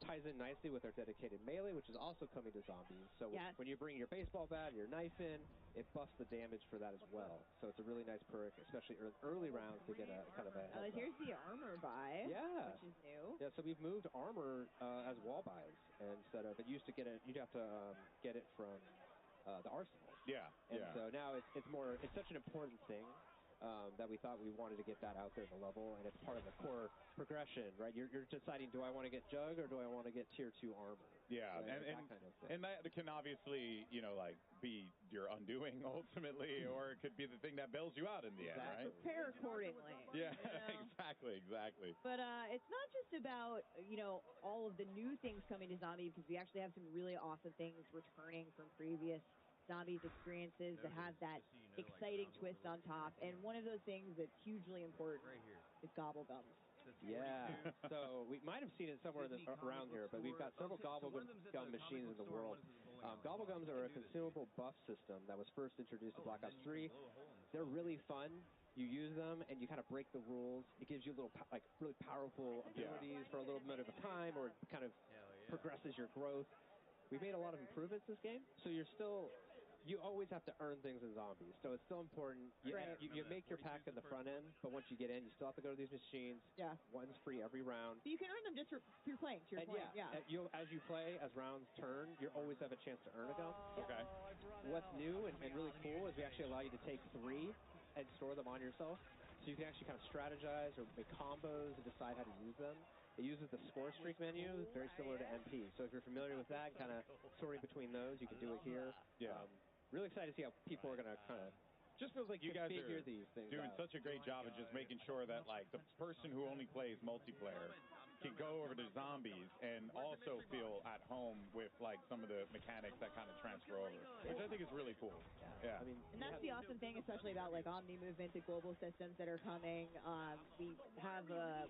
ties in nicely with our dedicated melee, which is also coming to zombies. So when you bring your baseball bat and your knife in, it buffs the damage for that as well. So it's a really nice perk, especially early rounds to get a kind of a heads here's the armor buy, which is new. Yeah, so we've moved armor as wall buys instead of, it used to get it, you'd have to get it from the arsenal. And so now it's such an important thing that we thought we wanted to get that out there in the level, and it's part of the core progression, right? You're deciding, do I want to get Jug or do I want to get Tier 2 armor? Yeah, so that kind of thing. And that can obviously, like, be your undoing ultimately, or it could be the thing that bails you out in the end, right? Prepare accordingly. Yeah, exactly. But it's not just about, all of the new things coming to Zombie, because we actually have some really awesome things returning from previous Zombies experiences that have that exciting twist on top. And one of those things that's hugely important is Gobblegums. Yeah, so we might have seen it somewhere around here, but we've got several Gobblegum machines in the world. Gobblegums are a consumable buff system that was first introduced to Black Ops 3. They're really fun. You use them and you kind of break the rules. It gives you little, really powerful abilities for a little bit of a time, or it kind of progresses your growth. We made a lot of improvements this game, so you always have to earn things in zombies. So it's still important. You make your pack in the front end, but once you get in, you still have to go to these machines. One's free every round. So you can earn them just through playing, to your point. As you play, as rounds turn, you always have a chance to earn a gum. Okay. What's new and really cool is we actually allow you to take 3 and store them on yourself. So you can actually kind of strategize or make combos and decide how to use them. It uses the score streak menu, very similar to MP. So if you're familiar with that, kind of sorting between those, you can do it here. Really excited to see how people are going to kind of just feels like you guys are these things doing such a great job of just making sure that, like, the person who only plays multiplayer can go over to zombies and also feel at home with, like, some of the mechanics that kind of transfer over, which I think is really cool. Yeah. I mean, and that's the awesome thing, especially about, like, Omni movement and global systems that are coming. We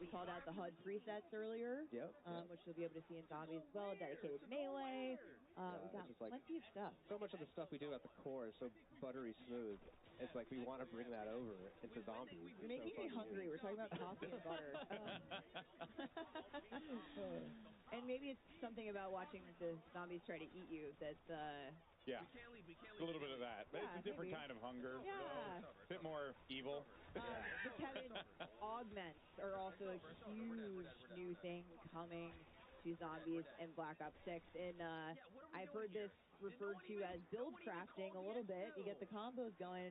called out the HUD presets earlier, which you'll be able to see in zombies as well, dedicated melee. We've got plenty of stuff. So much of the stuff we do at the core is so buttery smooth. It's like we want to bring that over into zombies. You're making me hungry. We're talking about coffee and butter. And maybe it's something about watching the zombies try to eat you that's... Yeah, a little bit of that. But it's a different kind of hunger. Yeah. A bit more evil. The Kevin augments are also a huge new thing coming to zombies in Black Ops 6. And I've heard this referred to as build crafting a little bit. You get the combos going.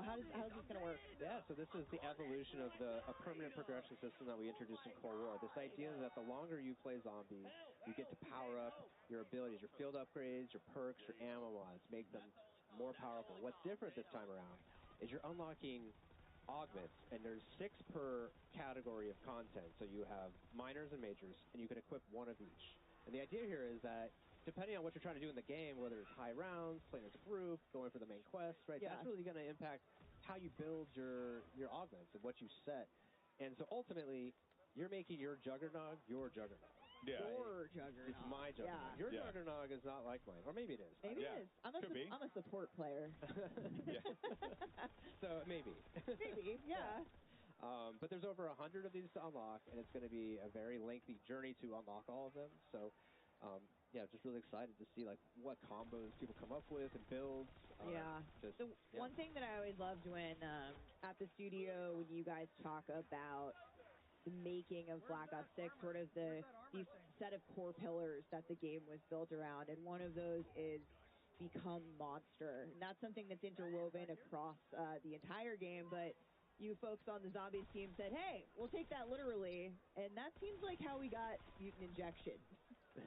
How's this going to work? Yeah, so this is the evolution of a permanent progression system that we introduced in Cold War. This idea that the longer you play zombies, you get to power up your abilities, your field upgrades, your perks, your ammo mods, make them more powerful. What's different this time around is you're unlocking augments, and there's 6 per category of content. So you have minors and majors, and you can equip 1 of each. And the idea here is that depending on what you're trying to do in the game, whether it's high rounds, playing as a group, going for the main quest, right? That's really going to impact how you build your augments and what you set. And so ultimately, you're making your Juggernog your Juggernog. Yeah. Your Juggernog. It's my Juggernog. Yeah. Your Juggernog is not like mine. Or maybe it is. Maybe it is. I'm a support player. So maybe. Maybe, yeah. But there's over 100 of these to unlock, and it's going to be a very lengthy journey to unlock all of them. So, just really excited to see what combos people come up with and builds. One thing that I always loved when at the studio, when you guys talk about the making of Black Ops 6, sort of these set of core pillars that the game was built around, and one of those is become monster. And that's something that's interwoven across the entire game, but you folks on the Zombies team said, hey, we'll take that literally, and that seems like how we got Mutant Injection.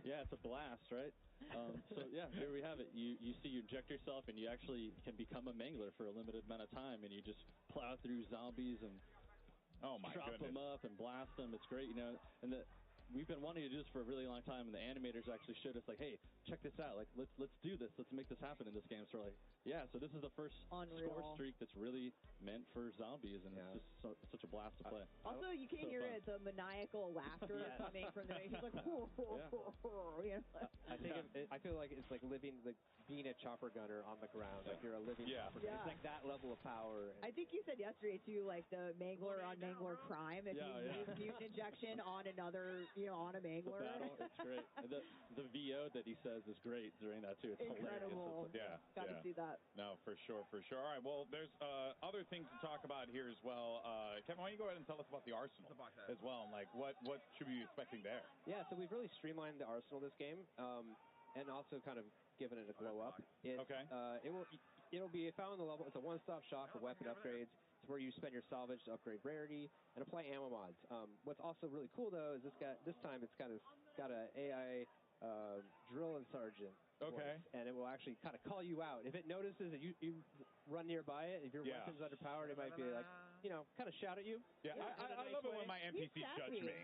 Yeah, it's a blast, right? Here we have it. You inject yourself, and you actually can become a mangler for a limited amount of time, and you just plow through zombies and chop them up and blast them. It's great, And we've been wanting to do this for a really long time, and the animators actually showed us, like, hey, check this out. Like, let's do this. Let's make this happen in this game. So we're like, yeah, so this is the first score streak that's really meant for zombies, and it's just such a blast to play. Also, you can hear it, the maniacal laughter coming from the He's like, I feel like it's like being a chopper gunner on the ground. Like you're a living chopper gunner. It's like that level of power. I think you said yesterday, too, like the Mangler on Mangler crime. If you use mutant injection on another, on a Mangler. The battle, it's great. The VO that he says is great during that, too. It's incredible. hilarious. Got to see that. No, for sure. All right, well, there's other things to talk about here as well. Kevin, why don't you go ahead and tell us about the Arsenal as well, and like what should we be expecting there? Yeah, so we've really streamlined the Arsenal this game, and also kind of given it a glow up. It'll be found on the level. It's a one-stop shop for weapon upgrades. It's where you spend your salvage to upgrade rarity and apply ammo mods. What's also really cool though is this time it's kind of got an AI drill and sergeant. Okay. And it will actually kind of call you out. If it notices that you run nearby it, if your weapon's underpowered, it might be like, kind of shout at you. Yeah, I love it when my NPCs judge me,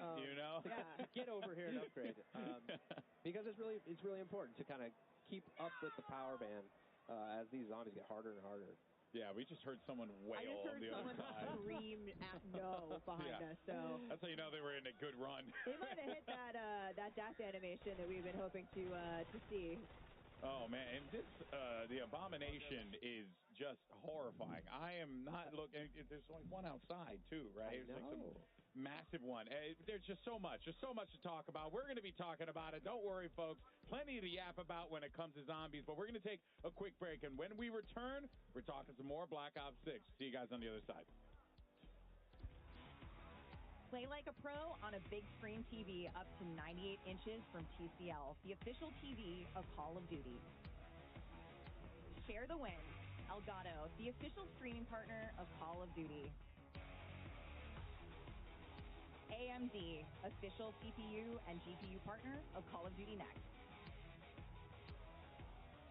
Get over here and upgrade. Because it's really important to kind of keep up with the power band as these zombies get harder and harder. Yeah, we just heard someone wail on the other side. I just heard someone scream at no behind us. So that's how you know they were in a good run. They might have hit that death animation that we've been hoping to see. Oh man, and this the abomination is just horrifying. I am not looking. There's only one outside too, right? There's like some massive one. There's just so much to talk about. We're going to be talking about it. Don't worry, folks. Plenty to yap about when it comes to zombies. But we're going to take a quick break, and when we return, we're talking some more Black Ops 6. See you guys on the other side. Play like a pro on a big screen TV up to 98 inches from TCL, the official TV of Call of Duty. Share the win. Elgato, the official streaming partner of Call of Duty. AMD, official CPU and GPU partner of Call of Duty Next.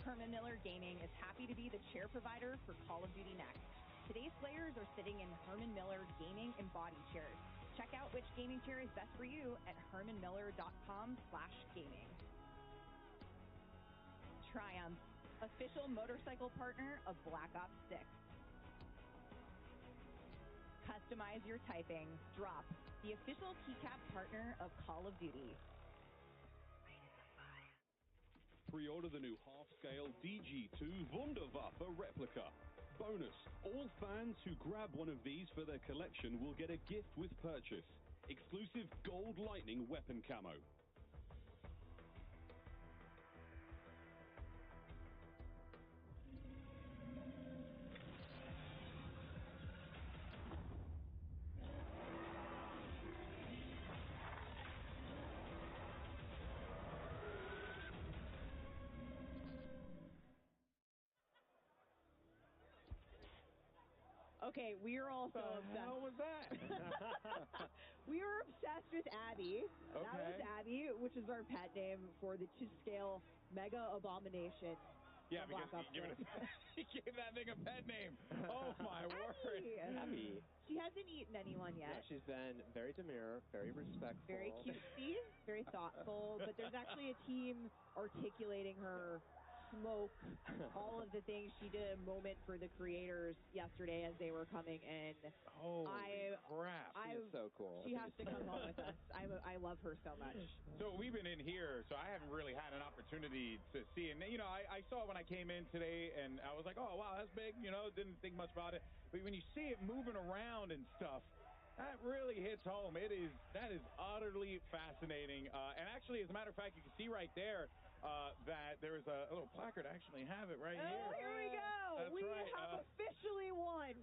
Herman Miller Gaming is happy to be the chair provider for Call of Duty Next. Today's players are sitting in Herman Miller Gaming Embodied chairs. Check out which gaming chair is best for you at hermanmiller.com/gaming. Triumph, official motorcycle partner of Black Ops 6. Customize your typing. Drop, the official keycap partner of Call of Duty. Pre-order the new half-scale DG2 Wunderwaffe replica. Bonus, all fans who grab one of these for their collection will get a gift with purchase. Exclusive gold lightning weapon camo. Okay, we are all so obsessed. What the hell was that? We were obsessed with Abby. Okay. That was Abby, which is our pet name for the 2-scale mega abomination. Yeah, because he gave that thing a pet name. Oh, my word. Abby. She hasn't eaten anyone yet. Yeah, she's been very demure, very respectful. Very cutesy, very thoughtful. But there's actually a team articulating her smoke, all of the things. She did a moment for the creators yesterday as they were coming in. Holy crap. She is so cool. She has to come home with us. I love her so much. So we've been in here, so I haven't really had an opportunity to see. And, I saw it when I came in today, and I was like, oh, wow, that's big. Didn't think much about it. But when you see it moving around and stuff, that really hits home. That is utterly fascinating. And actually, as a matter of fact, you can see right there that there is a little placard. I actually have it right here. Oh, here we go. That's we right. have officially won.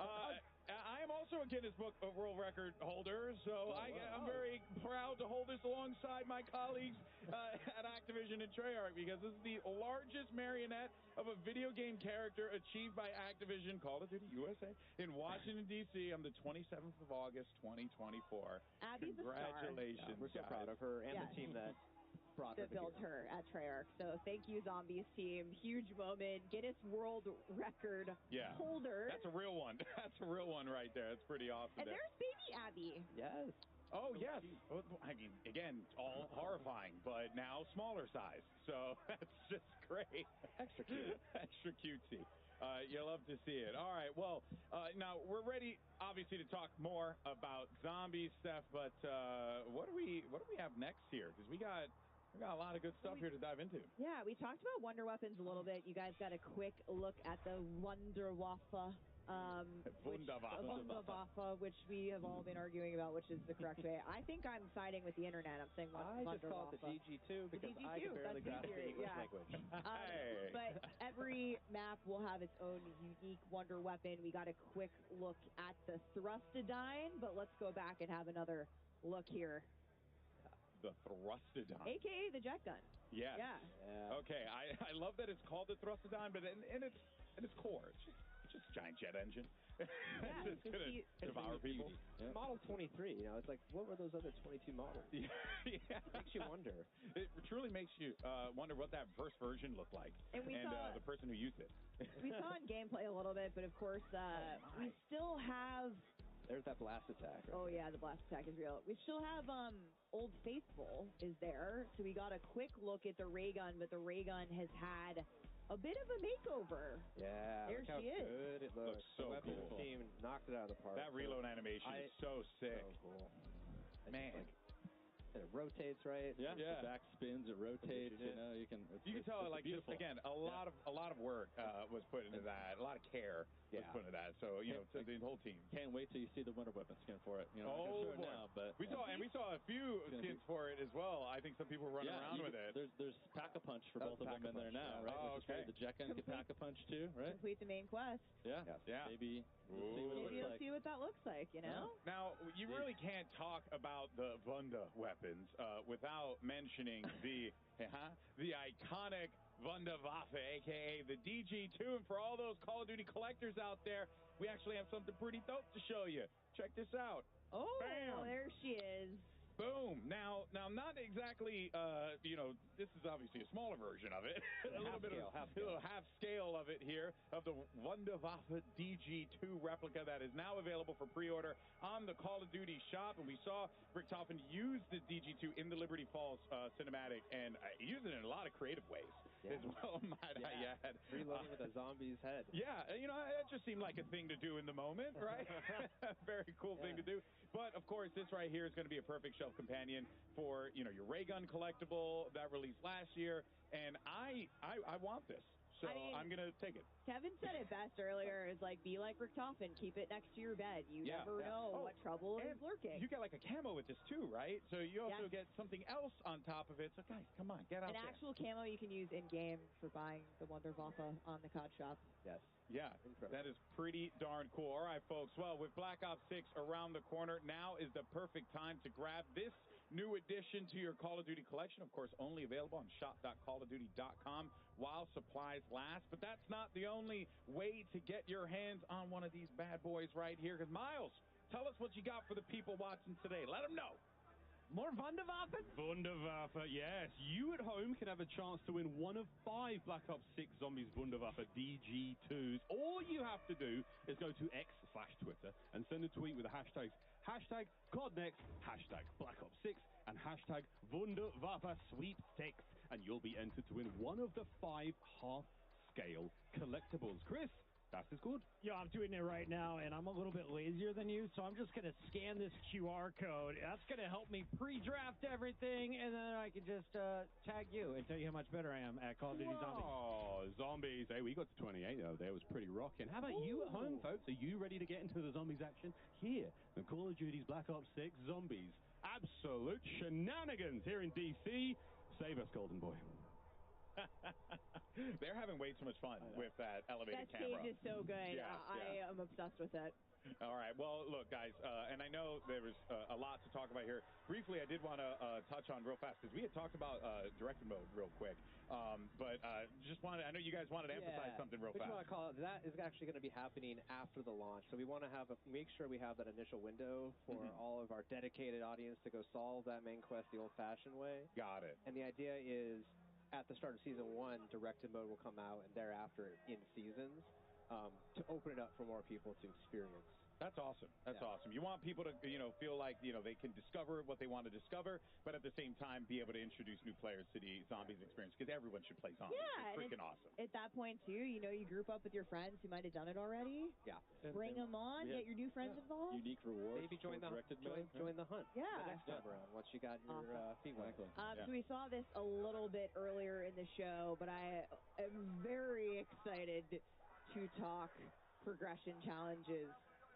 I am also a Guinness Book of World Record holder, so I'm very proud to hold this alongside my colleagues at Activision and Treyarch, because this is the largest marionette of a video game character achieved by Activision, Call of Duty USA, in Washington, D.C. on the 27th of August, 2024. Abby's Congratulations, a star. We're so proud of her and the team that built her at Treyarch. So thank you, Zombies team. Huge moment. Guinness World Record holder. That's a real one. That's a real one right there. That's pretty awesome. And there's baby Abby. Yes. Oh, yes. I mean, again, all horrifying, but now smaller size. So that's just great. Extra cute. Extra cutesy. You love to see it. All right. Well, now we're ready, obviously, to talk more about zombies, Steph. But what do we have next here? Because we got a lot of good stuff here to dive into. Yeah, we talked about wonder weapons a little bit. You guys got a quick look at the Wunderwaffe. Wunderwaffe, which we have all been arguing about, which is the correct way. I think I'm siding with the internet. I'm saying I just call it the DG2 because I can barely grasp the English language. But every map will have its own unique wonder weapon. We got a quick look at the Thrustodyne, but let's go back and have another look here. The Thrustodyne. AKA the jet gun. Yes. Yeah. Okay. I love that it's called the Thrustodyne, but in its core, it's just a giant jet engine. Yeah, it's just going to devour people. Yeah. Model 23, it's like, what were those other 22 models? Yeah. Makes you wonder. It truly makes you wonder what that first version looked like and the person who used it. We saw in gameplay a little bit, but of course, we still have... There's that blast attack. Right? Oh, yeah, the blast attack is real. We still have Old Faithful is there, so we got a quick look at the ray gun, but the ray gun has had a bit of a makeover. Yeah, there look how she is. good it looks. So the cool. Team knocked it out of the park. That reload animation is so sick. So cool. Man. And it rotates, right? Yeah. The back spins, it rotates. You can tell, like, beautiful. just again, a lot of work was put into that, a lot of care was put into that. So to the whole team. Can't wait till you see the winter weapon skin for it. Boy. Now, but we saw a few skins for it as well. I think some people were running around with it. There's Pack-a-Punch for both of them in there now, right? Oh, okay. The jet gun can Pack-a-Punch too, right? Complete the main quest. Yeah. Maybe You'll see what that looks like, Now, you really can't talk about the Wunda weapons without mentioning the iconic Wunderwaffe, a.k.a. the DG2. And for all those Call of Duty collectors out there, we actually have something pretty dope to show you. Check this out. Oh, Bam. There she is. Boom. Now, not exactly, this is obviously a smaller version of it. a little half scale of it here, of the Wunderwaffe DG2 replica that is now available for pre-order on the Call of Duty shop. And we saw Richtofen use the DG2 in the Liberty Falls cinematic and use it in a lot of creative ways as well, might I add. Reloading with a zombie's head. Yeah, that just seemed like a thing to do in the moment, right? Very cool thing to do. But, of course, this right here is going to be a perfect shelf companion for, your ray gun collectible that released last year. And I want this. So I'm going to take it. Kevin said it best earlier, is like, be like Richtofen, keep it next to your bed. You never know what trouble is lurking. You get like a camo with this too, right? So you also get something else on top of it. So guys, come on, get out there. An actual camo you can use in-game for buying the Wunderwaffe on the COD shop. Yes. Yeah, incredible. That is pretty darn cool. All right, folks. Well, with Black Ops 6 around the corner, now is the perfect time to grab this new addition to your Call of Duty collection. Of course, only available on shop.callofduty.com while supplies last. But that's not the only way to get your hands on one of these bad boys right here. Because, Miles, tell us what you got for the people watching today. Let them know. More Wunderwaffe? Wunderwaffe, yes. You at home can have a chance to win one of 5 Black Ops 6 Zombies Wunderwaffe DG2s. All you have to do is go to X/Twitter and send a tweet with the hashtags #CodNext, #Black Ops 6, and #Wunderwaffe Sweepstakes, and you'll be entered to win one of the 5 half-scale collectibles. Chris, that is good. Yeah, I'm doing it right now, and I'm a little bit lazier than you, so I'm just going to scan this QR code. That's going to help me pre-draft everything, and then I can just tag you and tell you how much better I am at Call of Duty Zombies. Oh, zombies. Hey, we got to 28 over there. It was pretty rocking. How about you at home, folks? Are you ready to get into the zombies action? Here, the Call of Duty's Black Ops 6 Zombies. Absolute shenanigans here in D.C. Save us, Golden Boy. They're having way too much fun with that elevated camera. That stage is so good. Yeah, I am obsessed with it. All right. Well, look, guys, and I know there was a lot to talk about here. Briefly, I did want to touch on real fast, because we had talked about directed mode real quick. But just wanted, I know you guys wanted to emphasize something real fast. We want to call it, that is actually going to be happening after the launch. So we want to make sure we have that initial window for all of our dedicated audience to go solve that main quest the old-fashioned way. Got it. And the idea is, at the start of Season 1, directed mode will come out, and thereafter in seasons, to open it up for more people to experience That's awesome. That's awesome. You want people to, feel like, they can discover what they want to discover, but at the same time be able to introduce new players to the Zombies experience, because everyone should play Zombies. Yeah, it's freaking awesome. At that point, too, you group up with your friends who might have done it already. Yeah. Bring them on, get your new friends involved. Unique rewards. Maybe join the hunt. Yeah. The next time around, once you got your feet wet. So we saw this a little bit earlier in the show, but I am very excited to talk progression challenges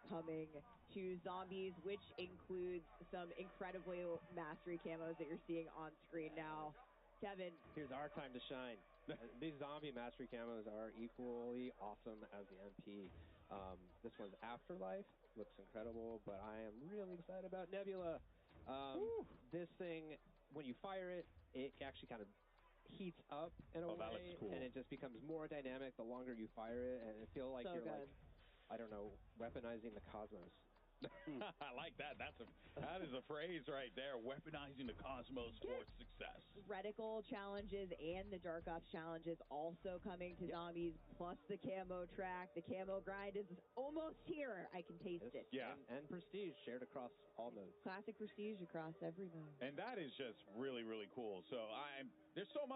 coming to Zombies, which includes some incredibly mastery camos that you're seeing on screen now. Kevin. Here's our time to shine. These zombie mastery camos are equally awesome as the MP. This one's Afterlife. Looks incredible, but I am really excited about Nebula. This thing, when you fire it, it actually kind of heats up in a way, that looks cool. And it just becomes more dynamic the longer you fire it, and it feels like you're like, I don't know, weaponizing the cosmos. I like that. That is a phrase right there. Weaponizing the cosmos for success. Reticle challenges and the Dark Ops challenges also coming to Zombies, plus the camo track. The camo grind is almost here. I can taste it. Yeah. And Prestige shared across all modes. Classic Prestige across every mode. And that is just really, really cool. So there's so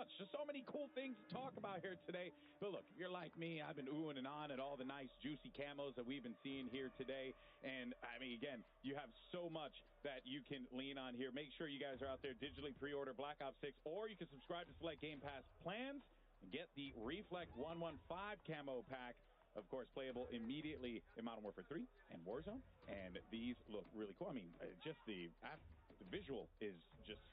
many cool things to talk about here today. But look, if you're like me, I've been oohing and on at all the nice, juicy camos that we've been seeing here today. And again, you have so much that you can lean on here. Make sure you guys are out there digitally pre-order Black Ops 6, or you can subscribe to select Game Pass plans and get the Reflect 115 camo pack. Of course, playable immediately in Modern Warfare 3 and Warzone. And these look really cool. I mean, just the visual is just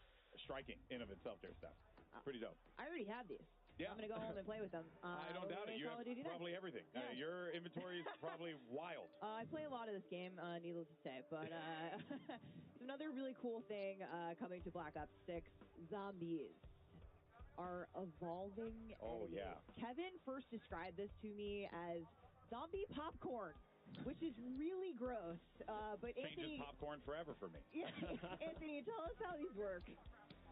striking in of itself there, Steph. Pretty dope. I already have these. Yeah. I'm going to go home and play with them. I don't doubt it. You have probably everything. Yeah. Your inventory is probably wild. I play a lot of this game, needless to say. But it's another really cool thing coming to Black Ops 6. Zombies are evolving. Oh, yeah. Kevin first described this to me as zombie popcorn, which is really gross. But Changes Anthony, popcorn forever for me. Anthony, tell us how these work.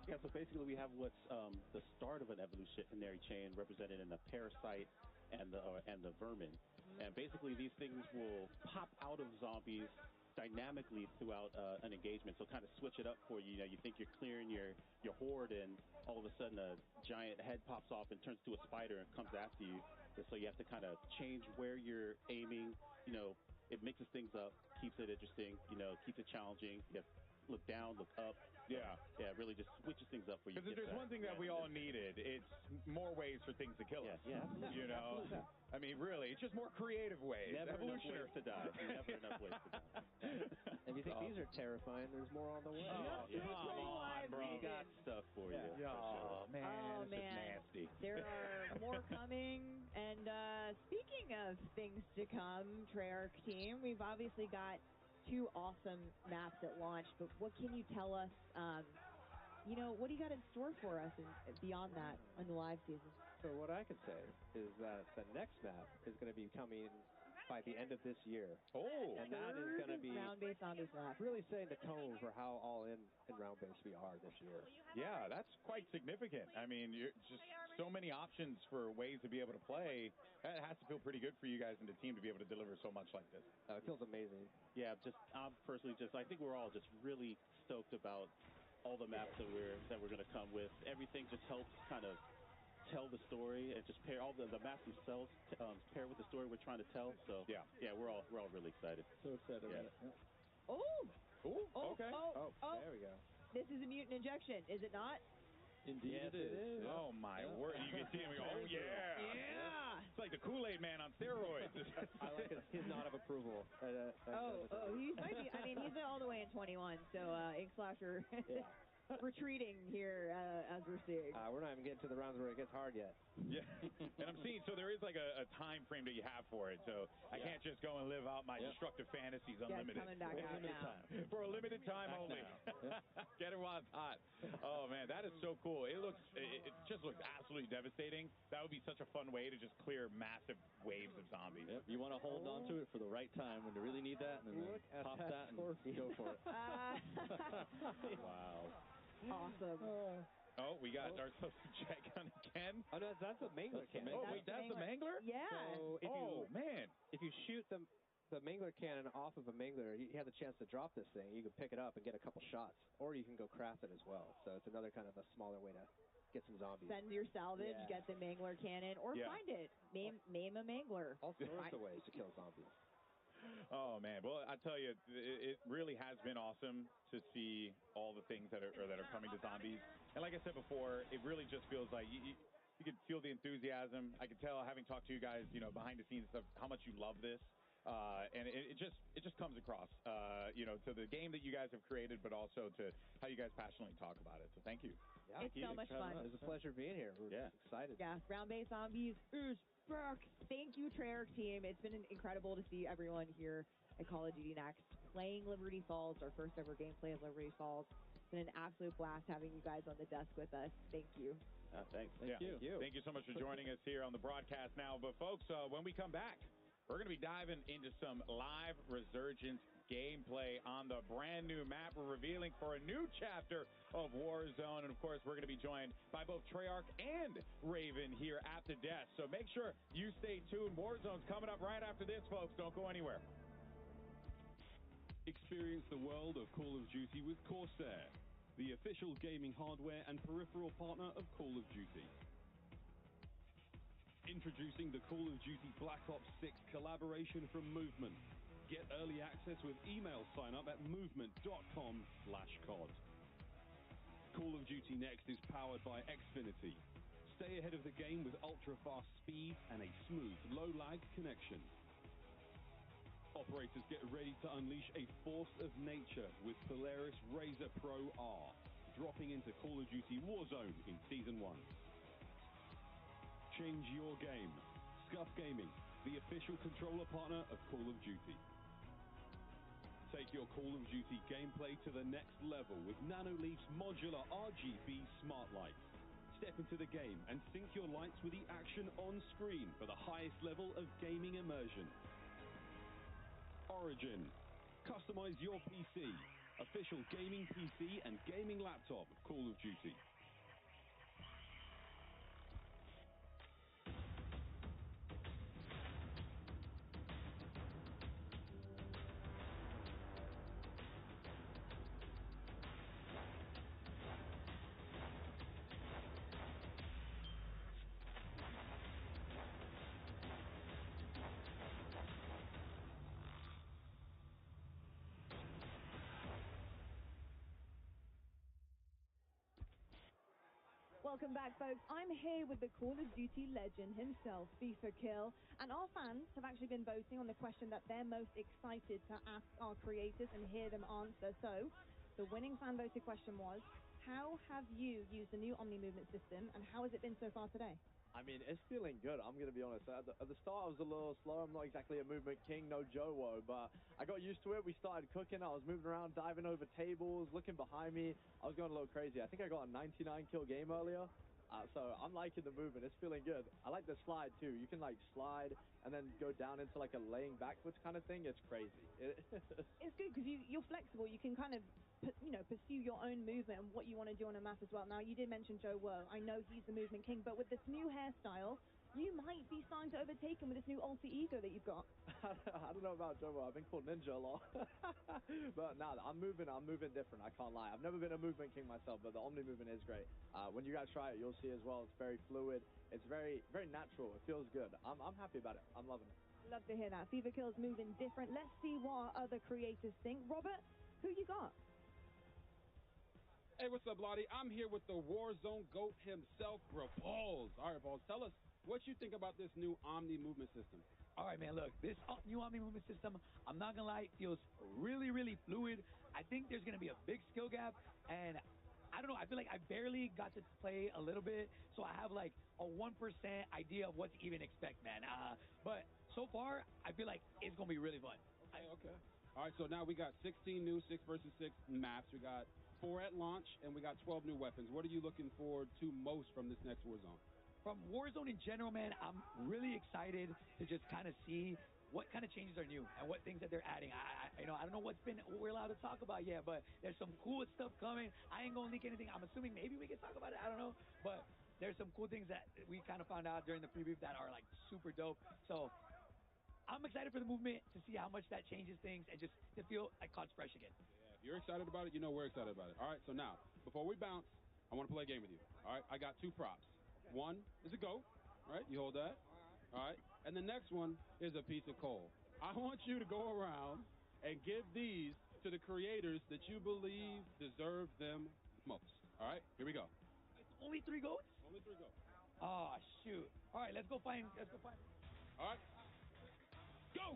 Yeah, so basically we have what's the start of an evolutionary chain represented in the parasite and the vermin. And basically these things will pop out of zombies dynamically throughout an engagement, so kind of switch it up for you. You think you're clearing your horde, and all of a sudden a giant head pops off and turns to a spider and comes after you. And so you have to kind of change where you're aiming. It mixes things up, keeps it interesting, keeps it challenging. You have to look down, look up. Yeah, really just switches things up for you. Because if there's one thing that we all needed, it's more ways for things to kill us. Yeah, absolutely. Absolutely. I mean, really, it's just more creative ways. Never Evolutionary. enough ways to die. Never enough ways to die. And you think these are terrifying, there's more on the way. Come on, bro. We got stuff for you. Oh, man, this is nasty. There are more coming. And speaking of things to come, Treyarch team, we've obviously got 2 awesome maps at launch, but what can you tell us? What do you got in store for us and beyond that on the live season? So what I can say is that the next map is going to be coming by the end of this year. Oh, and that is going to be round-based zombies map. Really setting the tone for how all in round-based we are this year. Yeah, that's quite significant. I mean, you're just so many options for ways to be able to play. That has to feel pretty good for you guys and the team to be able to deliver so much like this. It feels amazing. Yeah, I'm personally I think we're all just really stoked about all the maps that we're going to come with. Everything just helps kind of tell the story and just pair all the maps themselves pair with the story we're trying to tell. So yeah, we're all really excited. So excited about it. Yeah. Okay. There we go. This is a mutant injection, is it not? Indeed, yes, it is. Oh my word! You can see him go, oh yeah! It's like the Kool-Aid Man on steroids. I like his nod of approval. He might be. I mean, he's all the way in 21, so Ink Slasher retreating here as we're seeing. We're not even getting to the rounds where it gets hard yet. Yeah, and I'm seeing, so there is like a time frame that you have for it, so I can't just go and live out my destructive fantasies unlimited. Yeah, coming back out now. For a limited time only. Get it while it's hot. Oh man, that is so cool. It just looks absolutely devastating. That would be such a fun way to just clear massive waves of zombies. Yep. You want to hold on to it for the right time when you really need that, and then pop that and go for it. Wow. Awesome. We got ourselves a jet gun again. Oh, no, that's a mangler cannon. Oh, wait, that's the mangler? Yeah. So if man. If you shoot the Mangler cannon off of a Mangler, he had the chance to drop this thing. You can pick it up and get a couple shots, or you can go craft it as well. So it's another kind of a smaller way to get some zombies. Send your salvage, get the Mangler cannon, or find it. Maim a Mangler. All sorts of ways to kill zombies. Oh man, well I tell you, it really has been awesome to see all the things that are coming to zombies. And like I said before, it really just feels like you can feel the enthusiasm. I can tell, having talked to you guys, behind the scenes stuff, how much you love this. And it just comes across, to the game that you guys have created, but also to how you guys passionately talk about it. So thank you. Yeah, it's so much fun. It was a pleasure being here. We're excited. Yeah, round-based zombies is back. Thank you, Treyarch team. It's been incredible to see everyone here at Call of Duty Next playing Liberty Falls, our first ever gameplay of Liberty Falls. It's been an absolute blast having you guys on the desk with us. Thank you. Thanks. Thank you. Thank you so much for joining us here on the broadcast now. But folks, when we come back, we're going to be diving into some live Resurgence gameplay on the brand new map we're revealing for a new chapter of Warzone. And of course, we're going to be joined by both Treyarch and Raven here at the desk. So make sure you stay tuned. Warzone's coming up right after this, folks. Don't go anywhere. Experience the world of Call of Duty with Corsair, the official gaming hardware and peripheral partner of Call of Duty. Introducing the Call of Duty Black Ops 6 collaboration from Movement. Get early access with email sign up at movement.com/COD. Call of Duty Next is powered by Xfinity. Stay ahead of the game with ultra-fast speed and a smooth, low-lag connection. Operators, get ready to unleash a force of nature with Polaris Razor Pro R, dropping into Call of Duty Warzone in Season 1. Change your game. Scuff Gaming, the official controller partner of Call of Duty. Take your Call of Duty gameplay to the next level with Nanoleaf's modular RGB smart lights. Step into the game and sync your lights with the action on screen for the highest level of gaming immersion. Origin. Customize your PC. Official gaming PC and gaming laptop of Call of Duty. Welcome back, folks. I'm here with the Call of Duty legend himself, FIFA Kill, and our fans have actually been voting on the question that they're most excited to ask our creators and hear them answer. So, the winning fan-voted question was, how have you used the new Omni movement system, and how has it been so far today? I mean, it's feeling good, I'm going to be honest. At the start, I was a little slow. I'm not exactly a movement king, no Joe, but I got used to it. We started cooking. I was moving around, diving over tables, looking behind me. I was going a little crazy. I think I got a 99-kill game earlier. So I'm liking the movement. It's feeling good. I like the slide, too. You can, slide and then go down into, a laying backwards kind of thing. It's crazy. It's good because you're flexible. You can kind of, pursue your own movement and what you want to do on a map as well. Now, you did mention Joe Woe. I know he's the movement king, but with this new hairstyle, you might be starting to overtake him with this new alter ego that you've got. I don't know about Joe Woe. I've been called Ninja a lot. But no, I'm moving different. I can't lie. I've never been a movement king myself, but the Omni movement is great. When you guys try it, you'll see as well. It's very fluid. It's very, very natural. It feels good. I'm happy about it. I'm loving it. Love to hear that. FIFA Kill's moving different. Let's see what other creators think. Robert, who you got? Hey, what's up, Lottie? I'm here with the Warzone GOAT himself, Balls. All right, Balls, tell us what you think about this new Omni movement system. All right, man, look, this new Omni movement system, I'm not going to lie, it feels really, really fluid. I think there's going to be a big skill gap, and I don't know, I feel like I barely got to play a little bit, so I have a 1% idea of what to even expect, man. But so far, I feel like it's going to be really fun. Okay. All right, so now we got 16 new 6 versus 6 maps. We got 4 at launch, and we got 12 new weapons. What are you looking forward to most from this next Warzone? From Warzone in general, man, I'm really excited to just kind of see what kind of changes are new and what things that they're adding. I don't know what we're allowed to talk about yet, but there's some cool stuff coming. I ain't gonna leak anything. I'm assuming maybe we can talk about it. I don't know, but there's some cool things that we kind of found out during the preview that are super dope. So I'm excited for the movement to see how much that changes things and just to feel like COD's fresh again. Yeah, if you're excited about it, you know we're excited about it. All right, so now, before we bounce, I want to play a game with you. All right, I got 2 props. Okay. One is a goat. All right, you hold that. All right, and the next one is a piece of coal. I want you to go around and give these to the creators that you believe deserve them most. All right, here we go. It's only 3 goats? Only 3 goats. Oh, shoot. All right, let's go find. All right. Go!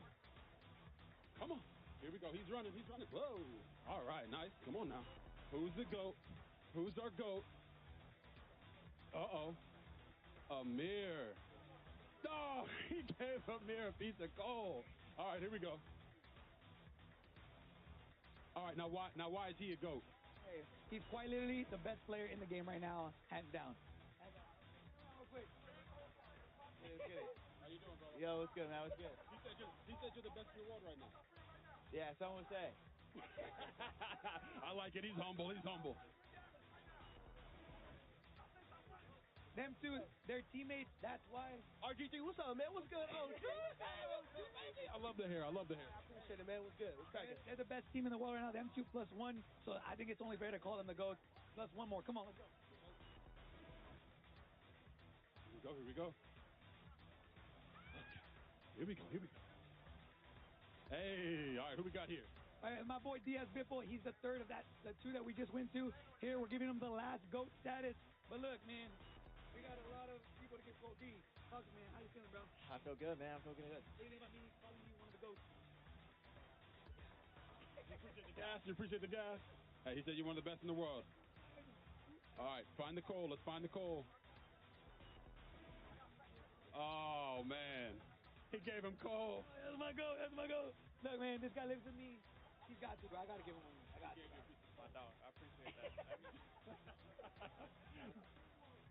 Come on. Here we go. He's running. Whoa. All right, nice. Come on now. Who's the GOAT? Who's our GOAT? Uh-oh. Amir. Oh, he gave Amir a piece of coal. All right, here we go. All right, now why is he a GOAT? Hey, he's quite literally the best player in the game right now, hands down. Real quick. How you doing, bro? Yo, what's good, man? What's good? He said you're the best in the world right now. Yeah, someone would say. I like it. He's humble. Them two, they're teammates. That's why. RG3, what's up, man? What's good? Oh, baby. I love the hair. I appreciate it, man. What's good? What's cracking? They're the best team in the world right now. Them 2 plus 1. So I think it's only fair to call them the GOAT. Plus 1 more. Come on, let's go. Here we go. Here we go. Hey, all right, who we got here? All right, my boy Diaz Biffle, he's the third of the 2 that we just went to. Here, we're giving him the last GOAT status. But look, man, we got a lot of people to get Gold D. Talk to me, man. How you feeling, bro? I feel good, man. I'm feeling good. What do you think about me calling you one of the GOATs? You appreciate the gas? Hey, he said you're one of the best in the world. All right, find the coal. Let's find the coal. Oh, man. He gave him coal. That's my GOAT. Look, man, this guy lives with me. He's got to, bro. I got to give him one. I got to. My dog. I appreciate that.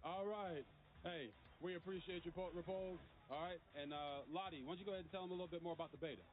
All right. Hey, we appreciate your repose. All right. And Lottie, why don't you go ahead and tell him a little bit more about the beta?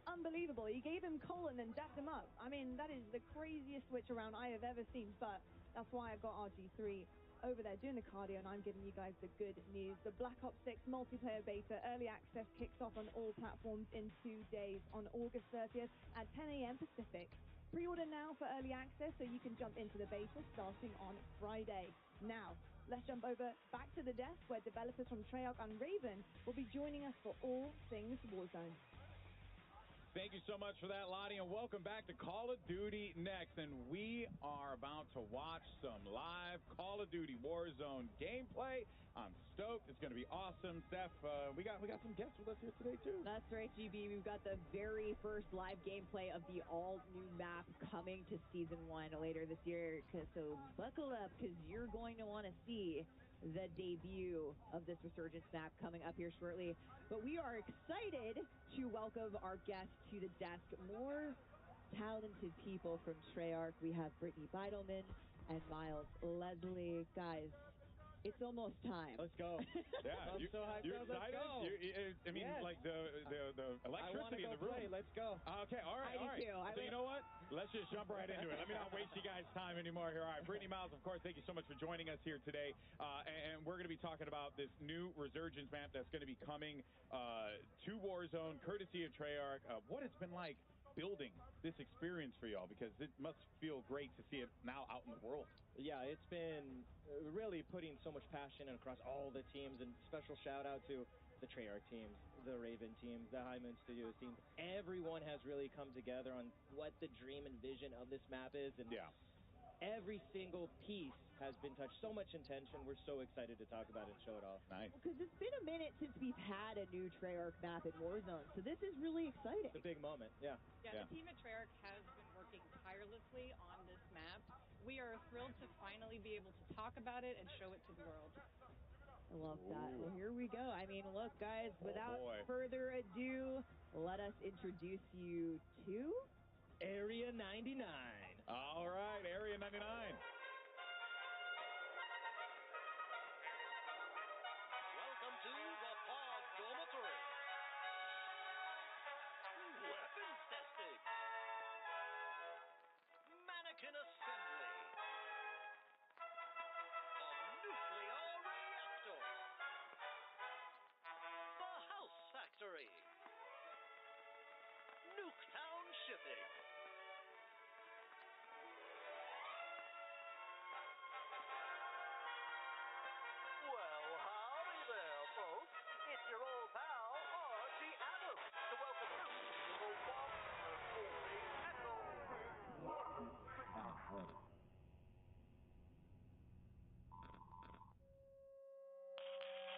Unbelievable. He gave him coal and then dapped him up. I mean, that is the craziest switch around I have ever seen, but that's why I've got RG3 over there doing the cardio, and I'm giving you guys the good news. The Black Ops 6 multiplayer beta early access kicks off on all platforms in 2 days on August 30th at 10 a.m. Pacific. Pre-order now for early access so you can jump into the beta starting on Friday. Now, let's jump back to the desk where developers from Treyarch and Raven will be joining us for all things Warzone. Thank you so much for that, Lottie, and welcome back to Call of Duty Next. And we are about to watch some live Call of Duty Warzone gameplay. I'm stoked. It's going to be awesome. Steph, we got some guests with us here today, too. That's right, GB. We've got the very first live gameplay of the all-new map coming to Season 1 later this year. So buckle up, because you're going to want to see the debut of this Resurgence map coming up here shortly. But we are excited to welcome our guests to the desk. More talented people from Treyarch. We have Brittany Beidelman and Miles Leslie. Guys, it's almost time. Let's go. Yeah, I'm so hyped. You're Let's excited? go. I mean, Yes. like the electricity in the room. Play. Let's go. Okay, all right, I do too. So you know what? Let's just jump right into it. Let me not waste you guys' time anymore here. All right, Brittany, Miles, of course, thank you so much for joining us here today. And we're going to be talking about this new Resurgence map that's going to be coming to Warzone, courtesy of Treyarch. What it's been like building this experience for y'all, because it must feel great to see it now out in the world. Yeah, it's been really putting so much passion across all the teams, and special shout out to the Treyarch teams, the Raven teams, the High Moon Studios teams. Everyone has really come together on what the dream and vision of this map is, and every single piece has been touched. So much intention. We're so excited to talk about it and show it off. Nice. Because it's been a minute since we've had a new Treyarch map in Warzone, so this is really exciting. It's a big moment, yeah. Yeah, the team at Treyarch has been working tirelessly on this map. We are thrilled to finally be able to talk about it and show it to the world. I love that. Well, here we go. I mean, look, guys, without boy. further ado, let us introduce you to Area 99. All right, Area 99. Welcome to the Pod Dormitory. Weapons testing. Mannequin assembly. A nuclear reactor. The house factory.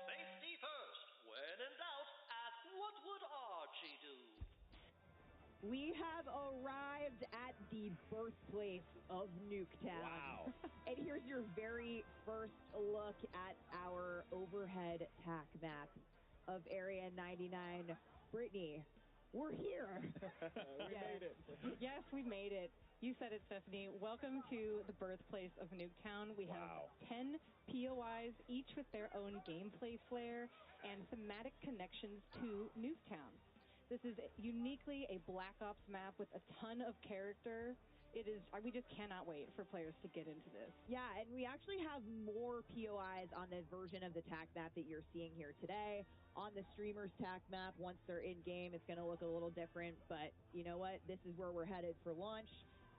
Safety first. When in doubt, ask what would Archie do? We have arrived at the birthplace of Nuketown. Wow. And here's your very first look at our overhead tack map of Area 99. Brittany, we're here. We made it. Yes, we made it. You said it, Stephanie. Welcome to the birthplace of Nuketown. We have 10 POIs, each with their own gameplay flair and thematic connections to Nuketown. This is uniquely a Black Ops map with a ton of character. It is. We just cannot wait for players to get into this. Yeah, and we actually have more POIs on the version of the tack map that you're seeing here today. On the streamer's tack map, once they're in-game, it's going to look a little different. But you know what? This is where we're headed for launch.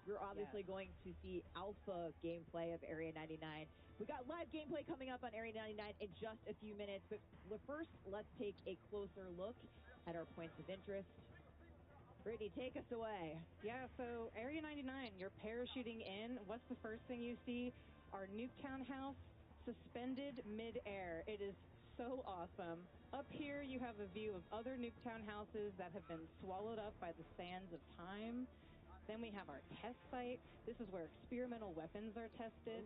You're obviously going to see alpha gameplay of Area 99. We got live gameplay coming up on Area 99 in just a few minutes. But first, let's take a closer look at our points of interest. Brittany, take us away. Yeah, so Area 99, you're parachuting in. What's the first thing you see? Our Nuketown house suspended mid-air. It is so awesome. Up here, you have a view of other Nuketown houses that have been swallowed up by the sands of time. Then we have our test site. This is where experimental weapons are tested.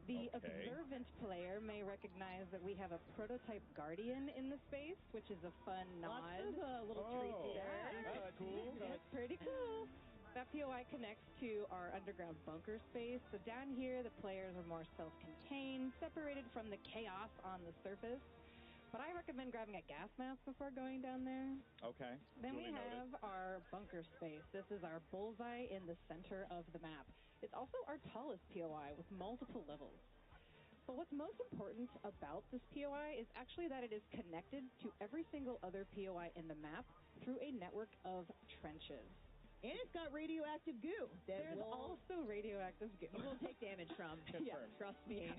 The observant player may recognize that we have a prototype Guardian in the space, which is a fun nod. Lots of little treats there. That's cool. That's pretty cool. That POI connects to our underground bunker space. So down here, the players are more self-contained, separated from the chaos on the surface. But I recommend grabbing a gas mask before going down there. Okay. Then we have our bunker space. This is our bullseye in the center of the map. It's also our tallest POI with multiple levels. But what's most important about this POI is actually that it is connected to every single other POI in the map through a network of trenches. And it's got radioactive goo. There's also radioactive goo. You will take damage from. Yeah, trust me. Yeah.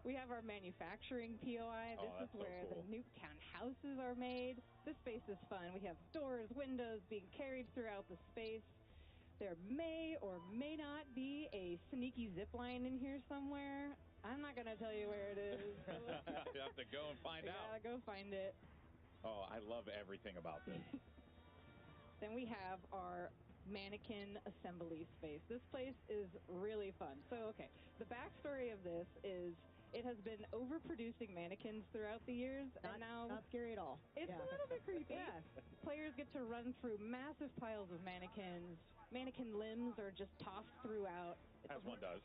We have our manufacturing POI. This is where the Nuketown houses are made. This space is fun. We have doors, windows being carried throughout the space. There may or may not be a sneaky zip line in here somewhere. I'm not going to tell you where it is. You have to go and find out. Gotta go find it. Oh, I love everything about this. Then we have our mannequin assembly space. This place is really fun. So, the backstory of this is it has been overproducing mannequins throughout the years, and now not scary at all. It's a little bit creepy. Yeah. Players get to run through massive piles of mannequins. Mannequin limbs are just tossed throughout. As one does.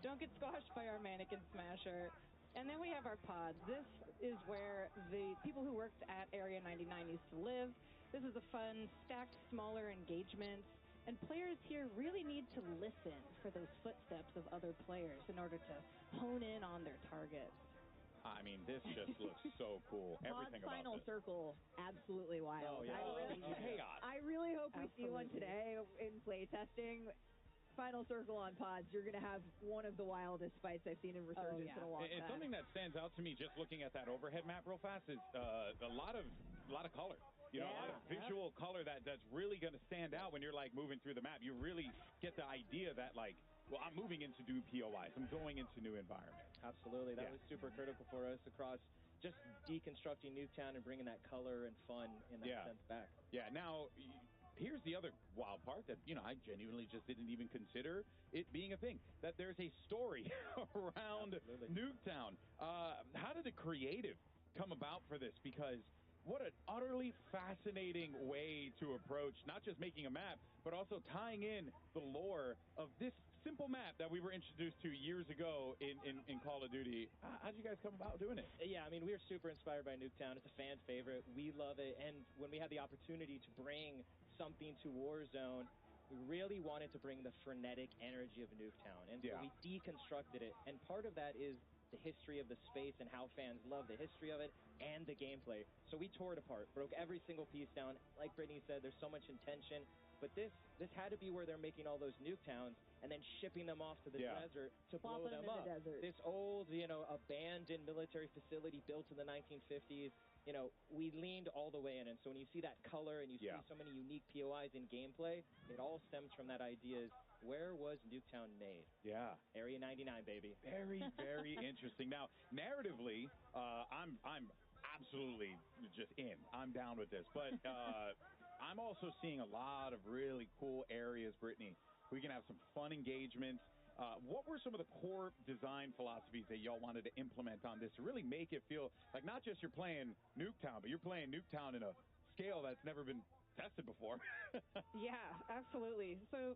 Don't get squashed by our mannequin smasher. And then we have our pods. This is where the people who worked at Area 99 used to live. This is a fun, stacked, smaller engagement. And players here really need to listen for those footsteps of other players in order to hone in on their targets. I mean, this just looks so cool. Everything about Final this. Circle, absolutely wild. Oh, yeah. I really hope we see one today in playtesting. Final Circle on pods, you're going to have one of the wildest fights I've seen in Resurgence in a long time. And something that stands out to me just looking at that overhead map real fast is a lot of color. You know, a lot of visual color that's really going to stand out when you're, like, moving through the map. You really get the idea that, like, well, I'm moving into new POIs. I'm going into new environments. Absolutely. That was super critical for us across just deconstructing Nuketown and bringing that color and fun in that sense back. Yeah. Now, here's the other wild part that, I genuinely just didn't even consider it being a thing, that there's a story around Nuketown. How did the creative come about for this? Because what an utterly fascinating way to approach not just making a map, but also tying in the lore of this simple map that we were introduced to years ago in Call of Duty. How did you guys come about doing it? Yeah, I mean, we are super inspired by Nuketown. It's a fan favorite. We love it. And when we had the opportunity to bring something to Warzone, we really wanted to bring the frenetic energy of Nuketown. And so we deconstructed it. And part of that is the history of the space and how fans love the history of it and the gameplay. So we tore it apart, broke every single piece down. Like Brittany said, there's so much intention But this had to be where they're making all those Nuketowns and then shipping them off to the desert to blow Plopping them them in up. the desert. This old, abandoned military facility built in the 1950s. We leaned all the way in. And so when you see that color and you see so many unique POIs in gameplay, it all stems from that idea is, where was Nuketown made? Yeah. Area 99, baby. Very, very interesting. Now, narratively, I'm absolutely just in. I'm down with this. But I'm also seeing a lot of really cool areas, Brittany. We can have some fun engagements. What were some of the core design philosophies that y'all wanted to implement on this to really make it feel like not just you're playing Nuketown, but you're playing Nuketown in a scale that's never been tested before? Yeah, absolutely. So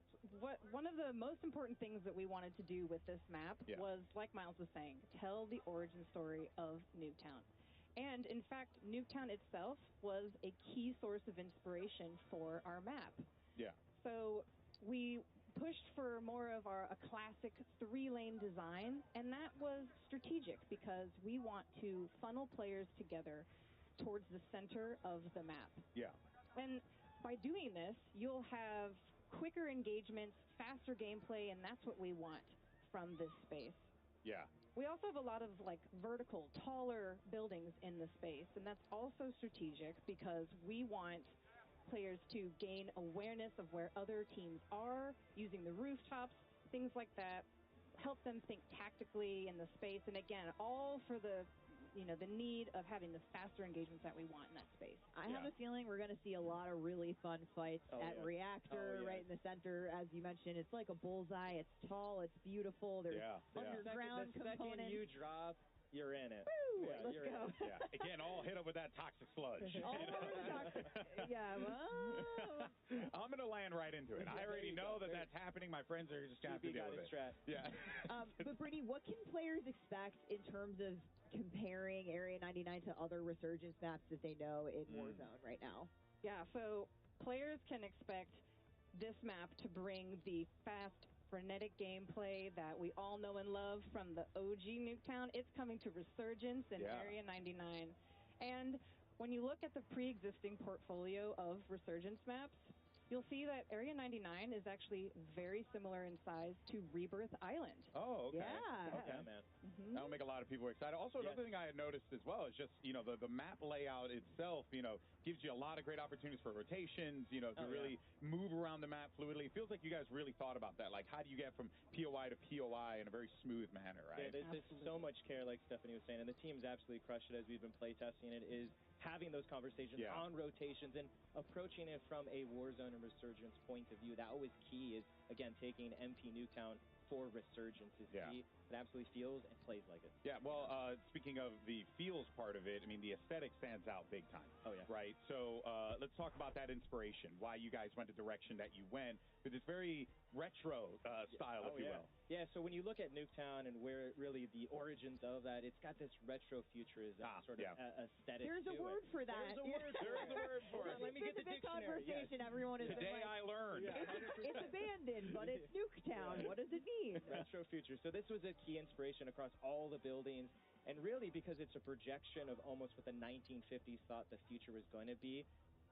one of the most important things that we wanted to do with this map was, like Miles was saying, tell the origin story of Nuketown. And, in fact, Nuketown itself was a key source of inspiration for our map. Yeah. So we pushed for more of a classic 3-lane design, and that was strategic because we want to funnel players together towards the center of the map. Yeah. And by doing this, you'll have quicker engagements, faster gameplay, and that's what we want from this space. Yeah. We also have a lot of vertical, taller buildings in the space, and that's also strategic because we want players to gain awareness of where other teams are, using the rooftops, things like that, help them think tactically in the space, and again, all for the need of having the faster engagements that we want in that space. I have a feeling we're going to see a lot of really fun fights at Reactor, right in the center. As you mentioned, it's like a bullseye. It's tall. It's beautiful. There's underground the second components. you drop, you're in it. Woo! Let's go. Yeah. Again, all hit up with that toxic sludge. I'm going to land right into it. I already know that that's happening. My friends are just going to have to deal with it. Yeah. But, Brittany, what can players expect in terms of comparing Area 99 to other Resurgence maps that they know in Warzone right now? Yeah, so players can expect this map to bring the fast, frenetic gameplay that we all know and love from the OG Nuketown. It's coming to Resurgence in Area 99. And when you look at the pre-existing portfolio of Resurgence maps, you'll see that Area 99 is actually very similar in size to Rebirth Island. Oh, okay. Yeah. Okay. Man. Mm-hmm. That'll make a lot of people excited. Also, another thing I had noticed as well is just, the map layout itself, gives you a lot of great opportunities for rotations, to really move around the map fluidly. It feels like you guys really thought about that. Like, how do you get from POI to POI in a very smooth manner, right? Yeah, there's so much care, like Stephanie was saying, and the team's absolutely crushed it as we've been playtesting it, is having those conversations on rotations and approaching it from a Warzone and Resurgence point of view. That always key is, again, taking MP Nuketown for Resurgence is key. It absolutely feels and plays like it. Yeah, well, speaking of the feels part of it, I mean, the aesthetic stands out big time. Oh, yeah. Right? So let's talk about that inspiration, why you guys went the direction that you went, with this very retro style, if you will. Yeah, so when you look at Nuketown and where really the origins of that, it's got this retro-futurism sort of aesthetic. There's a word for that. There's a word for it. Let me get the big dictionary. Conversation. Everyone is Today like, I learned. It's abandoned, but it's Nuketown. What does it mean? Retro future. So this was a key inspiration across all the buildings, and really because it's a projection of almost what the 1950s thought the future was going to be.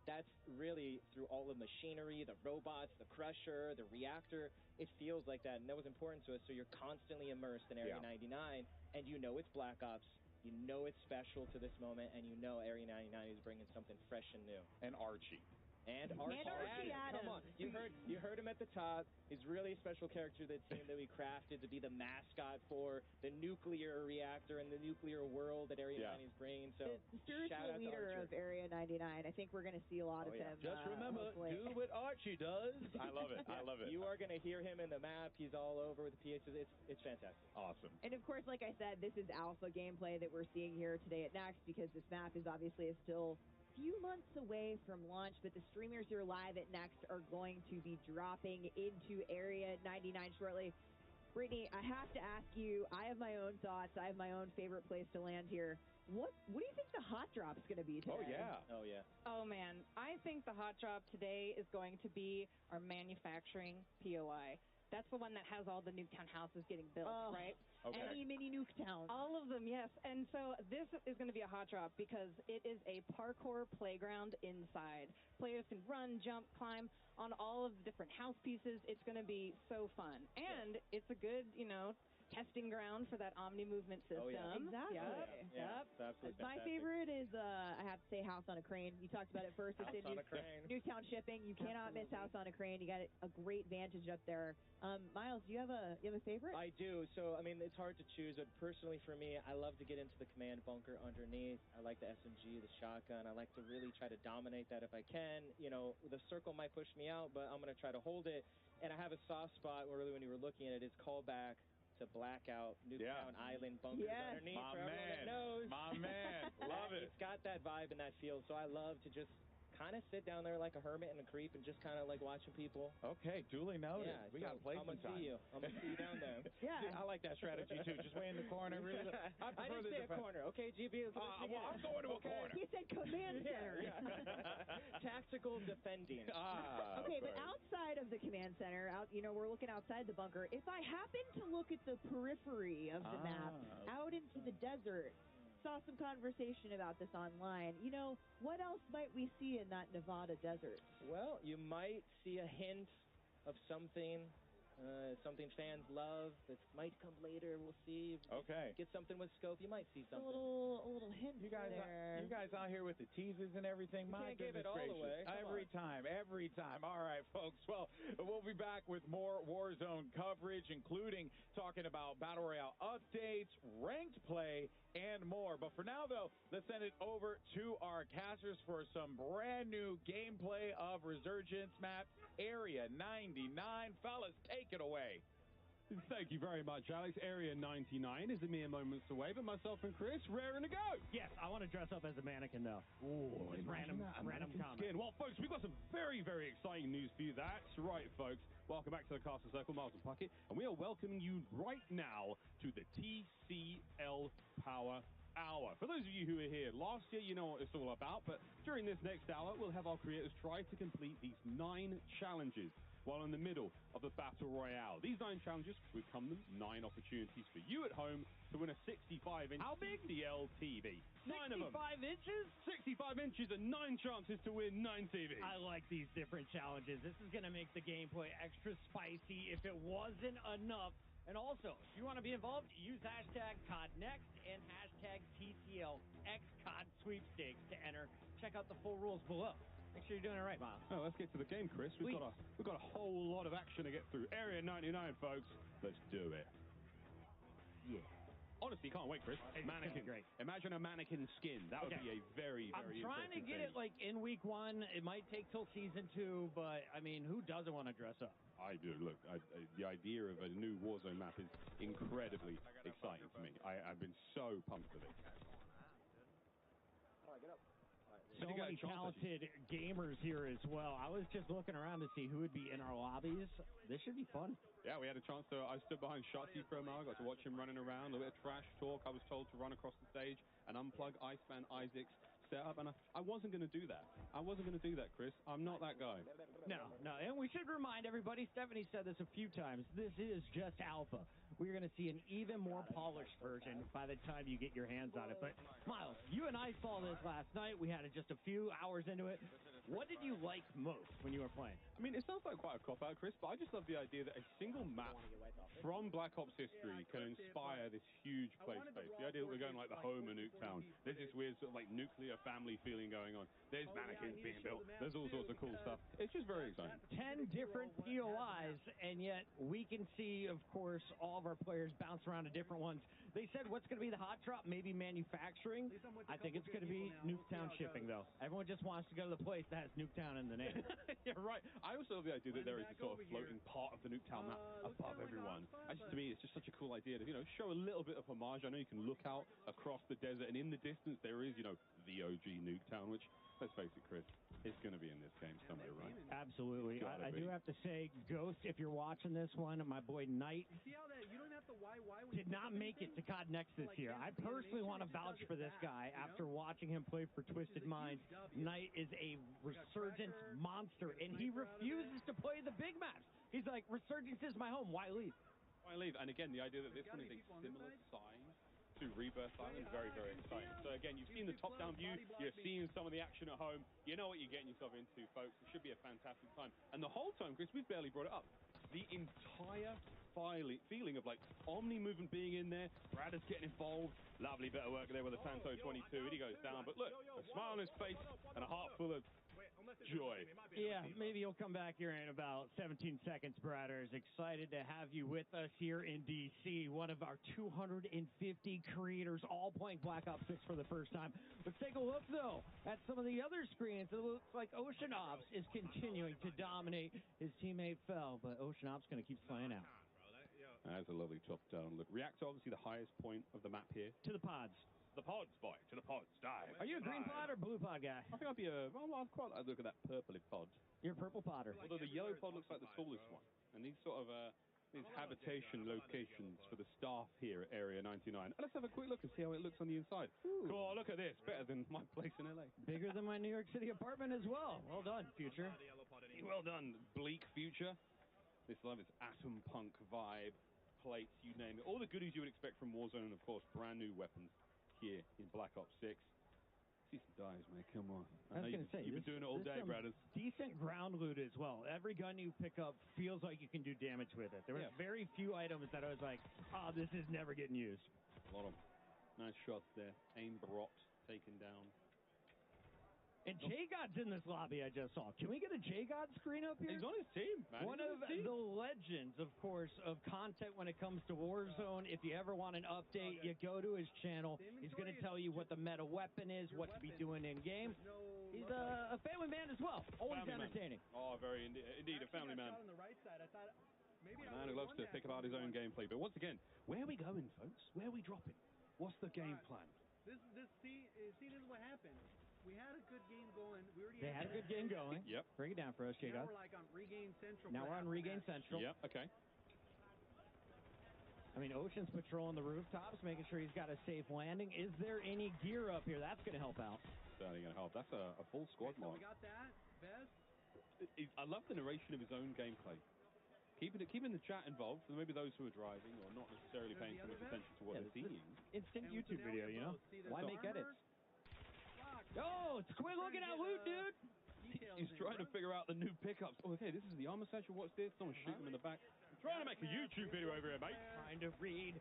That's really through all the machinery, the robots, the crusher, the reactor. It feels like that, and that was important to us. So you're constantly immersed in Area 99, and you know it's Black Ops. You know it's special to this moment, and you know Area 99 is bringing something fresh and new. And Archie. And Archie Adams. Come on. You heard him at the top. He's really a special character to the team that we crafted to be the mascot for the nuclear reactor and the nuclear world that Area 99 is bringing. So the spiritual leader of Area 99. I think we're going to see a lot of him. Just remember, do what Archie does. I love it. I love it. You are going to hear him in the map. He's all over with the PAs. It's fantastic. Awesome. And of course, like I said, this is alpha gameplay that we're seeing here today at Next, because this map is obviously still few months away from launch, but the streamers here live at Next are going to be dropping into Area 99 shortly. Brittany, I have to ask you, I have my own thoughts. I have my own favorite place to land here. What do you think the hot drop's going to be today? Oh, yeah. Oh, man. I think the hot drop today is going to be our manufacturing POI. That's the one that has all the Nuketown houses getting built, right? Okay. Any mini Nuketowns. All of them, yes. And so this is going to be a hot drop because it is a parkour playground inside. Players can run, jump, climb on all of the different house pieces. It's going to be so fun. And it's a good, testing ground for that Omni movement system. Oh, yeah. Exactly. Yep. Absolutely My favorite is, I have to say, House on a Crane. You talked about it first. House on a Crane. Nuketown shipping. You cannot miss House on a Crane. You got a great vantage up there. Miles, do you have a favorite? I do. So, it's hard to choose, but personally for me, I love to get into the command bunker underneath. I like the SMG, the shotgun. I like to really try to dominate that if I can. The circle might push me out, but I'm going to try to hold it. And I have a soft spot where really when you were looking at it, it's callback to Blackout, Nuketown Island bunkers underneath. My for everyone that man. knows. My man. Love it. It's got that vibe and that feel, so I love to just kind of sit down there like a hermit and a creep and just kind of like watching people. Okay, duly noted. Yeah, we got to play I'm going to see you. I'm going to see you down there. I like that strategy, too. Just way in the corner. Really, I didn't say a corner. Okay, GB. I'm going to a corner. He said command center. Tactical defending. Okay, but outside of the command center, we're looking outside the bunker. If I happen to look at the periphery of the map, out into the desert, saw some conversation about this online. What else might we see in that Nevada desert? Well, you might see a hint of something fans love that might come later. We'll see. Okay. Get something with scope. You might see something. A little hint. You guys out here with the teasers and everything. My can't give goodness it all gracious. away. Every time. All right, folks. Well, we'll be back with more Warzone coverage, including talking about Battle Royale updates, ranked play, and more. But for now, though, let's send it over to our casters for some brand new gameplay of Resurgence map Area 99. Fellas, take it away. Thank you very much, Alex. Area 99 is a mere moments away, but myself and Chris, raring to go. Yes, I want to dress up as a mannequin, though. Oh, random comment. Skin. Well, folks, we've got some very, very exciting news for you. That's right, folks. Welcome back to the Castle Circle, Miles and Puckett, and we are welcoming you right now to the TCL Power Hour. For those of you who are here last year, you know what it's all about, but during this next hour, we'll have our creators try to complete these 9 challenges while in the middle of the Battle Royale. These 9 challenges will come with 9 opportunities for you at home to win a 65-inch TCL TV. 9 of them. 65 inches? 65 inches and 9 chances to win 9 TVs. I like these different challenges. This is going to make the gameplay extra spicy if it wasn't enough. And also, if you want to be involved, use hashtag CODNEXT and hashtag TCLXCOD sweepstakes to enter. Check out the full rules below. Make sure you're doing it right, Miles. Oh, let's get to the game, Chris. We've got a whole lot of action to get through. Area 99, folks. Let's do it. Yeah. Honestly, can't wait, Chris. Mannequin. Great. Imagine a mannequin skin. That would be a very, very I'm trying to get it in week 1. It might take till season 2, but who doesn't want to dress up? I do. Look, the idea of a new Warzone map is incredibly exciting for me. I've been so pumped for this. All right, get up. So many talented gamers here as well. I was just looking around to see who would be in our lobbies. This should be fun. Yeah, we had a chance to. I stood behind Shotzi for a while. Got to watch him running around. A little bit of trash talk. I was told to run across the stage and unplug Iceman Isaac's setup, and I wasn't going to do that. I wasn't going to do that, Chris. I'm not that guy. No. And we should remind everybody, Stephanie said this a few times, this is just alpha. We're going to see an even more polished version by the time you get your hands on it. But, Miles, you and I saw this last night. We had just a few hours into it. What did you like most when you were playing? It sounds like quite a cop-out, Chris, but I just love the idea that a single map from Black Ops history can inspire this huge play space. The idea that we're going like the home of Nuketown. There's this weird sort of like nuclear family feeling going on. There's mannequins being built. There's all sorts of cool stuff. It's just very exciting. 10 different POIs, and yet we can see, of course, all of our players bounce around to different ones. They said what's going to be the hot drop, maybe manufacturing. I think it's going to be Nuketown shipping, though. Everyone just wants to go to the place that has Nuketown in the name. Yeah, right. I also love the idea that there is a sort of floating part of the Nuketown map above everyone. Actually, to me, it's just such a cool idea to, show a little bit of homage. I know you can look out across the desert, and in the distance there is, the OG Nuketown, which let's face it, Chris, it's going to be in this game somewhere, right? Absolutely. I do have to say, Ghost, if you're watching this one, my boy Knight See how that you don't have to why did not make it to COD Next this year. I personally want to vouch for this guy after watching him play for Twisted Minds. Knight is a Resurgence monster, and he refuses to play the big maps. He's like, Resurgence is my home. Why leave? Why leave? And again, the idea that this one is a similar size to Rebirth Island is very, very exciting. So again, you've seen the top-down view, you're seeing some of the action at home, you know what you're getting yourself into, folks. It should be a fantastic time. And the whole time, Chris, we've barely brought it up, the entire feeling of like Omni movement being in there, Brad is getting involved, lovely bit of work there with the Santo 22, and he goes down, but look, a smile on his face and a heart full of joy. Yeah, maybe he'll come back here in about 17 seconds, Bradders. Excited to have you with us here in D.C., one of our 250 creators all playing Black Ops 6 for the first time. Let's take a look, though, at some of the other screens. It looks like Ocean Ops is continuing to dominate. His teammate fell, but Ocean Ops going to keep playing out. That's a lovely top-down look. Reactor, obviously the highest point of the map here. To the pods. The pods, boy. To the pods. Dive. Are you a green pod or blue pod guy? I think I'd be I'd quite like to look at that purpley pod. You're a purple podder. Although the yellow pod looks like the tallest one. And these sort of these habitation locations for the staff here at Area 99. Let's have a quick look and see how it looks on the inside. Cool, look at this. Better than my place in LA. Bigger than my New York City apartment as well. Well done, Future. Well done, Bleak Future. This love is atom punk vibe, plates, you name it. All the goodies you would expect from Warzone, and of course, brand new weapons here in Black Ops 6. See some dives, man. Come on. I was going to say, you've been doing it all day, brothers. Decent ground loot as well. Every gun you pick up feels like you can do damage with it. There were very few items that I was like, oh, this is never getting used. A lot of nice shots there. Aim brought, taken down. And J-God's in this lobby I just saw. Can we get a J-God screen up here? He's on his team, man. One of the legends, of course, of content when it comes to Warzone. If you ever want an update, you go to his channel. He's going to tell you what the meta weapon is, what to be doing in-game. He's a family man as well. Always entertaining. Oh, very indeed, a family man. On the right side, I thought maybe a man who loves to think about his own gameplay. But once again, where are we going, folks? Where are we dropping? What's the game plan? This is what happened. We had a good game going. They had a good game going. Yep. Break it down for us, J-God. Now we're like on Regain Central. Now we're on Regain Central. Yep, okay. I mean, Ocean's patrolling the rooftops, making sure he's got a safe landing. Is there any gear up here? That's going to help out. Certainly going to help. That's a full squad so mark. We got that. Best. I love the narration of his own gameplay. Keeping the chat involved for maybe those who are driving or not necessarily paying so much attention to what they're seeing. Instant YouTube video, you know? Why make edits? Oh, it's quick looking at loot, dude. He's trying to figure out the new pickups. Oh, okay, this is the armor satchel. What's this? Someone's shooting him in the back. I'm trying to make a YouTube video over here, mate. Trying to read.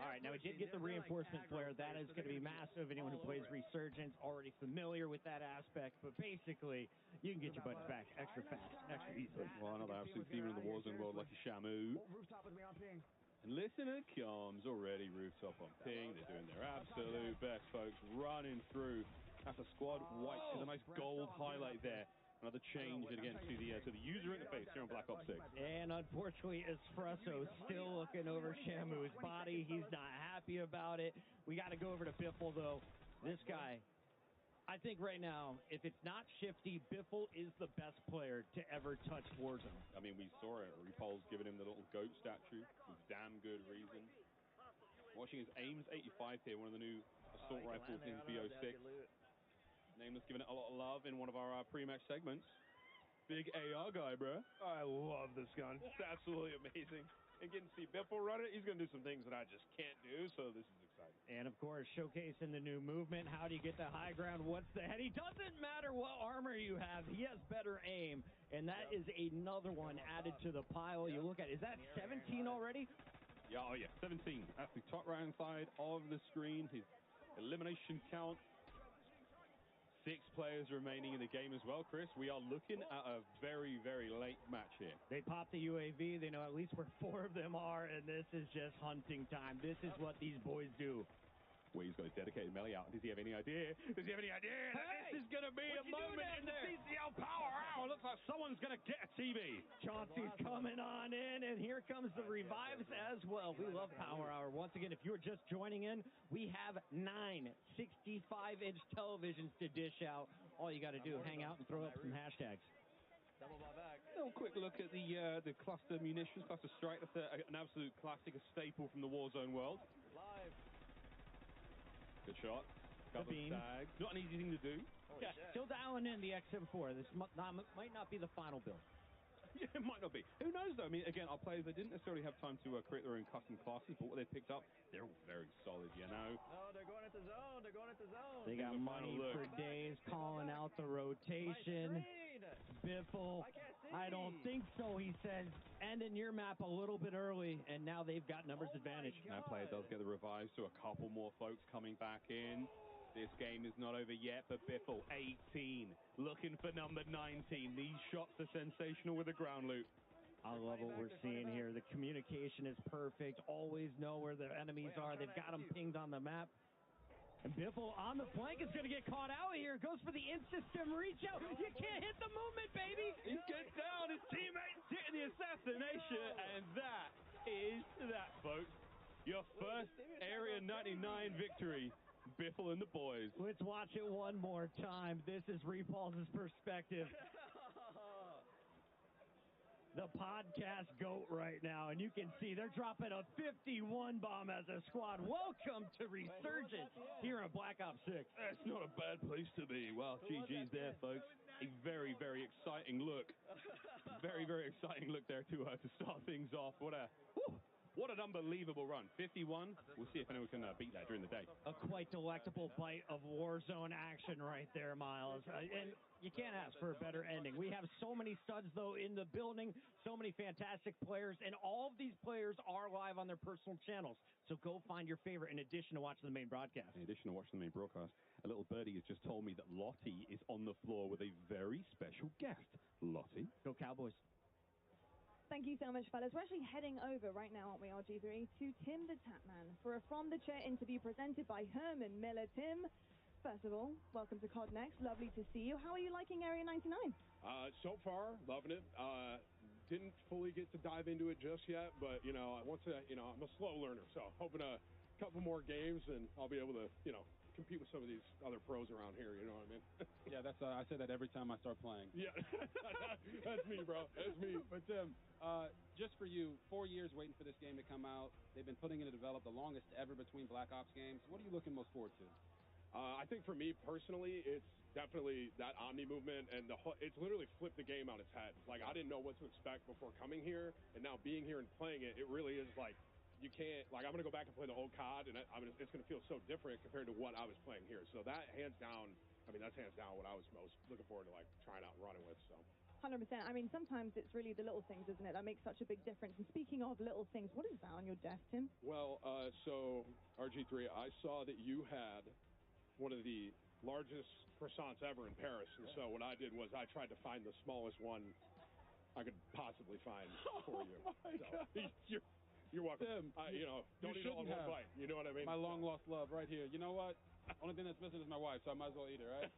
All right, now we did get the reinforcement flare. That is going to be massive. Anyone who plays Resurgence already familiar with that aspect. But basically, you can get your buddies back extra fast, extra easily. Well, another absolute demon in the Warzone world like a Shamu. And listen, it comes already. Rooftop on ping. They're doing their absolute best, folks. Running through. That's a squad white. There's a nice gold highlight there. Another change again to the user interface here on Black Ops 6. And unfortunately, Espresso still looking over Shamu's body. He's not happy about it. We got to go over to Biffle, though. This guy, I think right now, if it's not Shifty, Biffle is the best player to ever touch Warzone. I mean, we saw it. Repul's giving him the little goat statue with damn good reason. Watching his aims 85 here, one of the new assault rifles in BO6. Nameless giving it a lot of love in one of our pre-match segments. Big AR guy, bro. I love this gun. It's absolutely amazing. And getting to see Biffle run it, he's going to do some things that I just can't do, so this is exciting. And, of course, showcasing the new movement. How do you get the high ground? What's the head? He doesn't matter what armor you have. He has better aim, and that is another one added to the pile. You look at, is that 17 already? Yeah, oh, yeah, 17. That's the top right-hand side of the screen. His elimination count. 6 players remaining in the game as well, Chris. We are looking at a very, very late match here. They popped the UAV. They know at least where 4 of them are, and this is just hunting time. This is what these boys do. where he's got a dedicated melee out. Does he have any idea? Does he have any idea that this is going to be a moment in the CCL Power Hour? Looks like someone's going to get a TV. Chauncey's coming on in, and here comes the revives as well. We love Power Hour. Once again, if you're just joining in, we have 9 65-inch televisions to dish out. All you got to do is hang out and throw up some hashtags. Double ball back. A little quick look at the cluster munitions, cluster strike. That's an absolute classic, a staple from the Warzone world. Live. Good shot. Couple of tags. Not an easy thing to do. Yeah, still dialing in the XM4. This might not be the final build. Yeah, it might not be. Who knows, though? I mean, again, our players, they didn't necessarily have time to create their own custom classes, but what they picked up, they're all very solid, you know? Oh, they're going into zone. They're going into zone. They got money for days calling out the rotation. Biffle, I don't think so, he says. Ending your map a little bit early, and now they've got numbers advantage. That player does get the revives, so a couple more folks coming back in. This game is not over yet, but Biffle, 18, looking for number 19. These shots are sensational with the ground loot. I love what we're seeing here. The communication is perfect. Always know where the enemies are. They've got them pinged on the map. And Biffle on the flank is going to get caught out here. Goes for the in-system reach out. You can't hit the movement, baby. He gets down. His teammates hitting the assassination. And that is that, folks. Your first Area 99 victory. Biffle and the boys. Let's watch it one more time. This is Repulse's perspective. The podcast GOAT right now, and you can see they're dropping a 51 bomb as a squad. Welcome to Resurgence here on Black Ops 6. That's not a bad place to be. Well, GG's there, folks. A very, very exciting look. Very, very exciting look there to start things off. What an unbelievable run. 51. We'll see if anyone can beat that during the day. A quite delectable bite of Warzone action right there, Miles. And you can't ask for a better ending. We have so many studs, though, in the building, so many fantastic players, and all of these players are live on their personal channels. So go find your favorite in addition to watching the main broadcast. In addition to watching the main broadcast, a little birdie has just told me that Lottie is on the floor with a very special guest. Lottie. Go Cowboys. Thank you so much, fellas. We're actually heading over right now, aren't we, RG3, to Tim the Tapman for a From the Chair interview presented by Herman Miller. Tim, first of all, welcome to COD Next. Lovely to see you. How are you liking Area 99? So far, loving it. Didn't fully get to dive into it just yet, but, I'm a slow learner, so hoping a couple more games and I'll be able to, compete with some of these other pros around here, you know what I mean? Yeah, that's I say that every time I start playing. Yeah, that's me, bro. That's me. But Tim, just for you, 4 years waiting for this game to come out. They've been putting it to develop, the longest ever between Black Ops games. What are you looking most forward to? I think for me personally, it's definitely that Omni movement, and it's literally flipped the game on its head. Like, I didn't know what to expect before coming here, and now being here and playing it, it really is like, you can't, I'm going to go back and play the old COD, and it's going to feel so different compared to what I was playing here. So that's hands down what I was most looking forward to, trying out and running with, so. 100%. I mean, sometimes it's really the little things, isn't it, that makes such a big difference. And speaking of little things, what is that on your desk, Tim? Well, so, RG3, I saw that you had one of the largest croissants ever in Paris, and so what I did was I tried to find the smallest one I could possibly find for you. Oh, my God. You're welcome. Tim, don't eat all in have one bite. You know what I mean? My long-lost love right here. You know what? Only thing that's missing is my wife, so I might as well eat it, right?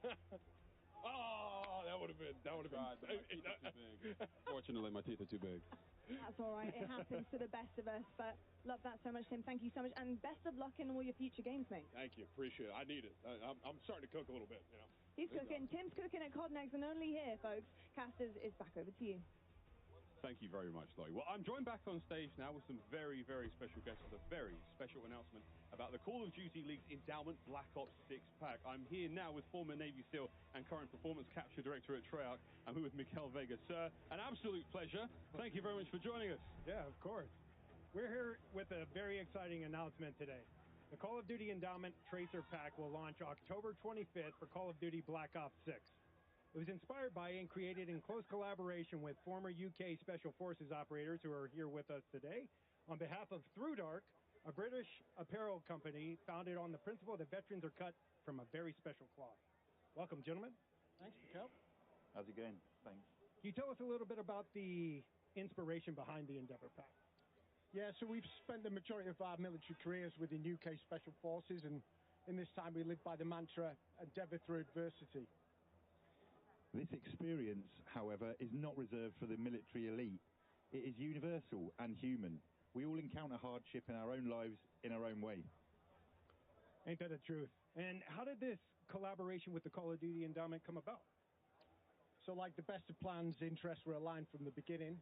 Oh, that would have been. My teeth are too big. Fortunately, my teeth are too big. That's all right. It happens to the best of us. But love that so much, Tim. Thank you so much. And best of luck in all your future games, mate. Thank you. Appreciate it. I need it. I'm starting to cook a little bit, He's cooking. Tim's cooking at COD Next, and only here, folks. Casters is back over to you. Thank you very much, Lottie. Well, I'm joined back on stage now with some very, very special guests with a very special announcement about the Call of Duty League's Endowment Black Ops 6 pack. I'm here now with former Navy SEAL and current Performance Capture Director at Treyarch. I'm here with Mikael Vega. Sir, an absolute pleasure. Thank you very much for joining us. Yeah, of course. We're here with a very exciting announcement today. The Call of Duty Endowment Tracer Pack will launch October 25th for Call of Duty Black Ops 6. It was inspired by and created in close collaboration with former UK Special Forces operators who are here with us today on behalf of Through Dark, a British apparel company founded on the principle that veterans are cut from a very special cloth. Welcome, gentlemen. Thanks, Mikael. How's it going? Thanks. Can you tell us a little bit about the inspiration behind the Endeavor Pack? Yeah, so we've spent the majority of our military careers within UK Special Forces, and in this time we live by the mantra, endeavour through adversity. This experience, however, is not reserved for the military elite. It is universal and human. We all encounter hardship in our own lives in our own way. Ain't that the truth? And how did this collaboration with the Call of Duty Endowment come about? So like the best of plans, interests were aligned from the beginning.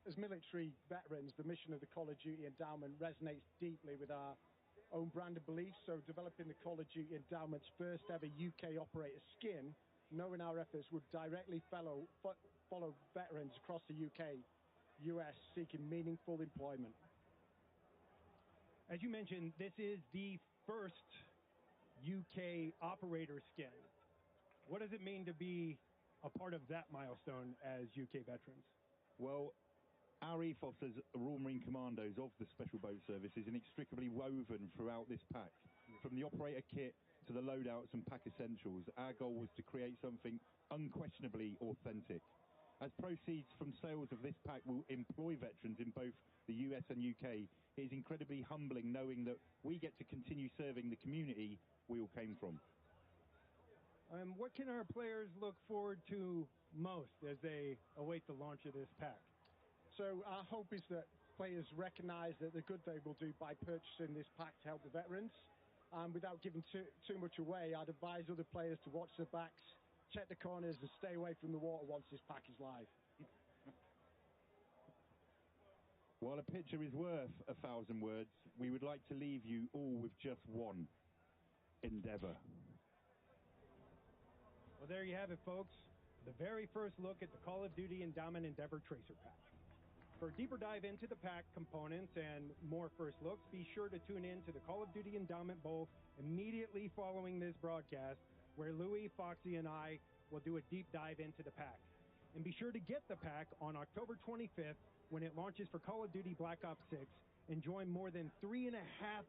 As military veterans, the mission of the Call of Duty Endowment resonates deeply with our own brand of beliefs. So developing the Call of Duty Endowment's first ever UK operator skin, knowing our efforts would directly follow veterans across the UK, US seeking meaningful employment. As you mentioned, this is the first UK operator skin. What does it mean to be a part of that milestone as UK veterans? Well, our ethos as Royal Marine Commandos of the Special Boat Service is inextricably woven throughout this pack. From the operator kit to the loadouts and pack essentials, our goal was to create something unquestionably authentic. As proceeds from sales of this pack will employ veterans in both the US and UK, it is incredibly humbling knowing that we get to continue serving the community we all came from. What can our players look forward to most as they await the launch of this pack? So our hope is that players recognize that the good they will do by purchasing this pack to help the veterans. Without giving too much away, I'd advise other players to watch their backs, check the corners, and stay away from the water once this pack is live. While a picture is worth 1,000 words, we would like to leave you all with just one: endeavor. Well, there you have it, folks. The very first look at the Call of Duty Endowment Endeavor Tracer Pack. For a deeper dive into the pack components and more first looks, be sure to tune in to the Call of Duty Endowment Bowl immediately following this broadcast, where Louie, Foxy, and I will do a deep dive into the pack. And be sure to get the pack on October 25th when it launches for Call of Duty Black Ops 6 and join more than 3.5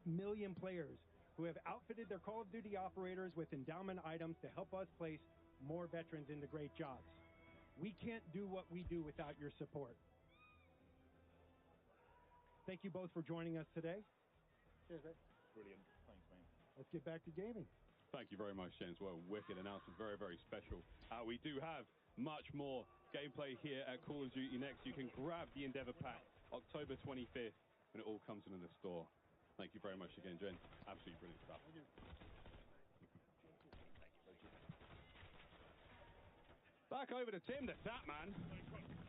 million players who have outfitted their Call of Duty operators with endowment items to help us place more veterans into great jobs. We can't do what we do without your support. Thank you both for joining us today. Cheers, man. Brilliant. Thanks, man. Let's get back to gaming. Thank you very much, James. Well, wicked announcement. Very, very special. We do have much more gameplay here at Call of Duty Next. You can grab the Endeavor Pack October 25th when it all comes into the store. Thank you very much again, Jen. Absolutely brilliant stuff. Thank you. Back over to Tim, the Sat Man.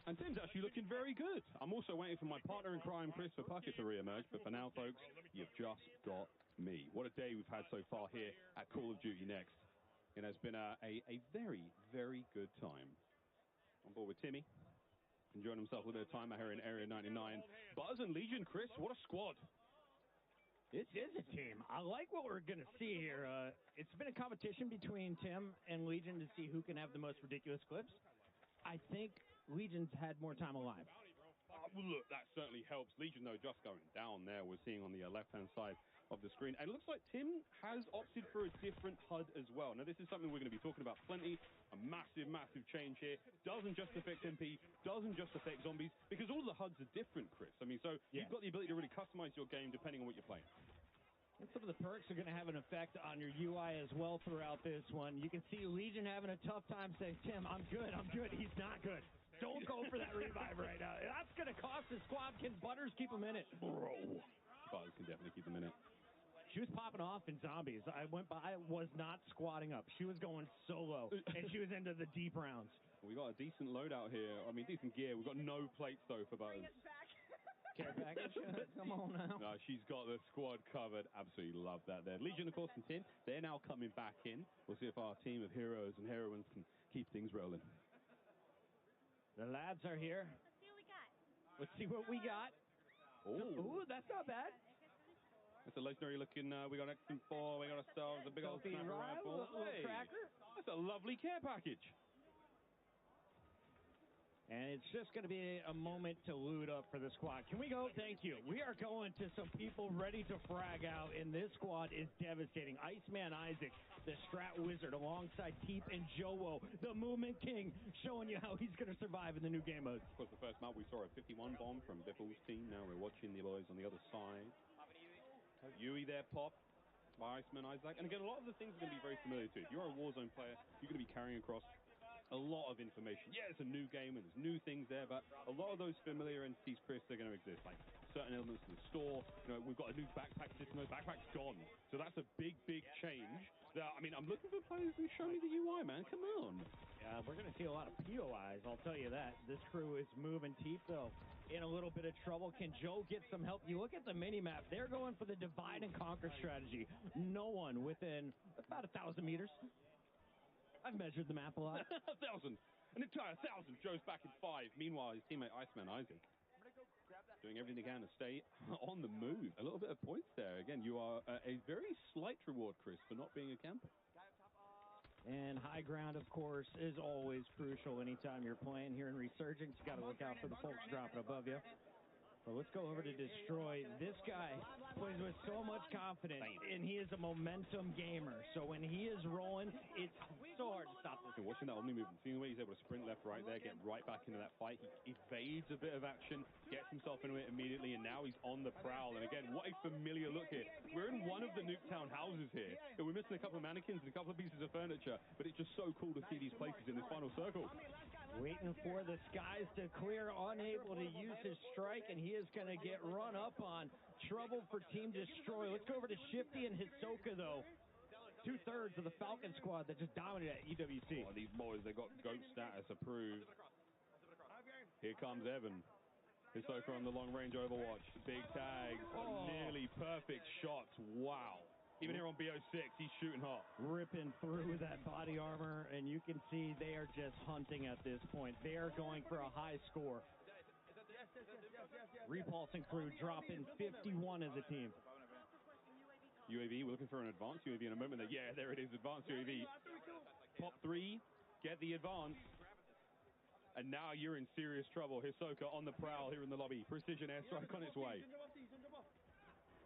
And Tim's actually looking very good. I'm also waiting for my partner in crime, Christopher Puckett, to re-emerge. But for now, folks, you've just got me. What a day we've had so far here at Call of Duty Next. It has been a very, very good time. On board with Timmy, enjoying himself a little bit of time out here in Area 99. Buzz and Legion, Chris, what a squad. This is a team. I like what we're going to see here. It's been a competition between Tim and Legion to see who can have the most ridiculous clips. I think Legion's had more time alive. Well, look, that certainly helps. Legion, though, just going down there. We're seeing on the left-hand side of the screen. And it looks like Tim has opted for a different HUD as well. Now, this is something we're going to be talking about plenty. A massive, massive change here. Doesn't just affect MP, doesn't just affect zombies, because all of the HUDs are different, Chris. I mean, so you've got the ability to really customize your game depending on what you're playing. And some of the perks are going to have an effect on your UI as well throughout this one. You can see Legion having a tough time saying, Tim, I'm good, I'm good. He's not good. Don't go for that revive right now. That's going to cost the squad. Can Butters keep him in it? Bro. Butters can definitely keep him in it. She was popping off in zombies. I went by, was not squatting up. She was going solo, and she was into the deep rounds. We got a decent loadout here. I mean, decent gear. We've got no plates, though, for Butters. Care package? Come on now. No, she's got the squad covered. Absolutely love that there. Legion, of course, and Tim, they're now coming back in. We'll see if our team of heroes and heroines can keep things rolling. The lads are here. Let's see what we got. Ooh, that's not bad. It's a legendary looking, we got X4, we got ourselves a big old sniper rifle. Little cracker. That's a lovely care package. And it's just going to be a moment to loot up for the squad. Can we go? Thank you. We are going to some people ready to frag out, and this squad is devastating. Iceman Isaac, the Strat Wizard, alongside Teeth and Joe, the Movement King, showing you how he's going to survive in the new game mode. Of course, the first map we saw a 51 bomb from Biffle's team. Now we're watching the boys on the other side. Yui there pop by Iceman Isaac. And again, a lot of the things are going to be very familiar to you. If you're a Warzone player, you're going to be carrying across a lot of information. Yeah, it's a new game and there's new things there, but a lot of those familiar entities, Chris, they're going to exist. Like certain elements of the store. You know, we've got a new backpack system. The backpack's gone. So that's a big, big change. I mean, I'm looking for players who show me the UI, man. Come on. Yeah, we're going to see a lot of POIs, I'll tell you that. This crew is moving. Teeth, though, in a little bit of trouble. Can Joe get some help? You look at the mini-map. They're going for the divide and conquer strategy. No one within about 1,000 meters. I've measured the map a lot. 1,000. An entire 1,000. Joe's back in 5. Meanwhile, his teammate Iceman Isaac doing everything they can to stay on the move. A little bit of points there. Again, you are a very slight reward, Chris, for not being a camper. And high ground, of course, is always crucial anytime you're playing here in Resurgence. You got to look out for the folks dropping above you. Well, let's go over to Destroy. This guy plays with so much confidence, and he is a momentum gamer. So when he is rolling, it's so hard to stop this. You're watching that Omni movement, seeing the way he's able to sprint left, right there, get right back into that fight. He evades a bit of action, gets himself into it immediately, and now he's on the prowl. And again, what a familiar look here. We're in one of the Nuketown houses here. We're missing a couple of mannequins and a couple of pieces of furniture, but it's just so cool to see these places in this final circle. Waiting for the skies to clear, unable to use his strike, and he is going to get run up on. Trouble for Team Destroy. Let's go over to Shifty and Hisoka, though. 2/3 of the Falcon squad that just dominated at EWC. Oh, these boys, they got GOAT status approved. Here comes Evan. Hisoka on the long-range Overwatch. Big tags. Oh. Nearly perfect shots. Wow. Even here on BO6, he's shooting hot. Ripping through that body armor, and you can see they are just hunting at this point. They are going for a high score. Repulsing crew dropping 51 as a team. UAV, we're looking for an advanced UAV in a moment. Yeah, there it is, advanced UAV. Pop 3, get the advance. And now you're in serious trouble. Hisoka on the prowl here in the lobby. Precision airstrike on its way.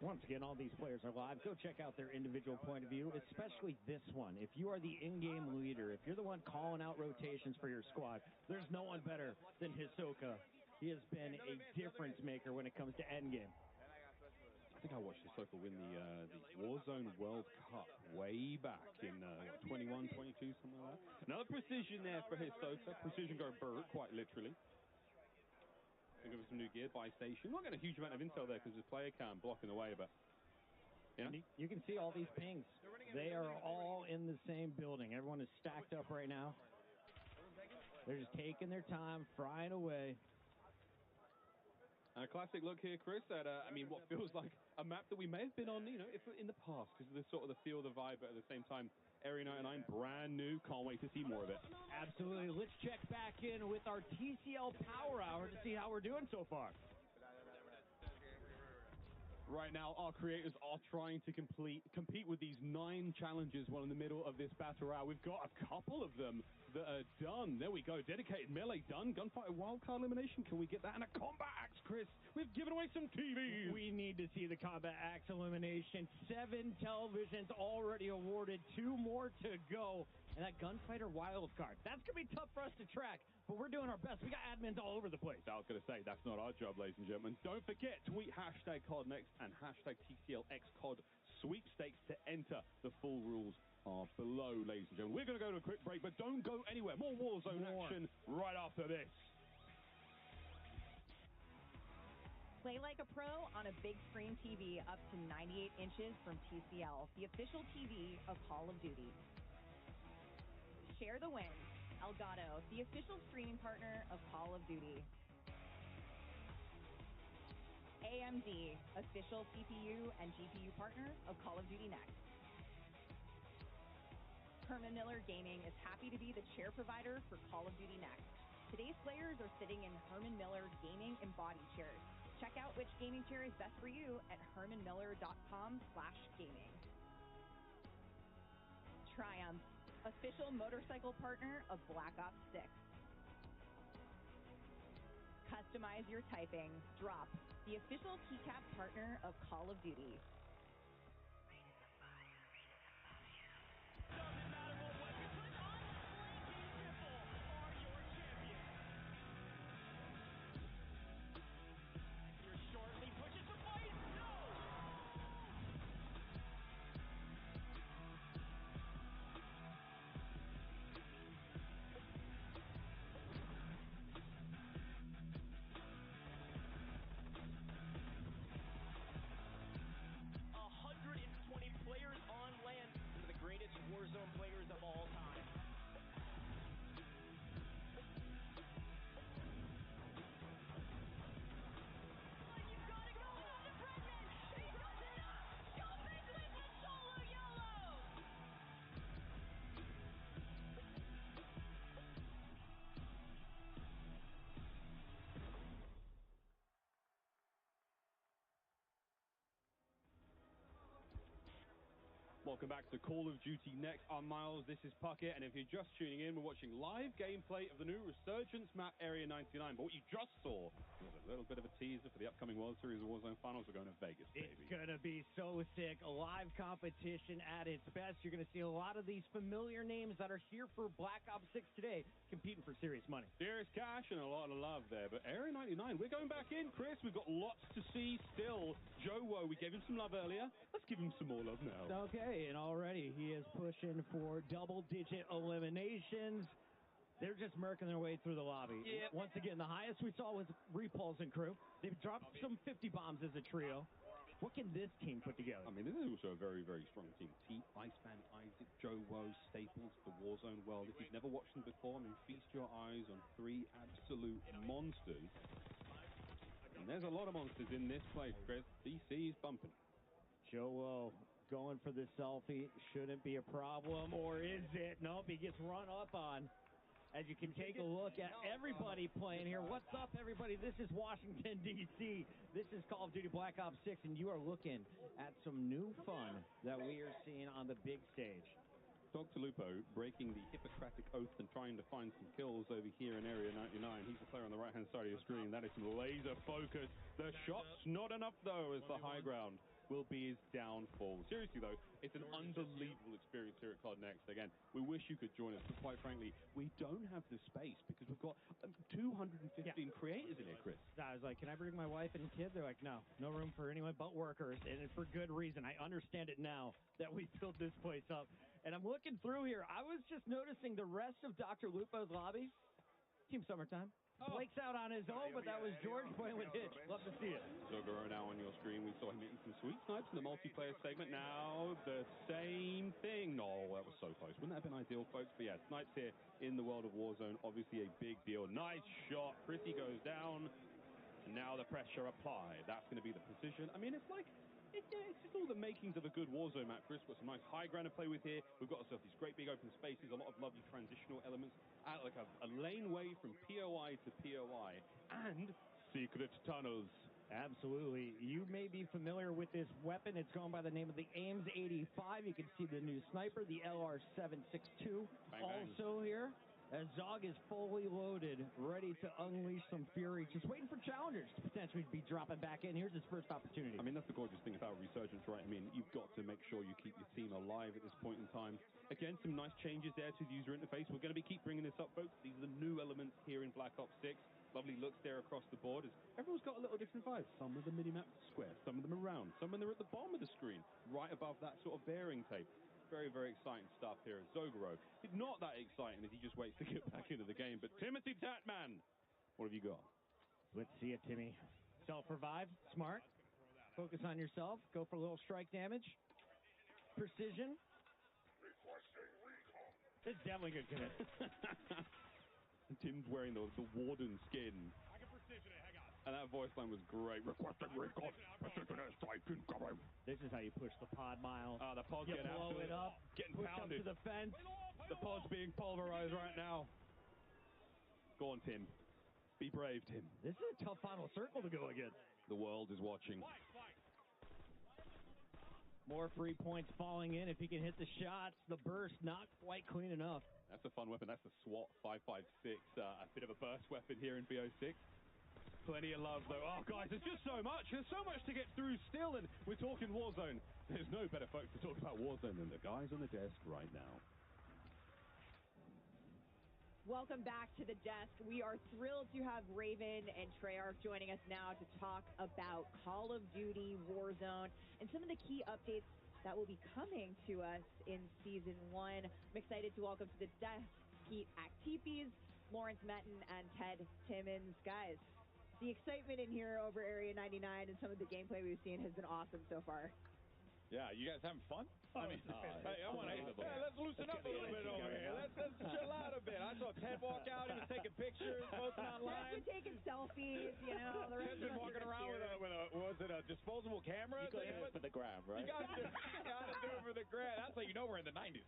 Once again, all these players are live. Go check out their individual point of view, especially this one. If you are the in-game leader, if you're the one calling out rotations for your squad, there's no one better than Hisoka. He has been a difference maker when it comes to endgame. I think I watched Hisoka win the Warzone World Cup way back in 21, 22, something like that. Another precision there for Hisoka. Precision go bird, quite literally. Think of some new gear by station. Not getting a huge amount of intel there because the player cam blocking the way, but you can see all these pings. They are all in the same building. Everyone is stacked up right now. They're just taking their time, frying away. And a classic look here, Chris, at what feels like a map that we may have been on, if in the past, because of the sort of the feel, the vibe, but at the same time, Area 99, brand new. Can't wait to see more of it. Absolutely. Let's check back in with our TCL Power Hour to see how we're doing so far. Right now, our creators are trying to compete with these 9 challenges while in the middle of this battle royale. We've got a couple of them that are done. There we go. Dedicated melee done. Gunfighter wildcard elimination. Can we get that? And a combat axe, Chris. We've given away some TVs. We need to see the combat axe elimination. 7 televisions already awarded. 2 more to go. And that gunfighter wildcard. That's going to be tough for us to track, but we're doing our best. We got admins all over the place. I was going to say, that's not our job, ladies and gentlemen. Don't forget, tweet hashtag COD next and hashtag TCLXCOD sweepstakes to enter. The full rules are below, ladies and gentlemen. We're going to go to a quick break, but don't go anywhere. More Warzone action right after this. Play like a pro on a big screen TV up to 98 inches from TCL, the official TV of Call of Duty. Share the win. Elgato, the official streaming partner of Call of Duty. AMD, official CPU and GPU partner of Call of Duty Next. Herman Miller Gaming is happy to be the chair provider for Call of Duty Next. Today's players are sitting in Herman Miller Gaming Embodied chairs. Check out which gaming chair is best for you at hermanmiller.com/gaming. Triumph, official motorcycle partner of Black Ops 6. optimize your typing, drop the official keycap partner of Call of Duty. Greatest Warzone players of all time. Welcome back to Call of Duty Next. I'm Miles, this is Puckett, and if you're just tuning in, we're watching live gameplay of the new Resurgence map, Area 99. But what you just saw was a little bit of a teaser for the upcoming World Series Warzone Finals. We're going to Vegas, baby. It's going to be so sick. A live competition at its best. You're going to see a lot of these familiar names that are here for Black Ops 6 today, competing for serious money. Serious cash and a lot of love there. But Area 99, we're going back in, Chris. We've got lots to see still. Joe Woe, we gave him some love earlier. Let's give him some more love now. Okay, and already he is pushing for double-digit eliminations. They're just murking their way through the lobby. Yep. Once again, the highest we saw was Repulse and crew. They've dropped some 50 bombs as a trio. What can this team put together? I mean, this is also a very, very strong team. Iceman, Isaac, Joe Woe, staples of the Warzone world. If you've never watched them before, I mean, feast your eyes on three absolute monsters. And there's a lot of monsters in this place, Chris. DC is bumping. Joe Woe going for the selfie. Shouldn't be a problem, or is it? Nope, he gets run up on. As you can take a look at everybody playing here. What's up, everybody? This is Washington, D.C. This is Call of Duty Black Ops 6, and you are looking at some new fun that we are seeing on the big stage. Dr. Lupo breaking the Hippocratic Oath and trying to find some kills over here in Area 99. He's the player on the right-hand side of your screen. That is some laser focus. The shot's not enough, though, as the high ground will be his downfall. Seriously, though, it's an unbelievable experience here at COD Next. Again, we wish you could join us, but quite frankly, we don't have the space because we've got 215 creators in here, Chris. I was like, can I bring my wife and kids? They're like, no room for anyone but workers, and for good reason. I understand it now that we filled this place up. And I'm looking through here. I was just noticing the rest of Dr. Lupo's lobby. Team Summertime. Blake's out on his own, but that was George playing with Hitch. Love to see it. Zogoro now on your screen. We saw him hitting some sweet snipes in the multiplayer segment. Now the same thing. No, that was so close. Wouldn't that have been ideal, folks? But yeah, snipes here in the world of Warzone, obviously a big deal. Nice shot. Chrissy goes down. And now the pressure applied. That's going to be the precision. I mean, it's like... It's just all the makings of a good Warzone map, Chris. We've got some nice high ground to play with here. We've got ourselves these great big open spaces, a lot of lovely transitional elements, like a laneway from POI to POI, and secret tunnels. Absolutely. You may be familiar with this weapon. It's going by the name of the Ames 85. You can see the new sniper, the LR762, bang, also here. As Zog is fully loaded, ready to unleash some fury, just waiting for challengers to potentially be dropping back in. Here's his first opportunity. I mean, that's the gorgeous thing about Resurgence, right? I mean, you've got to make sure you keep your team alive at this point in time. Again, some nice changes there to the user interface. We're going to keep bringing this up, folks. These are the new elements here in Black Ops 6. Lovely looks there across the board. As everyone's got a little different vibe. Some of the mini-maps are square, some of them are round, some of them are at the bottom of the screen, right above that sort of bearing tape. Very, very exciting stuff here at Zogoro. It's not that exciting as he just waits to get back into the game. But Timothy Tatman, what have you got? Let's see it, Timmy. Self-revive, smart. Focus on yourself. Go for a little strike damage. Precision. It's definitely good connect. Tim's wearing the Warden skin. I can precision it. Hang on. And that voice line was great. Requesting recon. Precision strike incoming. This is how you push the pod, Miles. The pod's you getting blow it up, getting push pounded. up to the fence. The pod's being pulverized right now. Go on, Tim. Be brave, Tim. This is a tough final circle to go against. The world is watching. More free points falling in if he can hit the shots. The burst not quite clean enough. That's a fun weapon. That's the SWAT 556. A bit of a burst weapon here in BO6. Plenty of love, though. Oh, guys, there's just so much. There's so much to get through still, and we're talking Warzone. There's no better folks to talk about Warzone than the guys on the desk right now. Welcome back to the desk. We are thrilled to have Raven and Treyarch joining us now to talk about Call of Duty Warzone and some of the key updates that will be coming to us in Season 1. I'm excited to welcome to the desk Pete Actipes, Lawrence Metten, and Ted Timmons. Guys, the excitement in here over Area 99 and some of the gameplay we've seen has been awesome so far. Yeah, you guys having fun? I mean, let's loosen up a little bit over here. Let's chill out a bit. I saw Ted walk out. He was taking pictures, posting online. Ted's been taking selfies, you know. Ted's been walking around with a disposable camera? You got to do it for the gram, right? You got to do it for the gram. That's how you know we're in the 90s.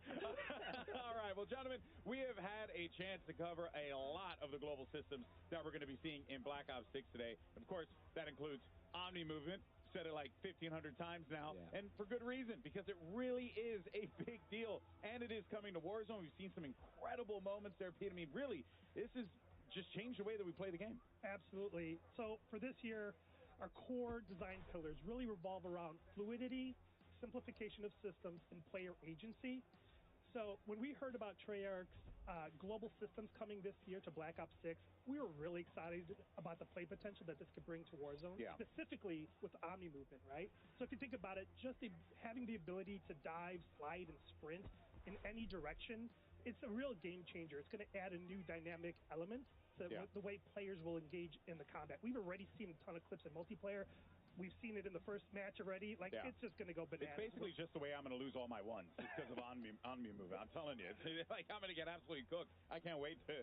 All right, well, gentlemen, we have had a chance to cover a lot of the global systems that we're going to be seeing in Black Ops 6 today. Of course, that includes Omni Movement. Said it like 1,500 times now, and for good reason, because it really is a big deal, and it is coming to Warzone. We've seen some incredible moments there, Pete. I mean, really, this has just changed the way that we play the game. Absolutely. So for this year, our core design pillars really revolve around fluidity, simplification of systems, and player agency. So when we heard about Treyarch's global systems coming this year to Black Ops 6, we were really excited about the play potential that this could bring to Warzone, specifically with Omni Movement, right? So if you think about it, just having the ability to dive, slide, and sprint in any direction, it's a real game changer. It's going to add a new dynamic element to the way players will engage in the combat. We've already seen a ton of clips in multiplayer. We've seen it in the first match already. It's just going to go bananas. It's basically just the way I'm going to lose all my ones just because of Omni Movement. I'm telling you, it's like I'm going to get absolutely cooked. I can't wait to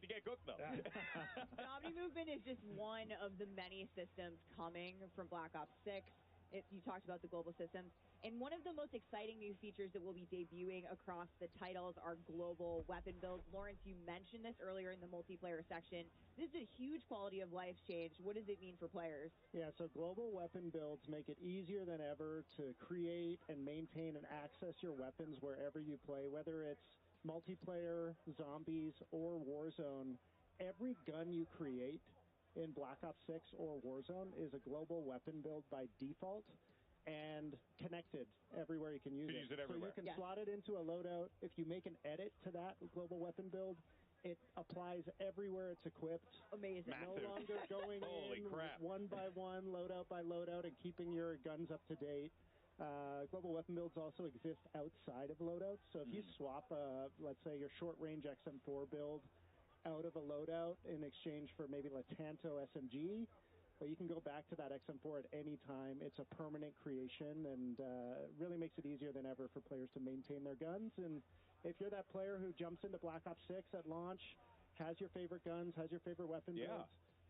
get cooked though. The Omni Movement is just one of the many systems coming from Black Ops 6. You talked about the global systems. And one of the most exciting new features that will be debuting across the titles are global weapon builds. Lawrence, you mentioned this earlier in the multiplayer section. This is a huge quality of life change. What does it mean for players? Yeah, so global weapon builds make it easier than ever to create and maintain and access your weapons wherever you play, whether it's multiplayer, zombies, or Warzone. Every gun you create in Black Ops 6 or Warzone is a global weapon build by default and connected everywhere you can use it. Use it everywhere. So you can slot it into a loadout. If you make an edit to that global weapon build, it applies everywhere it's equipped. Amazing. No longer going in one by one, loadout by loadout, and keeping your guns up to date. Global weapon builds also exist outside of loadouts. So if you swap, let's say, your short-range XM4 build out of a loadout in exchange for maybe a Tanto SMG, but you can go back to that XM4 at any time. It's a permanent creation and really makes it easier than ever for players to maintain their guns. And if you're that player who jumps into Black Ops 6 at launch, has your favorite guns, has your favorite weapon builds,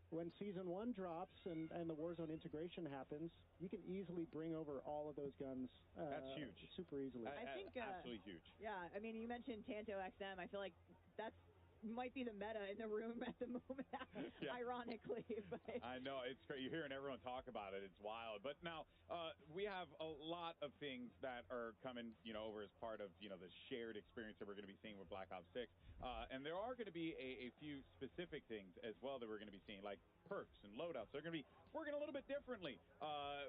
when Season 1 drops and the Warzone integration happens, you can easily bring over all of those guns. That's huge. Super easily. I think absolutely huge. Yeah, I mean, you mentioned Tanto XM. I feel like that's might be the meta in the room at the moment, ironically. But I know, it's great. You're hearing everyone talk about it. It's wild. But now we have a lot of things that are coming, over as part of, the shared experience that we're going to be seeing with Black Ops 6. And there are going to be a few specific things as well that we're going to be seeing, like perks and loadouts. They're going to be working a little bit differently,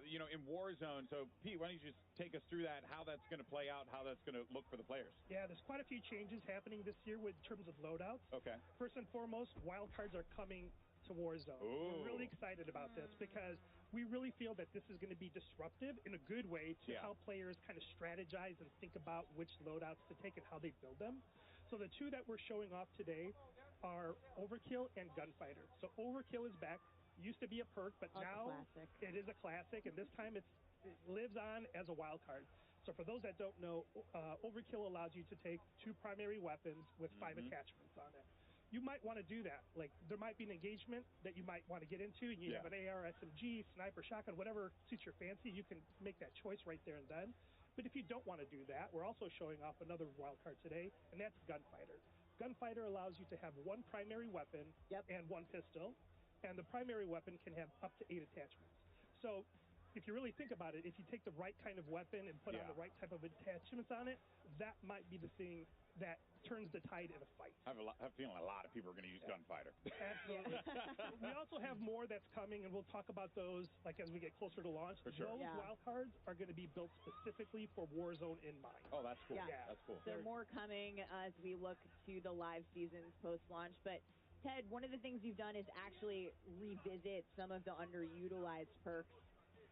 in Warzone. So, Pete, why don't you just take us through that, how that's going to play out, how that's going to look for the players? Yeah, there's quite a few changes happening this year in terms of loadouts. Okay. First and foremost, wildcards are coming to Warzone. We're really excited about this because we really feel that this is going to be disruptive in a good way to help players kind of strategize and think about which loadouts to take and how they build them. So the two that we're showing off today are Overkill and Gunfighter. So Overkill is back. Used to be a perk, but now it is a classic, and this time it lives on as a wild card. So for those that don't know, Overkill allows you to take two primary weapons with 5 attachments on it. You might want to do that. Like, there might be an engagement that you might want to get into, and you have an AR, SMG, sniper, shotgun, whatever suits your fancy. You can make that choice right there and then. But if you don't want to do that, we're also showing off another wildcard today, and that's Gunfighter. Gunfighter allows you to have one primary weapon and one pistol, and the primary weapon can have up to 8 attachments. So if you really think about it, if you take the right kind of weapon and put on the right type of attachments on it, that might be the thing that turns the tide in a fight. I have a feeling a lot of people are going to use Gunfighter. Absolutely. We also have more that's coming, and we'll talk about those like as we get closer to launch. For sure. Those wild cards are going to be built specifically for Warzone in mind. Oh, that's cool. Yeah. That's cool. So more coming as we look to the live seasons post-launch. But, Ted, one of the things you've done is actually revisit some of the underutilized perks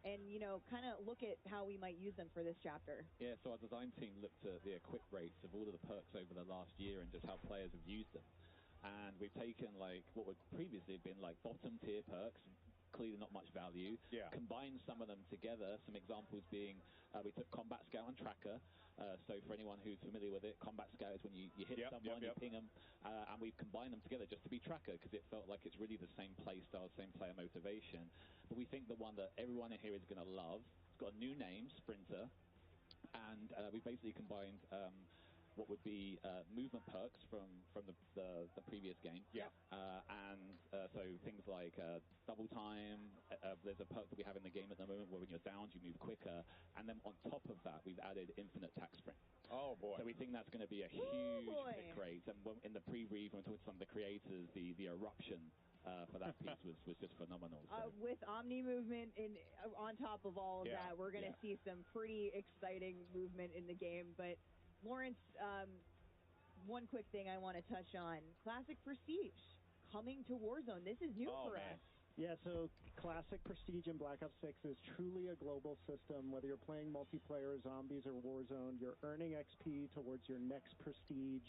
and, you know, kind of look at how we might use them for this chapter. Yeah, so our design team looked at the equip rates of all of the perks over the last year and just how players have used them. And we've taken, like, what would previously have been, like, bottom-tier perks, clearly not much value, combined some of them together, some examples being we took Combat Scout and Tracker. So for anyone who's familiar with it, Combat Scout is when you hit someone, you ping them, and we've combined them together just to be Tracker because it felt like it's really the same play style, same player motivation. But we think the one that everyone in here is going to love, it's got a new name, Sprinter, and we basically combined what would be movement perks from the previous game. So things like double time. There's a perk that we have in the game at the moment where when you're downed, you move quicker. And then on top of that, we've added infinite tack sprint. Oh, boy. So we think that's going to be a huge pick rate. And in the pre-brief, when we talked to some of the creators, the eruption for that piece was just phenomenal. So. With Omni movement on top of all of that, we're going to see some pretty exciting movement in the game. But Lawrence, one quick thing I want to touch on. Classic Prestige coming to Warzone. This is new for us. Yeah, so Classic Prestige in Black Ops 6 is truly a global system. Whether you're playing multiplayer, zombies, or Warzone, you're earning XP towards your next Prestige.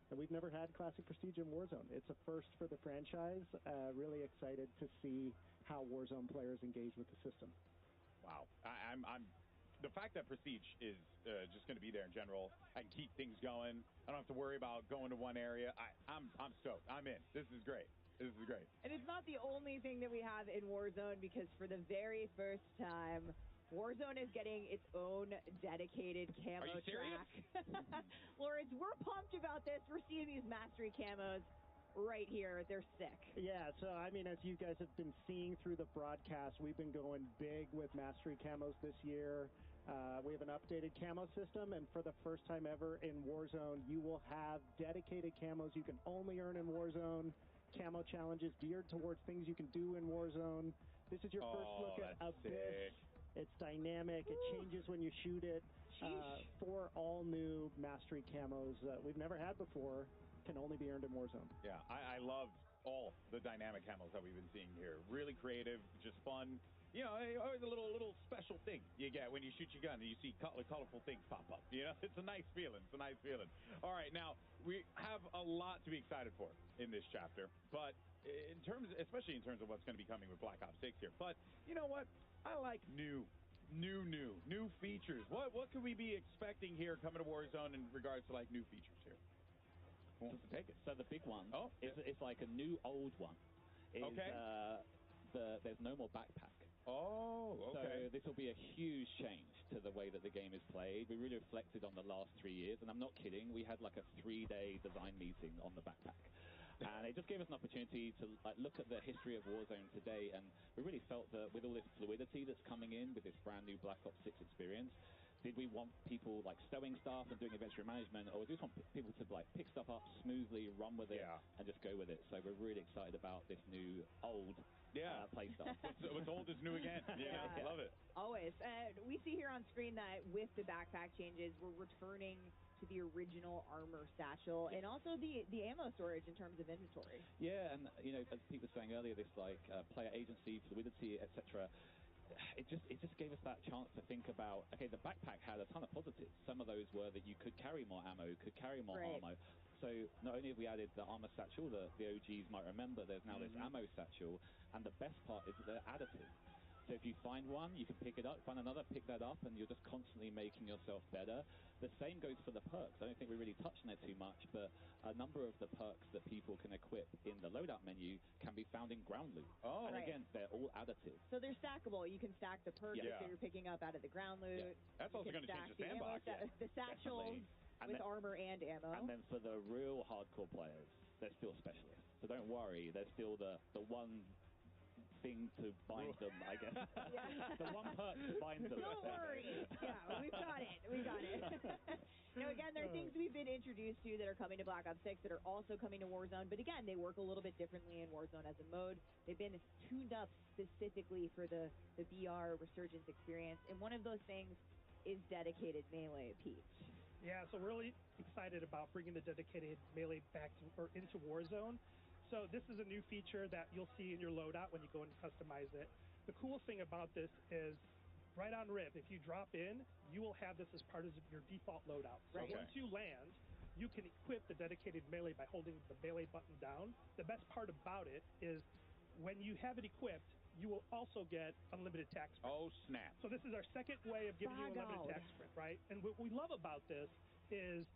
And we've never had Classic Prestige in Warzone. It's a first for the franchise. Really excited to see how Warzone players engage with the system. Wow. I'm the fact that Prestige is just going to be there in general, I can keep things going. I don't have to worry about going to one area. I'm stoked. I'm in. This is great. This is great. And it's not the only thing that we have in Warzone because for the very first time, Warzone is getting its own dedicated camo Are you serious? track. Lawrence, we're pumped about this. We're seeing these mastery camos right here. They're sick. Yeah, so I mean, as you guys have been seeing through the broadcast, we've been going big with mastery camos this year. We have an updated camo system, and for the first time ever in Warzone, you will have dedicated camos you can only earn in Warzone. Camo challenges geared towards things you can do in Warzone. This is your first look at Abyss. Sick. It's dynamic. It changes when you shoot it. 4 all-new mastery camos that we've never had before can only be earned in Warzone. Yeah, I love all the dynamic camos that we've been seeing here. Really creative, just fun. You know, always a little special thing you get when you shoot your gun and you see colorful things pop up. You know, it's a nice feeling. It's a nice feeling. All right, now, we have a lot to be excited for in this chapter, but especially in terms of what's going to be coming with Black Ops 6 here. But you know what? I like new features. What could we be expecting here coming to Warzone in regards to like new features here? Who wants to take it? So the big one, it's like a new old one. There's no more backpack. Oh, okay. So this will be a huge change to the way that the game is played. We really reflected on the last 3 years, and I'm not kidding. We had like a 3-day design meeting on the backpack. And it just gave us an opportunity to look at the history of Warzone today, and we really felt that with all this fluidity that's coming in with this brand new Black Ops 6 experience, did we want people like stowing stuff and doing inventory management, or do we just want people to like pick stuff up smoothly, run with it, and just go with it? So we're really excited about this new old play style. What's old is new again. I love it. Always. We see here on screen that with the backpack changes, we're returning to the original armor satchel and also the ammo storage in terms of inventory. Yeah, and you know, as Pete was saying earlier, this like player agency, fluidity, etc. It just gave us that chance to think about, okay, the backpack had a ton of positives. Some of those were that you could carry more ammo, could carry more ammo. So not only have we added the armor satchel that the OGs might remember, there's now this ammo satchel, and the best part is that they're additive. So if you find one, you can pick it up, find another, pick that up, and you're just constantly making yourself better. The same goes for the perks. I don't think we really touched on it too much, but a number of the perks that people can equip in the loadout menu can be found in ground loot. Oh. And again, they're all additive. So they're stackable. You can stack the perks that you're picking up out of the ground loot. Yeah. That's also going to change the sandbox. The satchels with armor and ammo. And then for the real hardcore players, they're still specialists. So don't worry, they're still the one thing to bind them, I guess. The one perk to bind them. Don't worry. Yeah, we've got it. We got it. Again, there are things we've been introduced to that are coming to Black Ops 6 that are also coming to Warzone. But again, they work a little bit differently in Warzone as a mode. They've been tuned up specifically for the VR Resurgence experience. And one of those things is dedicated melee, Peach. Yeah, so we're really excited about bringing the dedicated melee back into Warzone. So this is a new feature that you'll see in your loadout when you go and customize it. The cool thing about this is right on rip, if you drop in, you will have this as part of your default loadout. So once you land, you can equip the dedicated melee by holding the melee button down. The best part about it is when you have it equipped, you will also get unlimited attack sprint. Oh, snap. So this is our second way of giving you unlimited attack sprint, right? And what we love about this is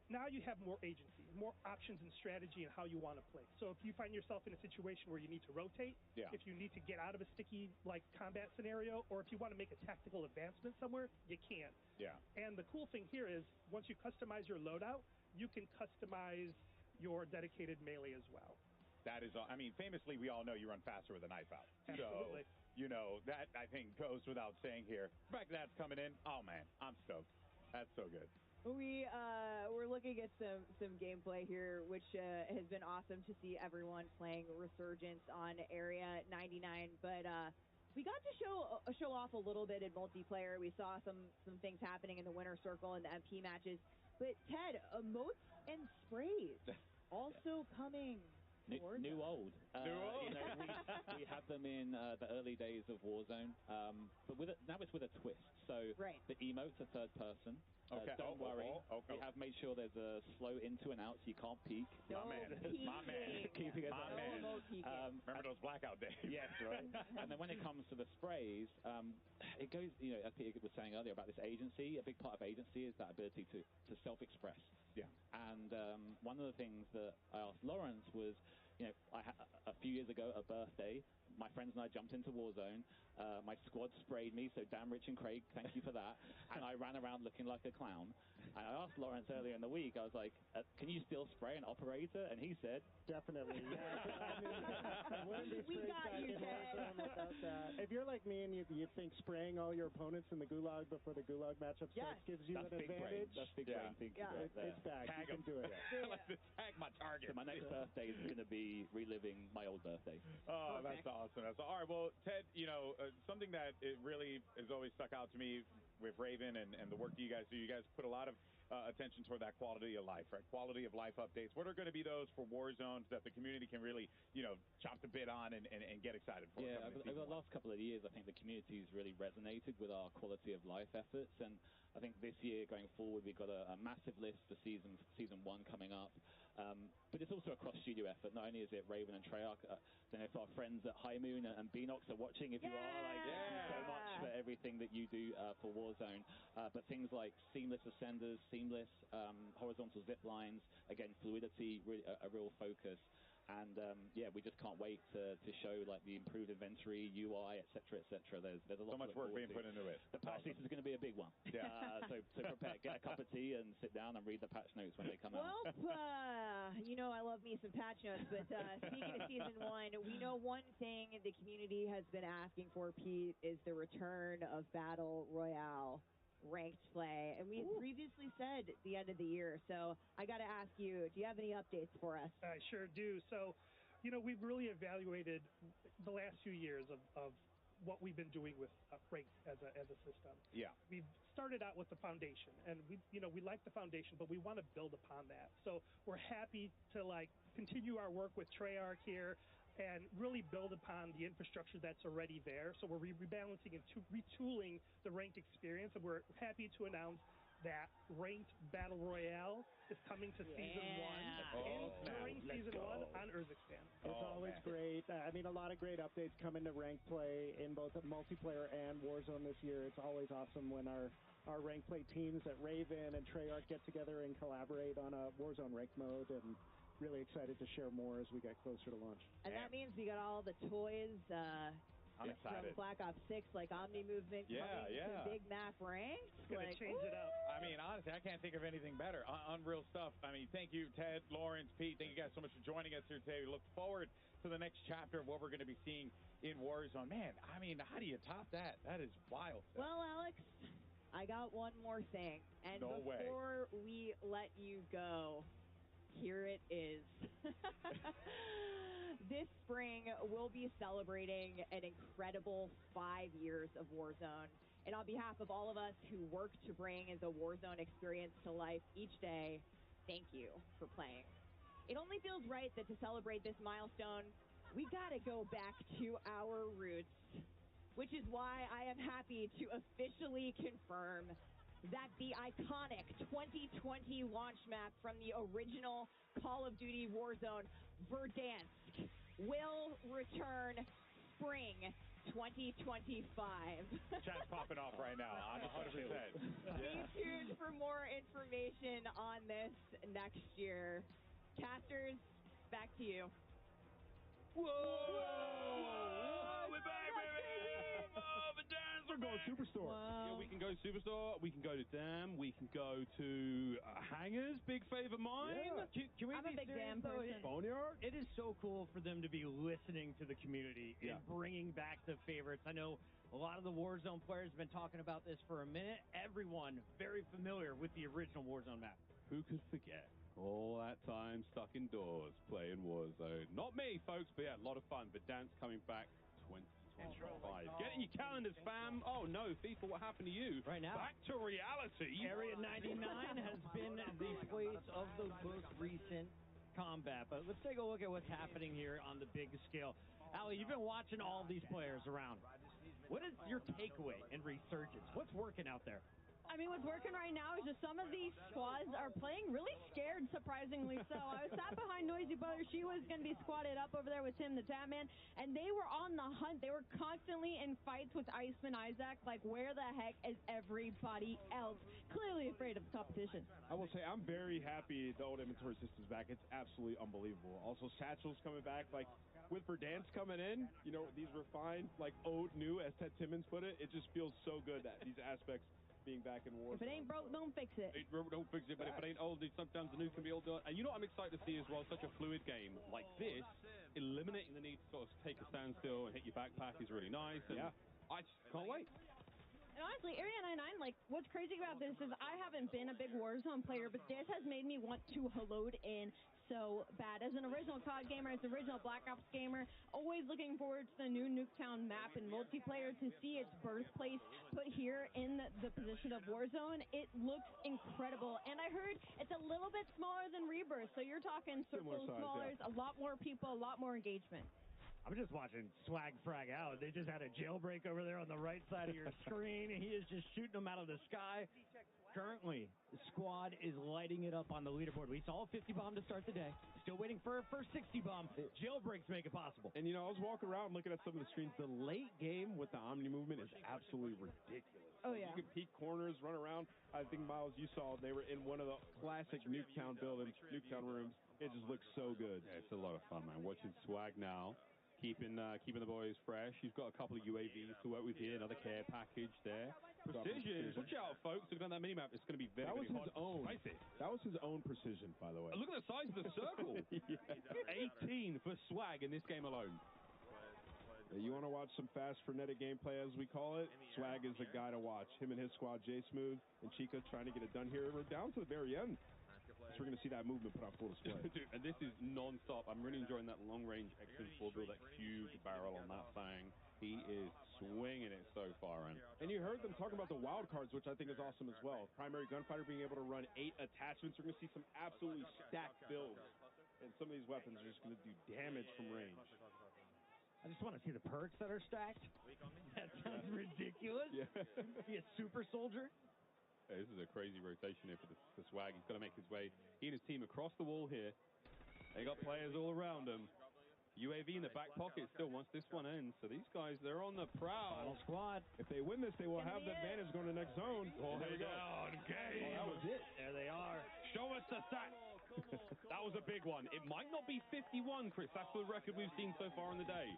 now you have more agency, more options and strategy in how you want to play. So if you find yourself in a situation where you need to rotate, if you need to get out of a sticky combat scenario, or if you want to make a tactical advancement somewhere, you can. Yeah. And the cool thing here is once you customize your loadout, you can customize your dedicated melee as well. That is, I mean, famously, we all know you run faster with a knife out. Absolutely. So, that, I think, goes without saying here. The fact that's coming in, oh, man, I'm stoked. That's so good. We're looking at some gameplay here, which has been awesome to see everyone playing Resurgence on Area 99. But we got to show off a little bit in multiplayer. We saw some things happening in the winner circle and the MP matches. But Ted, emotes and sprays also coming. New old. New old. We had them in the early days of Warzone, but now it's with a twist. So the emotes are third person. Don't worry. We have made sure there's a slow into and out, so you can't peek. My man. Keeping it my man. Remember those blackout days? Yes, right. And then when it comes to the sprays, it goes, as Peter was saying earlier about this agency, a big part of agency is that ability to self-express. Yeah. And one of the things that I asked Lawrence was, a few years ago, a birthday, my friends and I jumped into Warzone. My squad sprayed me, so Dan, Rich, and Craig, thank you for that. And I ran around looking like a clown. And I asked Lawrence earlier in the week, I was like, can you still spray an operator? And he said, definitely. Yeah. We got you, Ted. Without that. If you're like me and you think spraying all your opponents in the Gulag before the Gulag matchup starts gives you an advantage. That's big brain thinking. It's back. Tag you can do it. Tag my target. So my next birthday is going to be reliving my old birthday. Oh, that's awesome. All right, well, Ted, something that it really has always stuck out to me with Raven and the work that you guys do, you guys put a lot of attention toward that quality of life, right? Quality of life updates. What are going to be those for Warzone that the community can really, chop the bit on and get excited for? Yeah, over the last couple of years, I think the community has really resonated with our quality of life efforts, and I think this year going forward, we've got a massive list for season 1 coming up. But it's also a cross-studio effort. Not only is it Raven and Treyarch, then if our friends at High Moon and Beanox are watching, if you are, thank you so much for everything that you do for Warzone. But things like seamless ascenders, seamless horizontal zip lines, again, fluidity, really a real focus. And we just can't wait to show the improved inventory, UI, etc., etc. There's a lot. So much work being put into it. The patch notes is going to be a big one. Yeah. So prepare, get a cup of tea, and sit down and read the patch notes when they come out. Well, I love me some patch notes. But speaking of season 1, we know one thing the community has been asking for, Pete, is the return of Battle Royale ranked play, and we had previously said the end of the year. So I got to ask you, do you have any updates for us? I sure do. So, we've really evaluated the last few years of what we've been doing with ranked as a system. Yeah. We've started out with the foundation, and we like the foundation, but we want to build upon that. So we're happy to continue our work with Treyarch here and really build upon the infrastructure that's already there. So we're rebalancing and retooling the ranked experience, and we're happy to announce that ranked Battle Royale is coming to Season 1 during Season 1 on Urzikstan. It's always great. A lot of great updates coming to ranked play in both multiplayer and Warzone this year. It's always awesome when our ranked play teams at Raven and Treyarch get together and collaborate on a Warzone ranked mode, and really excited to share more as we get closer to launch. And that means we got all the toys I'm excited. From Black Ops 6, like Omni Movement coming to Big Map Ranked. It's going to change it up. I mean, honestly, I can't think of anything better. Unreal stuff. I mean, thank you, Ted, Lawrence, Pete. Thank you guys so much for joining us here today. We look forward to the next chapter of what we're going to be seeing in Warzone. Man, I mean, how do you top that? That is wild stuff. Well, Alex, I got one more thing. And No way. before we let you go, here it is. This spring, we'll be celebrating an incredible 5 years of Warzone. And on behalf of all of us who work to bring the Warzone experience to life each day, thank you for playing. It only feels right that to celebrate this milestone, we gotta go back to our roots, which is why I am happy to officially confirm that the iconic 2020 launch map from the original Call of Duty Warzone, Verdansk, will return spring 2025. Chat's popping off right now. I'm 100%. Stay tuned for more information on this next year. Casters, back to you. Whoa! We're back, baby! We're going Superstore. Wow. Yeah, we can go Superstore. We can go to Dam. We can go to Hangers. Big favor mine. Yeah. Can we I'm a be big serious, Dam though? person. Boneyard. It is so cool for them to be listening to the community and bringing back the favorites. I know a lot of the Warzone players have been talking about this for a minute. Everyone very familiar with the original Warzone map. Who could forget all that time stuck indoors playing Warzone? Not me, folks, but yeah, a lot of fun. But Dance coming back 2025. Get in your calendars, fam. Oh no, FIFA, what happened to you? Right now. Back to reality. Area 99 has been the place of the most recent combat. But let's take a look at what's happening here on the big scale. Ali, you've been watching all of these players around. What is your takeaway and resurgence? What's working out there? I mean, what's working right now is just some of these squads are playing really scared, surprisingly so. I was sat behind Noisy Brother. She was going to be squatted up over there with Tim the Tatman, and they were on the hunt. They were constantly in fights with Iceman Isaac. Like, where the heck is everybody else? Clearly afraid of the competition. I will say I'm very happy the old inventory system's back. It's absolutely unbelievable. Also, Satchel's coming back. Like, with Verdansk coming in, you know, these refined, like, old new, as Ted Timmons put it, it just feels so good that these aspects being back in Warzone. If it ain't broke, don't fix it. Don't fix it, but if it ain't old, sometimes the new can be old. And you know what I'm excited to see as well? Such a fluid game like this, eliminating the need to sort of take a standstill and hit your backpack is really nice. And I just can't wait. And honestly, Area 99, like, what's crazy about this is I haven't been a big Warzone player, but this has made me want to load in so bad. As an original COD gamer, as an original Black Ops gamer, always looking forward to the new Nuketown map and multiplayer to see its birthplace put here in the position of Warzone. It looks incredible. And I heard it's a little bit smaller than Rebirth, so you're talking circles smaller, a lot more people, a lot more engagement. I'm just watching Swag frag out. They just had a jailbreak over there on the right side of your screen. He is just shooting them out of the sky. Currently, the squad is lighting it up on the leaderboard. We saw a 50 bomb to start the day. Still waiting for a first 60 bomb. Jailbreaks make it possible. And, you know, I was walking around looking at some of the screens. The late game with the Omni movement is absolutely ridiculous. Oh, yeah. You can peek corners, run around. I think, Miles, you saw they were in one of the classic Nuketown buildings, Nuketown rooms. It just looks so good. Yeah, it's a lot of fun, man. Watching Swag now. Keeping the boys fresh. He's got a couple of UAVs to work with here, another care package there. Precision. Watch out, folks. Look at that minimap. It's going to be very, that was very his hot. own. Spicy. That was his own precision, by the way. Look at the size of the circle. 18 for Swag in this game alone. You want to watch some fast, frenetic gameplay, as we call it? Swag is the guy to watch. Him and his squad, J Smooth and Chica, trying to get it done here. We're down to the very end. So we're going to see that movement put on full display. Dude, and this is non-stop. I'm really enjoying that long-range X-4 build, that huge barrel on that thing. He is swinging it so far in. And you heard them talking about the wild cards, which I think is awesome as well. Primary gunfighter being able to run 8 attachments. We're going to see some absolutely stacked builds. And some of these weapons are just going to do damage from range. I just want to see the perks that are stacked. That sounds ridiculous. Yeah. Be a super soldier. This is a crazy rotation here for the Swag. He's got to make his way. He and his team across the wall here. They got players all around him. UAV in the back pocket still once this one ends. So these guys, they're on the prowl. Final squad. If they win this, they will have the advantage going to the next zone. Oh, there you go. Okay. That was it. There they are. Show us the stats. That was a big one. It might not be 51, Chris. That's the record we've seen so far in the day.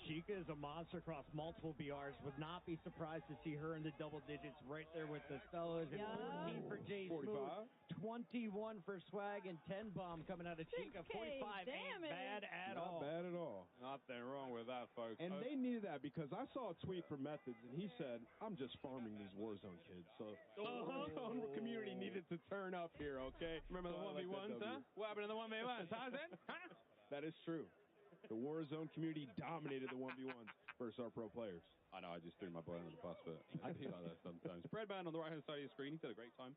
Chica is a monster across multiple BRs. Would not be surprised to see her in the double digits right there with the fellas. And 14 for Jay Smooth, 21 for Swag, and 10 bomb coming out of Chica. 45 ain't bad at all. Not bad at all. Nothing wrong with that, folks. And they needed that because I saw a tweet from Methods, and he said, I'm just farming these Warzone kids. So the Warzone community needed to turn up here, okay? Remember the 1v1s, huh? What happened in the 1v1s, huh, Zen? That is true. The Warzone community dominated the 1v1s versus our pro players. I know, I just threw my boy under the bus, but I feel like that sometimes. Breadman on the right-hand side of your screen, he's had a great time.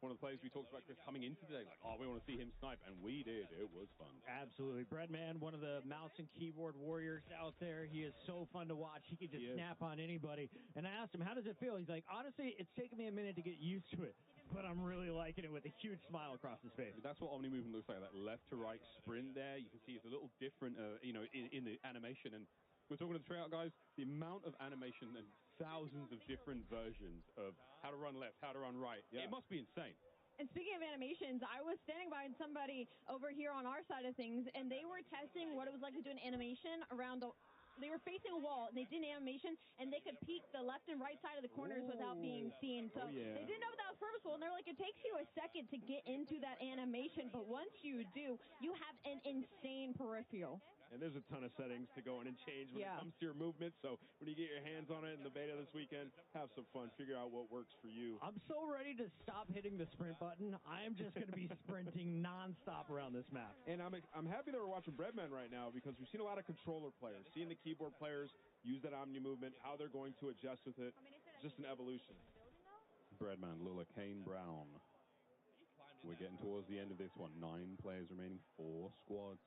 One of the players we talked about, Chris, coming into today, like, we want to see him snipe, and we did. It was fun. Absolutely. Breadman, one of the mouse and keyboard warriors out there. He is so fun to watch. He can just snap on anybody. And I asked him, how does it feel? He's like, honestly, it's taken me a minute to get used to it, but I'm really liking it, with a huge smile across his face. That's what Omni movement looks like, that left to right sprint there. You can see it's a little different, in the animation. And we're talking to the tryout guys, the amount of animation and thousands of different versions of how to run left, how to run right. Yeah. It must be insane. And speaking of animations, I was standing by somebody over here on our side of things, and they were testing what it was like to do an animation around the... They were facing a wall, and they did an animation, and they could peek the left and right side of the corners without being seen. So they didn't know that was purposeful, and they're like, it takes you a second to get into that animation, but once you do, you have an insane peripheral. And there's a ton of settings to go in and change when it comes to your movement. So when you get your hands on it in the beta this weekend, have some fun. Figure out what works for you. I'm so ready to stop hitting the sprint button. I'm just going to be sprinting nonstop around this map. And I'm happy that we're watching Breadman right now because we've seen a lot of controller players, seeing the keyboard players use that Omni movement, how they're going to adjust with it. It's just an evolution. Breadman, Lula, Kane, Brown. We're getting towards the end of this one. 9 players remaining, 4 squads.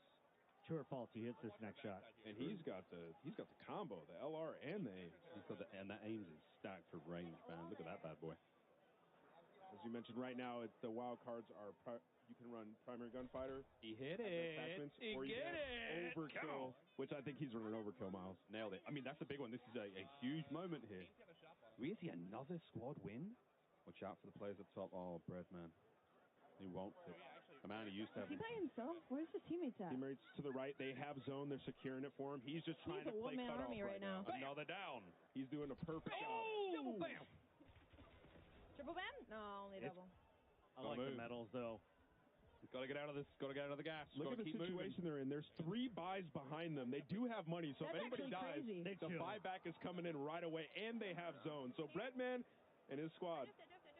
True or false, he hits this next shot. And he's got the combo, the LR and the aims. And that aims is stacked for range, man. Look at that bad boy. As you mentioned, right now, the wild cards are you can run primary gunfighter. He hit it. Or you can overkill, which I think he's running overkill, Miles. Nailed it. I mean, that's a big one. This is a huge moment here. Do we see another squad win? Watch out for the players up top. Oh, Breadman. He won't. A man who used to have... Is he by himself? Where's his teammates at? Teammates to the right. They have zone. They're securing it for him. He's just trying to play cutoff army right now. Another down. He's doing a perfect job. Double bam. Triple bam? No, only double. I like the medals, though. Got to get out of this. Got to get out of the gas. Look at the situation they're in. There's 3 buys behind them. They do have money, so if anybody dies, the buyback is coming in right away, and they have zone. So Breadman and his squad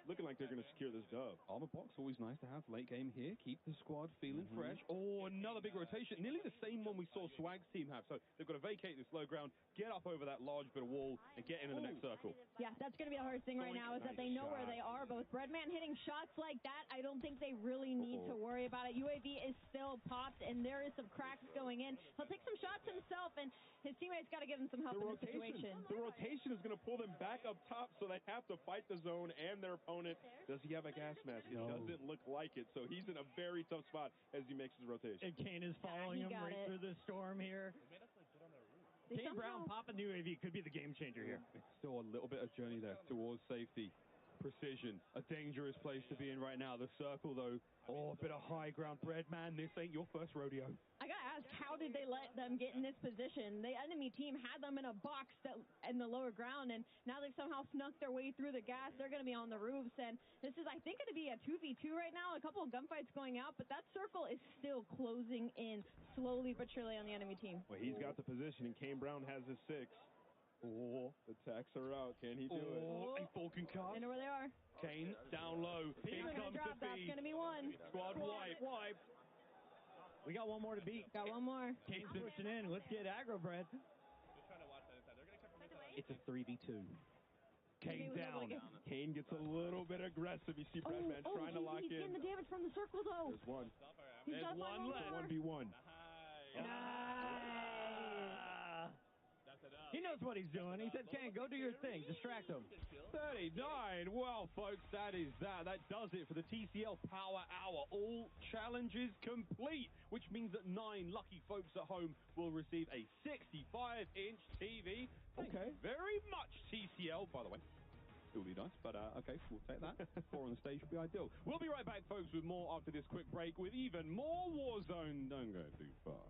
looking like they're going to secure this dub. Armor box, always nice to have late game here. Keep the squad feeling fresh. Oh, another big rotation. Nearly the same one we saw Swag's team have. So they've got to vacate this low ground, get up over that large bit of wall, and get into the next circle. Yeah, that's going to be the hardest thing right now is that they know where they are. Both Breadman hitting shots like that, I don't think they really need to worry about it. UAV is still popped, and there is some cracks going in. He'll take some shots himself, and his teammates got to give him some help in this situation. The rotation is going to pull them back up top, so they have to fight the zone and their opponent. Does he have a gas mask? It doesn't look like it, so he's in a very tough spot as he makes his rotation. And Kane is following him right through the storm here. Kane Brown popping the UAV could be the game changer here. It's still a little bit of journey there towards safety. Precision, a dangerous place to be in right now. The circle, though, a bit of high ground. Breadman, this ain't your first rodeo. I gotta ask, how did they let them get in this position? The enemy team had them in a box in the lower ground, and now they've somehow snuck their way through the gas. They're going to be on the roofs, and this is, I think, going to be a 2v2 right now. A couple of gunfights going out, but that circle is still closing in slowly but surely on the enemy team. Well, he's got the position, and Kane Brown has his 6. Oh, the attacks are out. Can he do it? A Falcon cut. I know where they are. Kane down low. Here comes the B. That's going to be one. Squad wipe. We got one more to beat. Got one more. Kane's pushing in. Let's get aggro, Brad. It's a 3v2. Kane down. Kane gets a little bit aggressive. You see Breadman trying to lock in. He's getting the damage from the circle, though. There's one. There's one left. 1v1. He knows what he's doing. He said, Kane, go do your thing. Distract him. 39. Well, folks, that is that. That does it for the TCL Power Hour. All challenges complete, which means that 9 lucky folks at home will receive a 65-inch TV. Thank you very much, TCL, by the way. It would be nice, but okay, we'll take that. 4 on the stage would be ideal. We'll be right back, folks, with more after this quick break with even more Warzone. Don't go too far.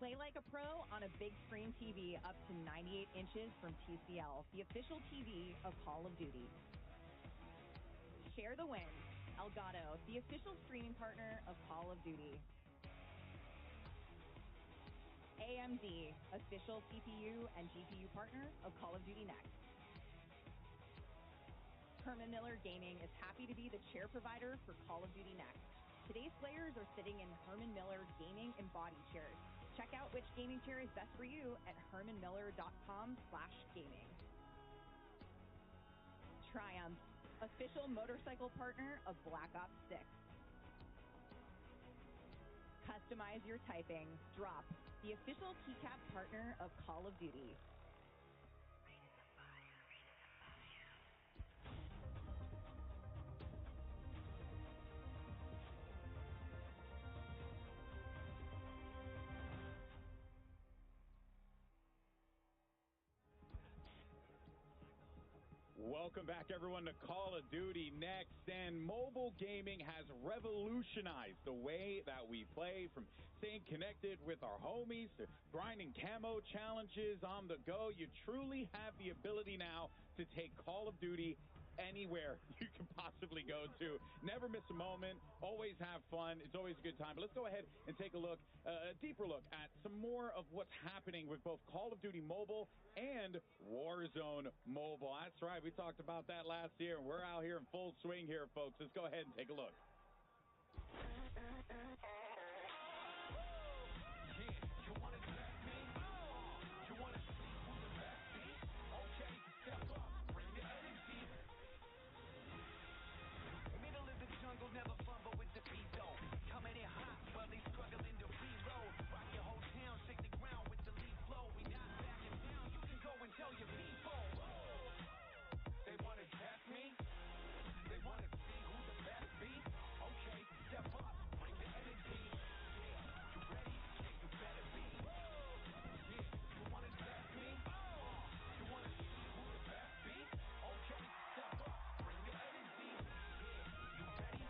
Play like a pro on a big screen TV up to 98 inches from TCL, the official TV of Call of Duty. Share the win. Elgato, the official streaming partner of Call of Duty. AMD, official CPU and GPU partner of Call of Duty Next. Herman Miller Gaming is happy to be the chair provider for Call of Duty Next. Today's players are sitting in Herman Miller Gaming Embodied chairs. Check out which gaming chair is best for you at hermanmiller.com/gaming. Triumph, official motorcycle partner of Black Ops 6. Customize your typing. Drop, the official keycap partner of Call of Duty. Welcome back, everyone, to Call of Duty Next. And mobile gaming has revolutionized the way that we play, from staying connected with our homies to grinding camo challenges on the go. You truly have the ability now to take Call of Duty anywhere you can possibly go to. Never miss a moment. Always have fun. It's always a good time. But let's go ahead and take a look, a deeper look at some more of what's happening with both Call of Duty Mobile and Warzone Mobile. That's right. We talked about that last year, and we're out here in full swing here, folks. Let's go ahead and take a look. Never fumble with the beat though. Coming in hot while they struggling to reload. Rock your whole town, shake the ground with the lead flow. We not backing down. You can go and tell your people. They wanna test me. They wanna see who the best be. Okay, step up, bring the energy. Yeah, you ready? Yeah, you better be. Yeah, you wanna test me? You wanna see who the best be? Okay, step up, bring the energy. Yeah, you ready?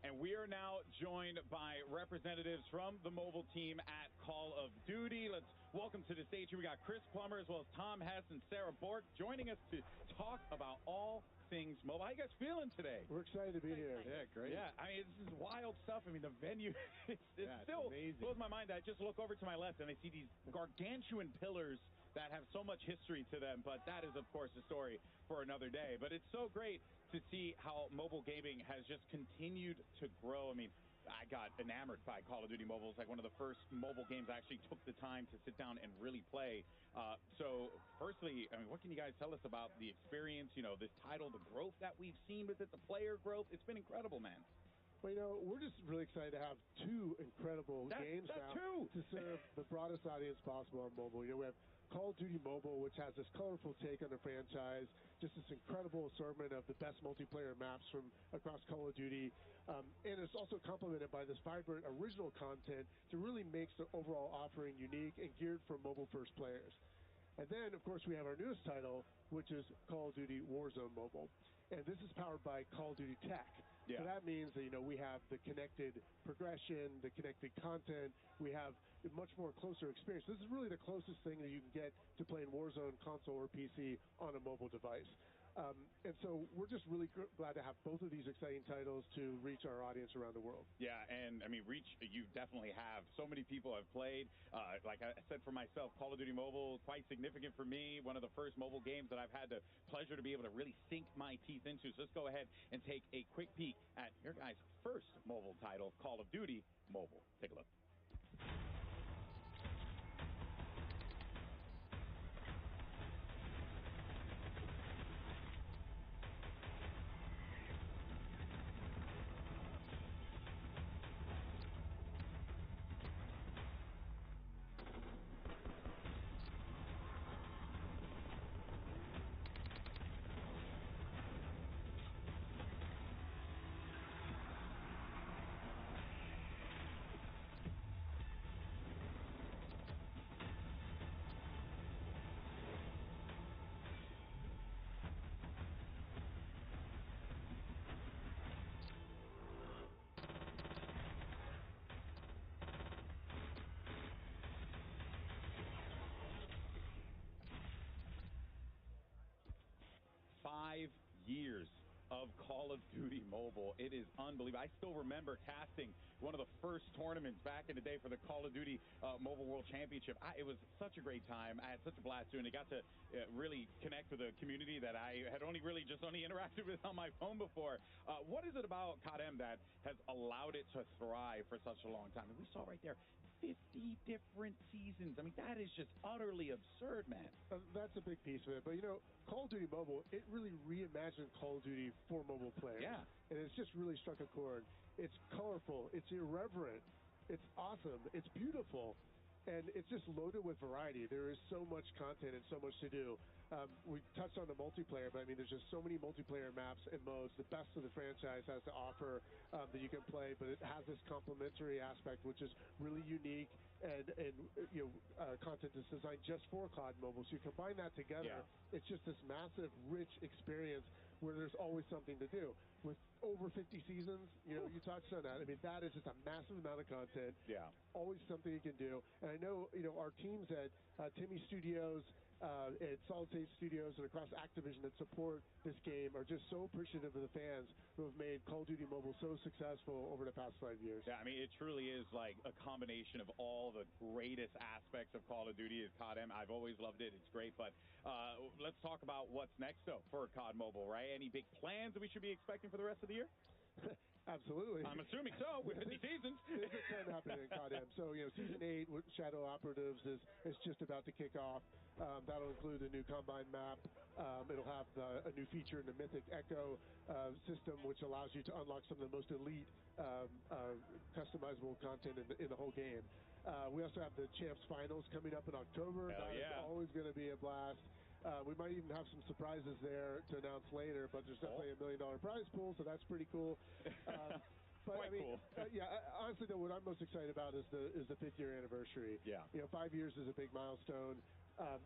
And we are now joined by representatives from the mobile team at Call of Duty. Let's welcome to the stage here. We got Chris Plummer as well as Tom Hess and Sarah Bork joining us to talk about all things mobile. How you guys feeling today? We're excited to be here. Yeah, great. Yeah, I mean, this is wild stuff. I mean, the venue, it still blows my mind. I just look over to my left and I see these gargantuan pillars that have so much history to them, but that is, of course, a story for another day. But it's so great to see how mobile gaming has just continued to grow. I mean, I got enamored by Call of Duty Mobile. It's like one of the first mobile games I actually took the time to sit down and really play. So, firstly, I mean, what can you guys tell us about the experience, you know, this title, the growth that we've seen with it, the player growth? It's been incredible, man. Well, you know, we're just really excited to have two incredible games now to serve the broadest audience possible on mobile. You know, we have Call of Duty Mobile, which has this colorful take on the franchise, just this incredible assortment of the best multiplayer maps from across Call of Duty, and it's also complemented by this vibrant original content that really makes the overall offering unique and geared for mobile-first players. And then, of course, we have our newest title, which is Call of Duty Warzone Mobile. And this is powered by Call of Duty Tech. Yeah. So that means that, you know, we have the connected progression, the connected content. We have a much more closer experience. This is really the closest thing that you can get to playing Warzone console or PC on a mobile device. And so we're just really glad to have both of these exciting titles to reach our audience around the world. Yeah, and I mean, reach, you definitely have. So many people have played. Like I said for myself, Call of Duty Mobile, quite significant for me. One of the first mobile games that I've had the pleasure to be able to really sink my teeth into. So let's go ahead and take a quick peek at your guys' first mobile title, Call of Duty Mobile. Take a look. years of Call of Duty Mobile. It is unbelievable. I still remember casting one of the first tournaments back in the day for the Call of Duty Mobile World Championship. It was such a great time. I had such a blast doing it. Got to really connect with a community that I had only interacted with on my phone before. What is it about CODM that has allowed it to thrive for such a long time? And we saw right there 50 different seasons. I mean, that is just utterly absurd, man. That's a big piece of it. But, you know, Call of Duty Mobile, it really reimagined Call of Duty for mobile players. Yeah. And it's just really struck a chord. It's colorful. It's irreverent. It's awesome. It's beautiful. And it's just loaded with variety. There is so much content and so much to do. We touched on the multiplayer, but I mean, there's just so many multiplayer maps and modes. The best of the franchise has to offer that you can play, but it has this complementary aspect, which is really unique and content that's designed just for COD Mobile. So you combine that together, it's just this massive, rich experience where there's always something to do. With over 50 seasons, you touched on that. I mean, that is just a massive amount of content. Yeah. Always something you can do. And I know, our teams at Timmy Studios, at Solid State Studios, and across Activision that support this game are just so appreciative of the fans who have made Call of Duty Mobile so successful over the past 5 years. Yeah, I mean, it truly is like a combination of all the greatest aspects of Call of Duty is COD. I've always loved it. It's great. But let's talk about what's next, though, for COD Mobile, right? Any big plans that we should be expecting for the rest of the year? Absolutely. I'm assuming so, with 50 seasons. There's a ton happening in COD. So, Season 8 with Shadow Operatives is just about to kick off. That'll include a new Combine map. It'll have a new feature in the Mythic Echo system, which allows you to unlock some of the most elite customizable content in the whole game. We also have the Champs Finals coming up in October. Hell That is yeah. always going to be a blast. We might even have some surprises there to announce later, but there's definitely $1 million prize pool, so that's pretty cool. But Quite cool. Honestly, though, what I'm most excited about is the 5th year anniversary. Yeah. 5 years is a big milestone.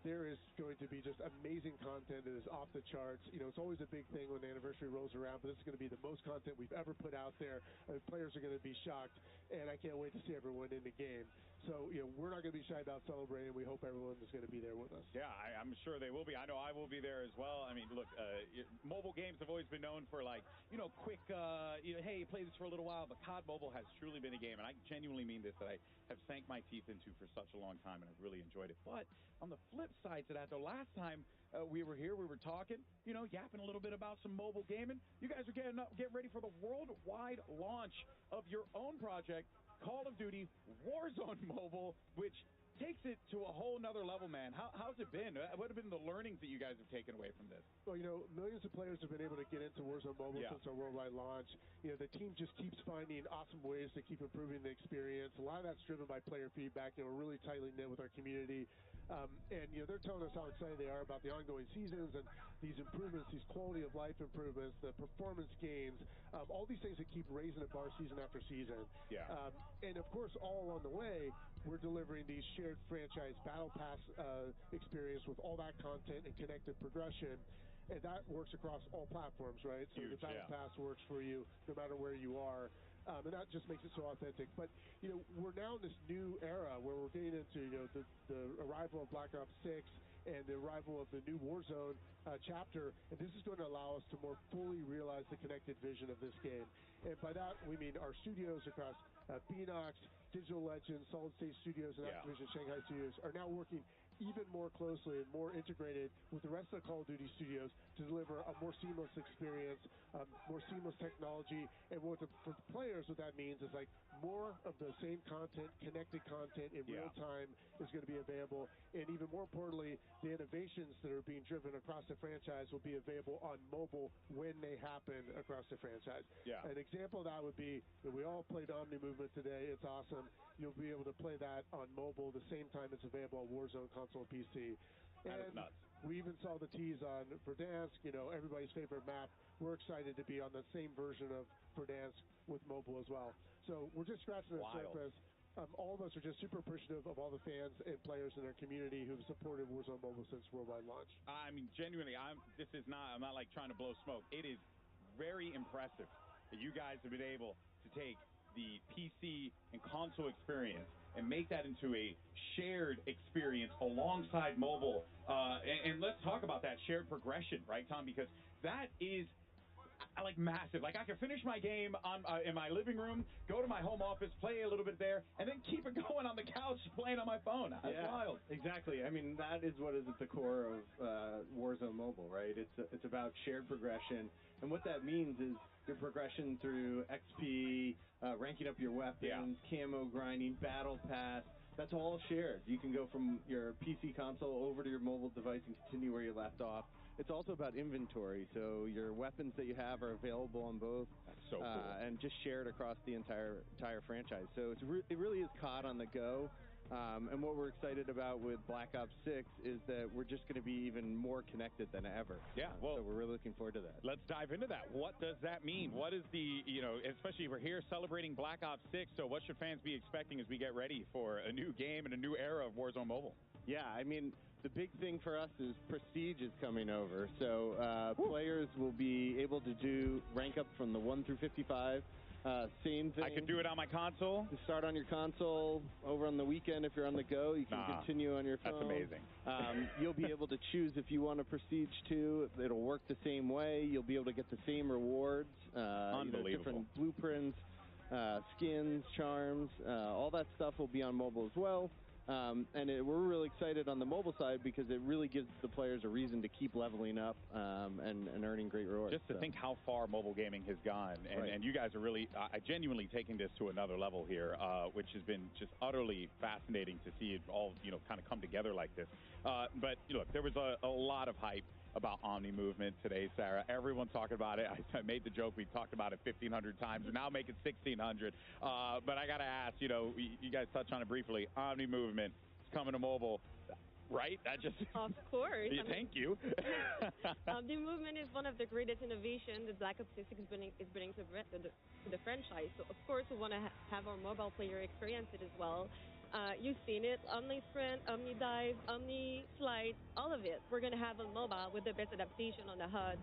There is going to be just amazing content that is off the charts. It's always a big thing when the anniversary rolls around, but this is going to be the most content we've ever put out there. Players are going to be shocked, and I can't wait to see everyone in the game. So, we're not going to be shy about celebrating. We hope everyone is going to be there with us. Yeah, I'm sure they will be. I know I will be there as well. I mean, look, mobile games have always been known for, quick, hey, play this for a little while, but COD Mobile has truly been a game, and I genuinely mean this, that I have sank my teeth into for such a long time, and I've really enjoyed it. But on the flip side to that, though, last time we were here, we were talking, yapping a little bit about some mobile gaming. You guys are getting ready for the worldwide launch of your own project, Call of Duty WARZONE Mobile, which takes it to a whole nother level, man. How's it been? What have been the learnings that you guys have taken away from this? Well, millions of players have been able to get into Warzone Mobile since our worldwide launch. The team just keeps finding awesome ways to keep improving the experience. A lot of that's driven by player feedback. We're really tightly knit with our community. And they're telling us how excited they are about the ongoing seasons and these improvements, these quality of life improvements, the performance gains, all these things that keep raising the bar season after season. Yeah. And of course, all along the way, we're delivering these shared franchise battle pass experience with all that content and connected progression. And that works across all platforms, right? So Huge, the battle pass works for you no matter where you are. And that just makes it so authentic. But, we're now in this new era where we're getting into, the arrival of Black Ops 6 and the arrival of the new Warzone chapter. And this is going to allow us to more fully realize the connected vision of this game. And by that, we mean our studios across Beanox, Digital Legends, Solid State Studios, and Activision Shanghai Studios are now working even more closely and more integrated with the rest of the Call of Duty studios to deliver a more seamless experience, more seamless technology. And for the players, what that means is more of the same content, connected content in real time is going to be available. And even more importantly, the innovations that are being driven across the franchise will be available on mobile when they happen across the franchise. Yeah. An example of that would be that we all played Omni Movement today. It's awesome. You'll be able to play that on mobile the same time it's available on Warzone console and PC. That is nuts. We even saw the tease on Verdansk, everybody's favorite map. We're excited to be on the same version of Verdansk with mobile as well. So we're just scratching the surface. All of us are just super appreciative of all the fans and players in our community who've supported Warzone Mobile since worldwide launch. I mean, genuinely, I'm not like trying to blow smoke. It is very impressive that you guys have been able to take the PC and console experience and make that into a shared experience alongside mobile. And let's talk about that shared progression, right, Tom? Because that is like massive. Like I can finish my game on in my living room, go to my home office, play a little bit there, and then keep it going on the couch playing on my phone. That's wild. Exactly. I mean, that is what is at the core of Warzone Mobile, right? It's about shared progression, and what that means is your progression through XP, ranking up your weapons, camo grinding, battle pass. That's all shared. You can go from your PC console over to your mobile device and continue where you left off. It's also about inventory, so your weapons that you have are available on both. That's so cool. And just shared across the entire franchise. So it really is COD on the go. And what we're excited about with Black Ops 6 is that we're just going to be even more connected than ever. Yeah, well, so we're really looking forward to that. Let's dive into that. What does that mean? What is the, especially we're here celebrating Black Ops 6, so what should fans be expecting as we get ready for a new game and a new era of Warzone Mobile? Yeah, I mean, the big thing for us is Prestige is coming over. So players will be able to do rank up from the 1 through 55. Same thing. I could do it on my console? You start on your console. Over on the weekend, if you're on the go, you can continue on your phone. That's amazing. You'll be able to choose if you want a Prestige 2. It'll work the same way. You'll be able to get the same rewards. Unbelievable. Different blueprints, skins, charms. All that stuff will be on mobile as well. We're really excited on the mobile side because it really gives the players a reason to keep leveling up and earning great rewards. Just to think how far mobile gaming has gone, and you guys are really genuinely taking this to another level here, which has been just utterly fascinating to see it all kind of come together like this. But look, there was a lot of hype about Omni movement today, Sarah. Everyone's talking about it. I made the joke we talked about it 1,500 times, and now make it 1,600. But I got to ask, you guys touched on it briefly. Omni movement is coming to mobile, right? That just of course. Thank you. Omni movement is one of the greatest innovations that Black Ops 6 is bringing to the franchise. So of course we want to have our mobile player experience it as well. You've seen it, Omni Sprint, Omni Dive, Omni Flight, all of it. We're going to have on mobile with the best adaptation on the HUD.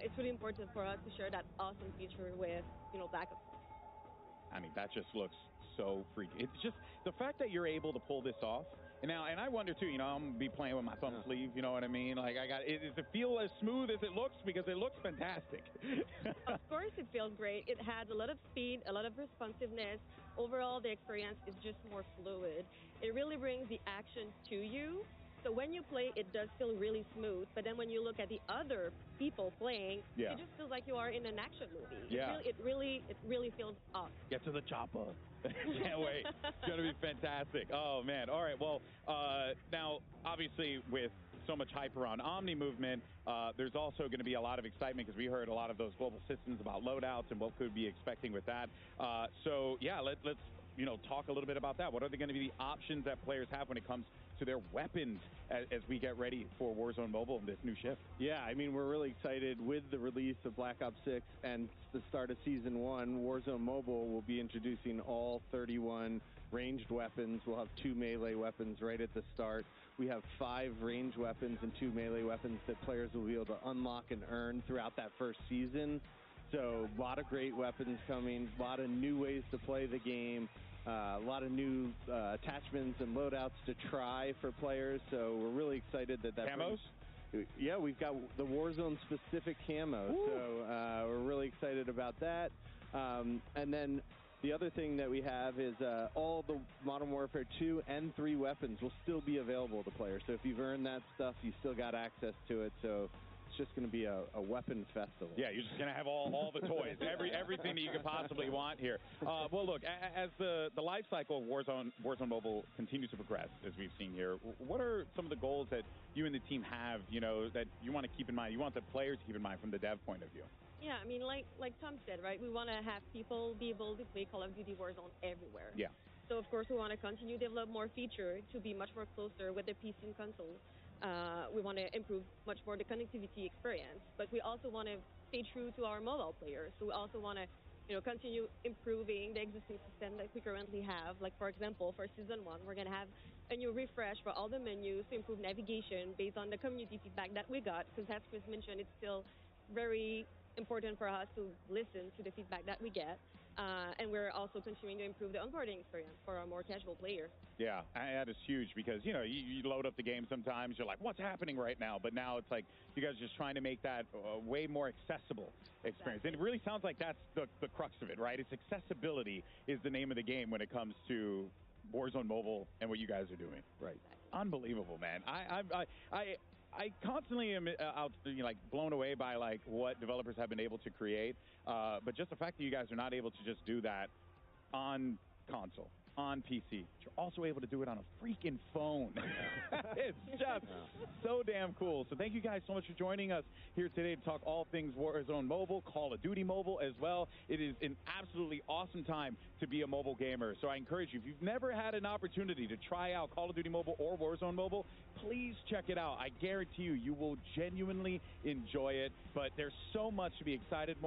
It's really important for us to share that awesome feature with, Black Ops. I mean, that just looks so freaky. It's just the fact that you're able to pull this off. And I wonder too, I'm going to be playing with my thumb sleeve, you know what I mean? Like, does it feel as smooth as it looks? Because it looks fantastic. Of course it feels great. It has a lot of speed, a lot of responsiveness. Overall, the experience is just more fluid. It really brings the action to you. So when you play, it does feel really smooth. But then when you look at the other people playing, it just feels like you are in an action movie. Yeah. It really feels awesome. Get to the chopper. Can't wait. It's going to be fantastic. Oh, man. All right. Well, now, obviously, with so much hype around Omni movement, there's also going to be a lot of excitement because we heard a lot of those global systems about loadouts and what could be expecting with that. So, yeah, let's talk a little bit about that. What are going to be the options that players have when it comes to their weapons as we get ready for Warzone Mobile and this new shift? Yeah, I mean, we're really excited with the release of Black Ops 6 and the start of Season 1. Warzone Mobile will be introducing all 31 ranged weapons. We'll have 2 melee weapons right at the start. We have 5 ranged weapons and 2 melee weapons that players will be able to unlock and earn throughout that first season. So a lot of great weapons coming, a lot of new ways to play the game. A lot of new attachments and loadouts to try for players, so we're really excited that camos? Yeah, we've got the Warzone-specific camos, so we're really excited about that. And then the other thing that we have is all the Modern Warfare 2 and 3 weapons will still be available to players. So if you've earned that stuff, you still got access to it. So it's just going to be a weapon festival. Yeah, you're just going to have all the toys, everything that you could possibly want here. Well, look, as the life cycle of Warzone Mobile continues to progress, as we've seen here, what are some of the goals that you and the team have, that you want to keep in mind, you want the players to keep in mind from the dev point of view? Yeah, I mean, like Tom said, right, we want to have people be able to play Call of Duty Warzone everywhere. Yeah. So, of course, we want to continue to develop more features to be much more closer with the PC and consoles. We want to improve much more the connectivity experience, but we also want to stay true to our mobile players. So we also want to, continue improving the existing system that we currently have. Like, for example, for Season 1, we're going to have a new refresh for all the menus to improve navigation based on the community feedback that we got, because as Chris mentioned, it's still very important for us to listen to the feedback that we get. And we're also continuing to improve the onboarding experience for our more casual player. Yeah, that is huge because, you know, you load up the game sometimes, you're like, what's happening right now? But now it's like you guys are just trying to make that a way more accessible experience. And it really sounds like that's the crux of it, right? It's accessibility is the name of the game when it comes to Warzone Mobile and what you guys are doing. Right. Unbelievable, man. I constantly am like blown away by like what developers have been able to create, but just the fact that you guys are not able to just do that on console, on PC, you're also able to do it on a freaking phone. It's just so damn cool. So thank you guys so much for joining us here today to talk all things Warzone Mobile, Call of Duty Mobile as well. It is an absolutely awesome time to be a mobile gamer. So I encourage you, if you've never had an opportunity to try out Call of Duty Mobile or Warzone Mobile, please check it out. I guarantee you will genuinely enjoy it. But there's so much to be excited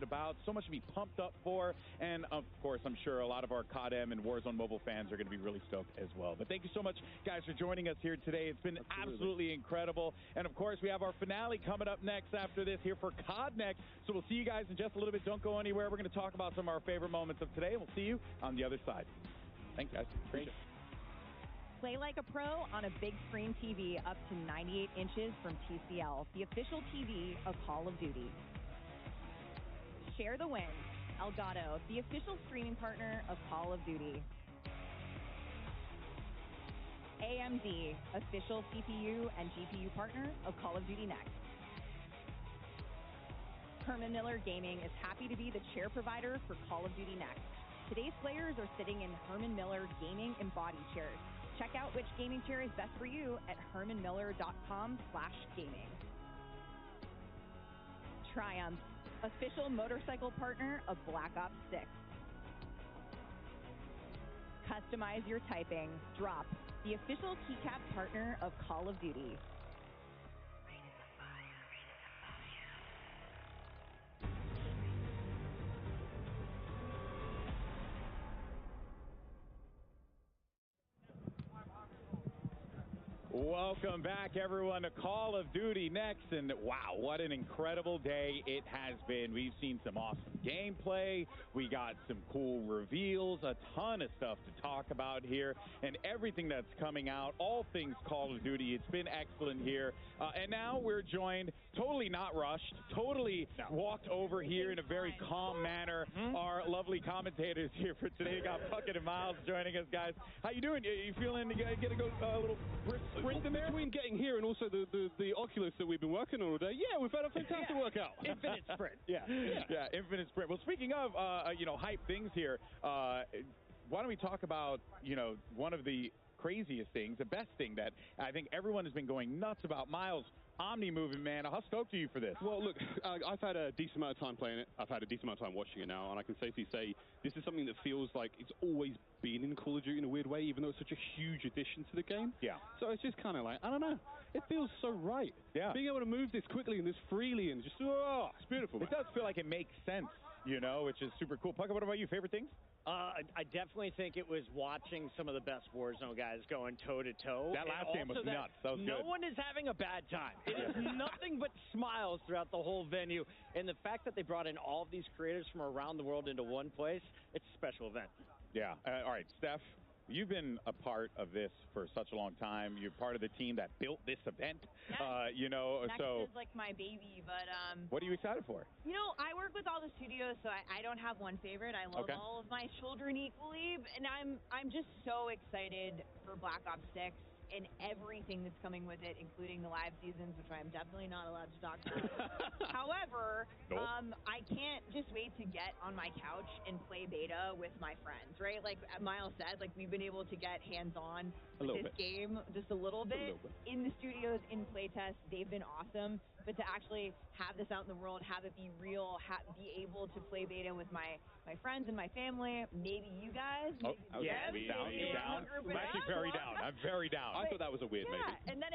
about, so much to be pumped up for, and of course, I'm sure a lot of our COD-M and Warzone Mobile fans are going to be really stoked as well. But thank you so much, guys, for joining us here today. It's been absolutely incredible. And of course, we have our finale coming up next after this here for COD Next. So we'll see you guys in just a little bit. Don't go anywhere. We're going to talk about some of our favorite moments of today, and we'll see you on the other side. Thanks, guys. Appreciate it. Play like a pro on a big screen TV up to 98 inches from TCL, the official TV of Call of Duty. Share the win. Elgato, the official streaming partner of Call of Duty. AMD, official CPU and GPU partner of Call of Duty Next. Herman Miller Gaming is happy to be the chair provider for Call of Duty Next. Today's players are sitting in Herman Miller Gaming Embodied chairs. Check out which gaming chair is best for you at hermanmiller.com/gaming. Triumph, official motorcycle partner of Black Ops 6. Customize your typing. Drop, the official keycap partner of Call of Duty. Welcome back, everyone, to Call of Duty Next. And wow, what an incredible day it has been. We've seen some awesome gameplay. We got some cool reveals, a ton of stuff to talk about here, and everything that's coming out, all things Call of Duty. It's been excellent here. And now we're joined, totally not rushed, totally walked over here in a very calm manner. Our lovely commentators here for today. We got Puckett and Miles joining us, guys. How you doing? You feeling you get to go a little brisk sprint in there? Between getting here and also the Oculus that we've been working on all day, yeah, we've had a fantastic workout. Infinite sprint. Yeah, infinite sprint. Well, speaking of, hype things here, why don't we talk about, one of the craziest things, the best thing that I think everyone has been going nuts about. Miles, Omni movement, man. How stoked are you for this? Well, look, I've had a decent amount of time playing it. I've had a decent amount of time watching it now, and I can safely say this is something that feels like it's always been in Call of Duty in a weird way, even though it's such a huge addition to the game. Yeah. So it's just kind of like, I don't know. It feels so right. Yeah. Being able to move this quickly and this freely and just, it's beautiful. It does feel like it makes sense, which is super cool. Pucka, what about you? Favorite things? I definitely think it was watching some of the best Warzone guys going toe-to-toe. That last game was nuts. That was good. No one is having a bad time. It is nothing but smiles throughout the whole venue. And the fact that they brought in all of these creators from around the world into one place, it's a special event. Yeah. All right, Steph, you've been a part of this for such a long time. You're part of the team that built this event. Next so is like my baby, but what are you excited for? I work with all the studios, so I don't have one favorite. I love all of my children equally, and I'm just so excited for Black Ops 6 and everything that's coming with it, including the live seasons, which I'm definitely not allowed to talk about. However, I can't just wait to get on my couch and play beta with my friends, right? Like Miles said, like we've been able to get hands-on with this game just a little bit in the studios, in playtest. They've been awesome, but to actually have this out in the world, have it be real, be able to play beta with my friends and my family, maybe you guys. Down. I'm actually very down. I'm very down. I thought that was a weird maybe. And then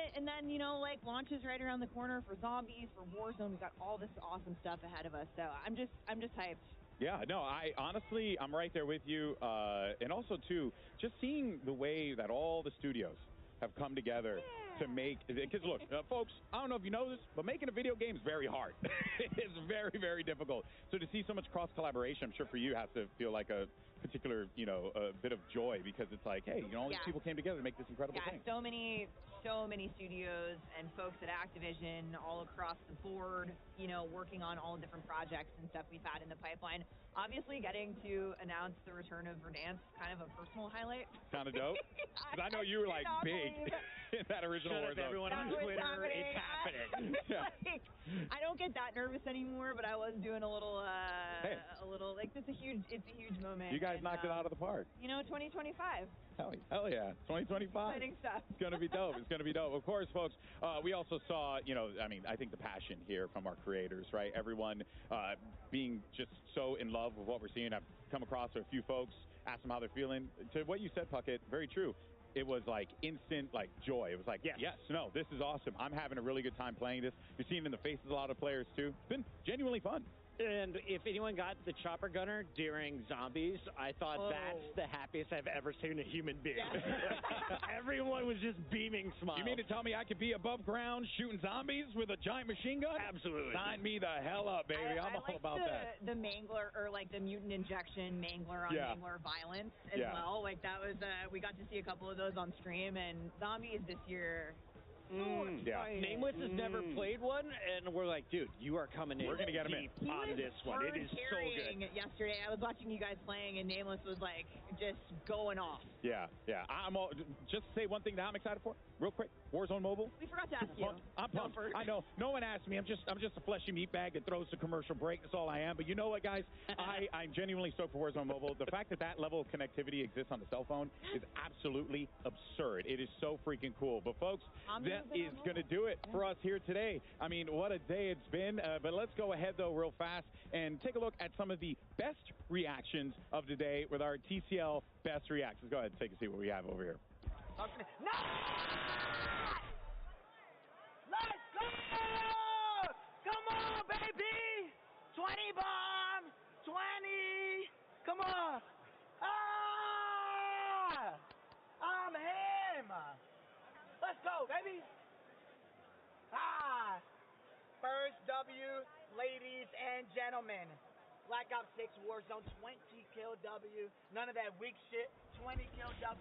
like launches right around the corner for Zombies, for Warzone. We've got all this awesome stuff ahead of us. So I'm just hyped. Yeah, no, I'm right there with you. And also too, just seeing the way that all the studios have come together to make, because look, folks, I don't know if you know this, but making a video game is very hard. It's very, very difficult. So to see so much cross collaboration, I'm sure for you has to feel like a particular, a bit of joy, because it's like, hey, all these people came together to make this incredible thing. So many studios and folks at Activision all across the board, working on all different projects and stuff we've had in the pipeline. Obviously, getting to announce the return of Verdansk, kind of a personal highlight. Kind of dope. Because I know you were like big in that original Warzone. Everyone on Twitter, it's happening. I don't get that nervous anymore, but I was doing a little, like, it's a huge moment. You guys knocked it out of the park. 2025. Hell yeah, 2025. Exciting stuff. It's going to be dope. It's going to be dope. Of course, folks, we also saw, I think the passion here from our creators, right? Everyone being just so in love with what we're seeing. I've come across a few folks, asked them how they're feeling. To what you said, Puckett, very true. It was like instant joy. It was like, yes, no, this is awesome. I'm having a really good time playing this. You're seeing it in the faces of a lot of players, too. It's been genuinely fun. And if anyone got the chopper gunner during Zombies, I thought that's the happiest I've ever seen a human being. Everyone was just beaming smiles. You mean to tell me I could be above ground shooting zombies with a giant machine gun? Absolutely. Sign me the hell up, baby. I'm all about that. The mangler, or like the mutant injection mangler on mangler violence as well. Like that was, we got to see a couple of those on stream, and Zombies this year. Nameless has never played one, and we're like, dude, you are coming in. We're going to get him in on this one. It is so good. Yesterday, I was watching you guys playing, and Nameless was like just going off. Yeah. Just say one thing that I'm excited for, real quick. Warzone Mobile. We forgot to ask you. I'm pumped. I know. No one asked me. I'm just a fleshy meat bag that throws the commercial break. That's all I am. But you know what, guys? I'm genuinely stoked for Warzone Mobile. The fact that level of connectivity exists on the cell phone is absolutely absurd. It is so freaking cool. But folks, that is going to do it for us here today. I mean, what a day it's been. But let's go ahead, though, real fast and take a look at some of the best reactions of the day with our TCL best reactions. Go ahead and take a see what we have over here. No! Let's go! Come on, baby! 20 bombs! 20! Come on! Ah! I'm him! Let's go, baby! Ah! First W, ladies and gentlemen. Black Ops 6 Warzone, 20 kill W. None of that weak shit. 20 kill W.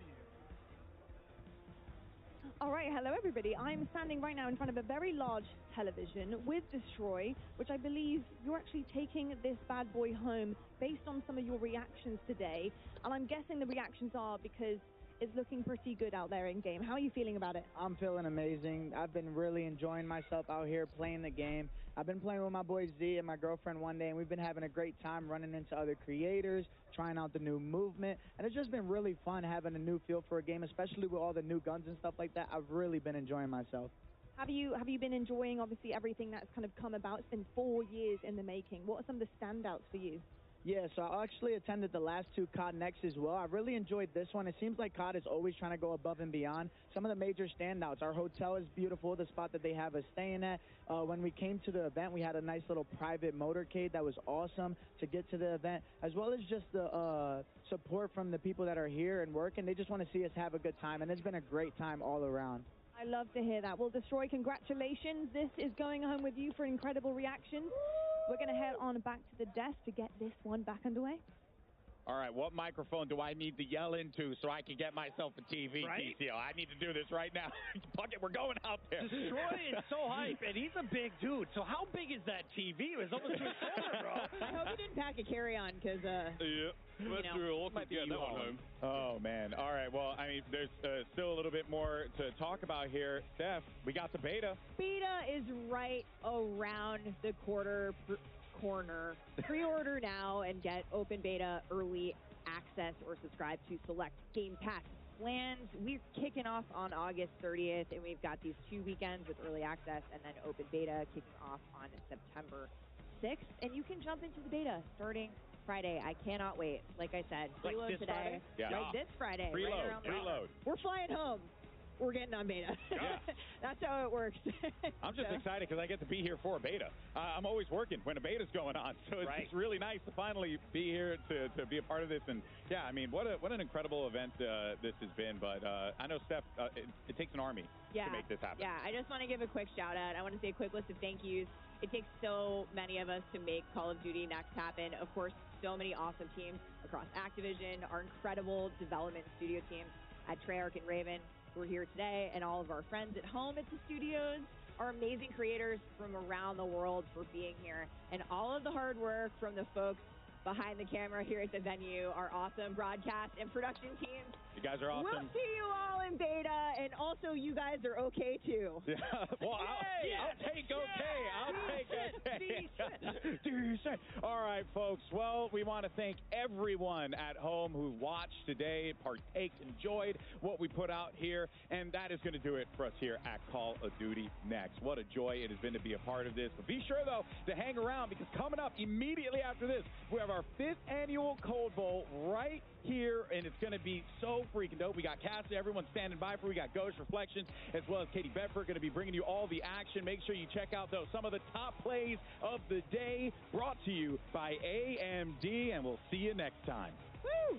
All right, hello everybody. I'm standing right now in front of a very large television with Destroy, which I believe you're actually taking this bad boy home based on some of your reactions today. And I'm guessing the reactions are because it's looking pretty good out there in game. How are you feeling about it? I'm feeling amazing. I've been really enjoying myself out here playing the game. I've been playing with my boy Z and my girlfriend one day, and we've been having a great time running into other creators, trying out the new movement, and it's just been really fun having a new feel for a game, especially with all the new guns and stuff like that. I've really been enjoying myself. Have you been enjoying, obviously, everything that's kind of come about? It's been 4 years in the making. What are some of the standouts for you? Yeah, so I actually attended the last two COD Next as well. I really enjoyed this one. It seems like COD is always trying to go above and beyond. Some of the major standouts. Our hotel is beautiful, the spot that they have us staying at. When we came to the event, we had a nice little private motorcade that was awesome to get to the event, as well as just the support from the people that are here and working. They just want to see us have a good time, and it's been a great time all around. I love to hear that. Well, Destroy, congratulations. This is going home with you for incredible reactions. We're going to head on back to the desk to get this one back underway. All right, what microphone do I need to yell into so I can get myself a TV, right? TCL? I need to do this right now. Puckett, we're going out there. Destroy is so hype, and he's a big dude. So how big is that TV? It was almost to his shoulder, bro. I hope he didn't pack a carry-on, because, let's do it. We'll get that one home. Oh, man. All right, well, I mean, there's still a little bit more to talk about here. Steph, we got the beta. Beta is right around the corner. Pre-order now and get open beta, early access, or subscribe to select Game Pass plans. We're kicking off on August 30th, and we've got these 2 weekends with early access and then open beta kicking off on September 6th. And you can jump into the beta starting Friday. I cannot wait. Like I said, preload today. Yeah. Like this Friday. Preload. Right around Preload. We're flying home. we're getting on beta. Yeah. That's how it works. I'm just excited because I get to be here for a beta. I'm always working when a beta's going on, so it's really nice to finally be here to be a part of this. And yeah, I mean, what an incredible event this has been. But I know, Steph, it takes an army to make this happen. Yeah, I just want to give a quick shout out. I want to say a quick list of thank yous. It takes so many of us to make Call of Duty Next happen. Of course, so many awesome teams across Activision, our incredible development studio teams at Treyarch and Raven who are here today, and all of our friends at home at the studios, our amazing creators from around the world for being here, and all of the hard work from the folks behind the camera here at the venue, our awesome broadcast and production teams. You guys are awesome. We'll see you all in beta, and also you guys are okay too. Yeah. Well, I'll take okay. I'll take okay. Decent. All right, folks. Well, we want to thank everyone at home who watched today, partaked, enjoyed what we put out here, and that is going to do it for us here at Call of Duty Next. What a joy it has been to be a part of this. But be sure, though, to hang around, because coming up immediately after this, we have our 5th annual Cold Bowl right here, and it's going to be so freaking dope. We got Cassie, everyone standing by for. We got Ghost Reflections, as well as Katie Bedford, going to be bringing you all the action. Make sure you check out, though, some of the top plays of the day, brought to you by AMD, and we'll see you next time. Woo!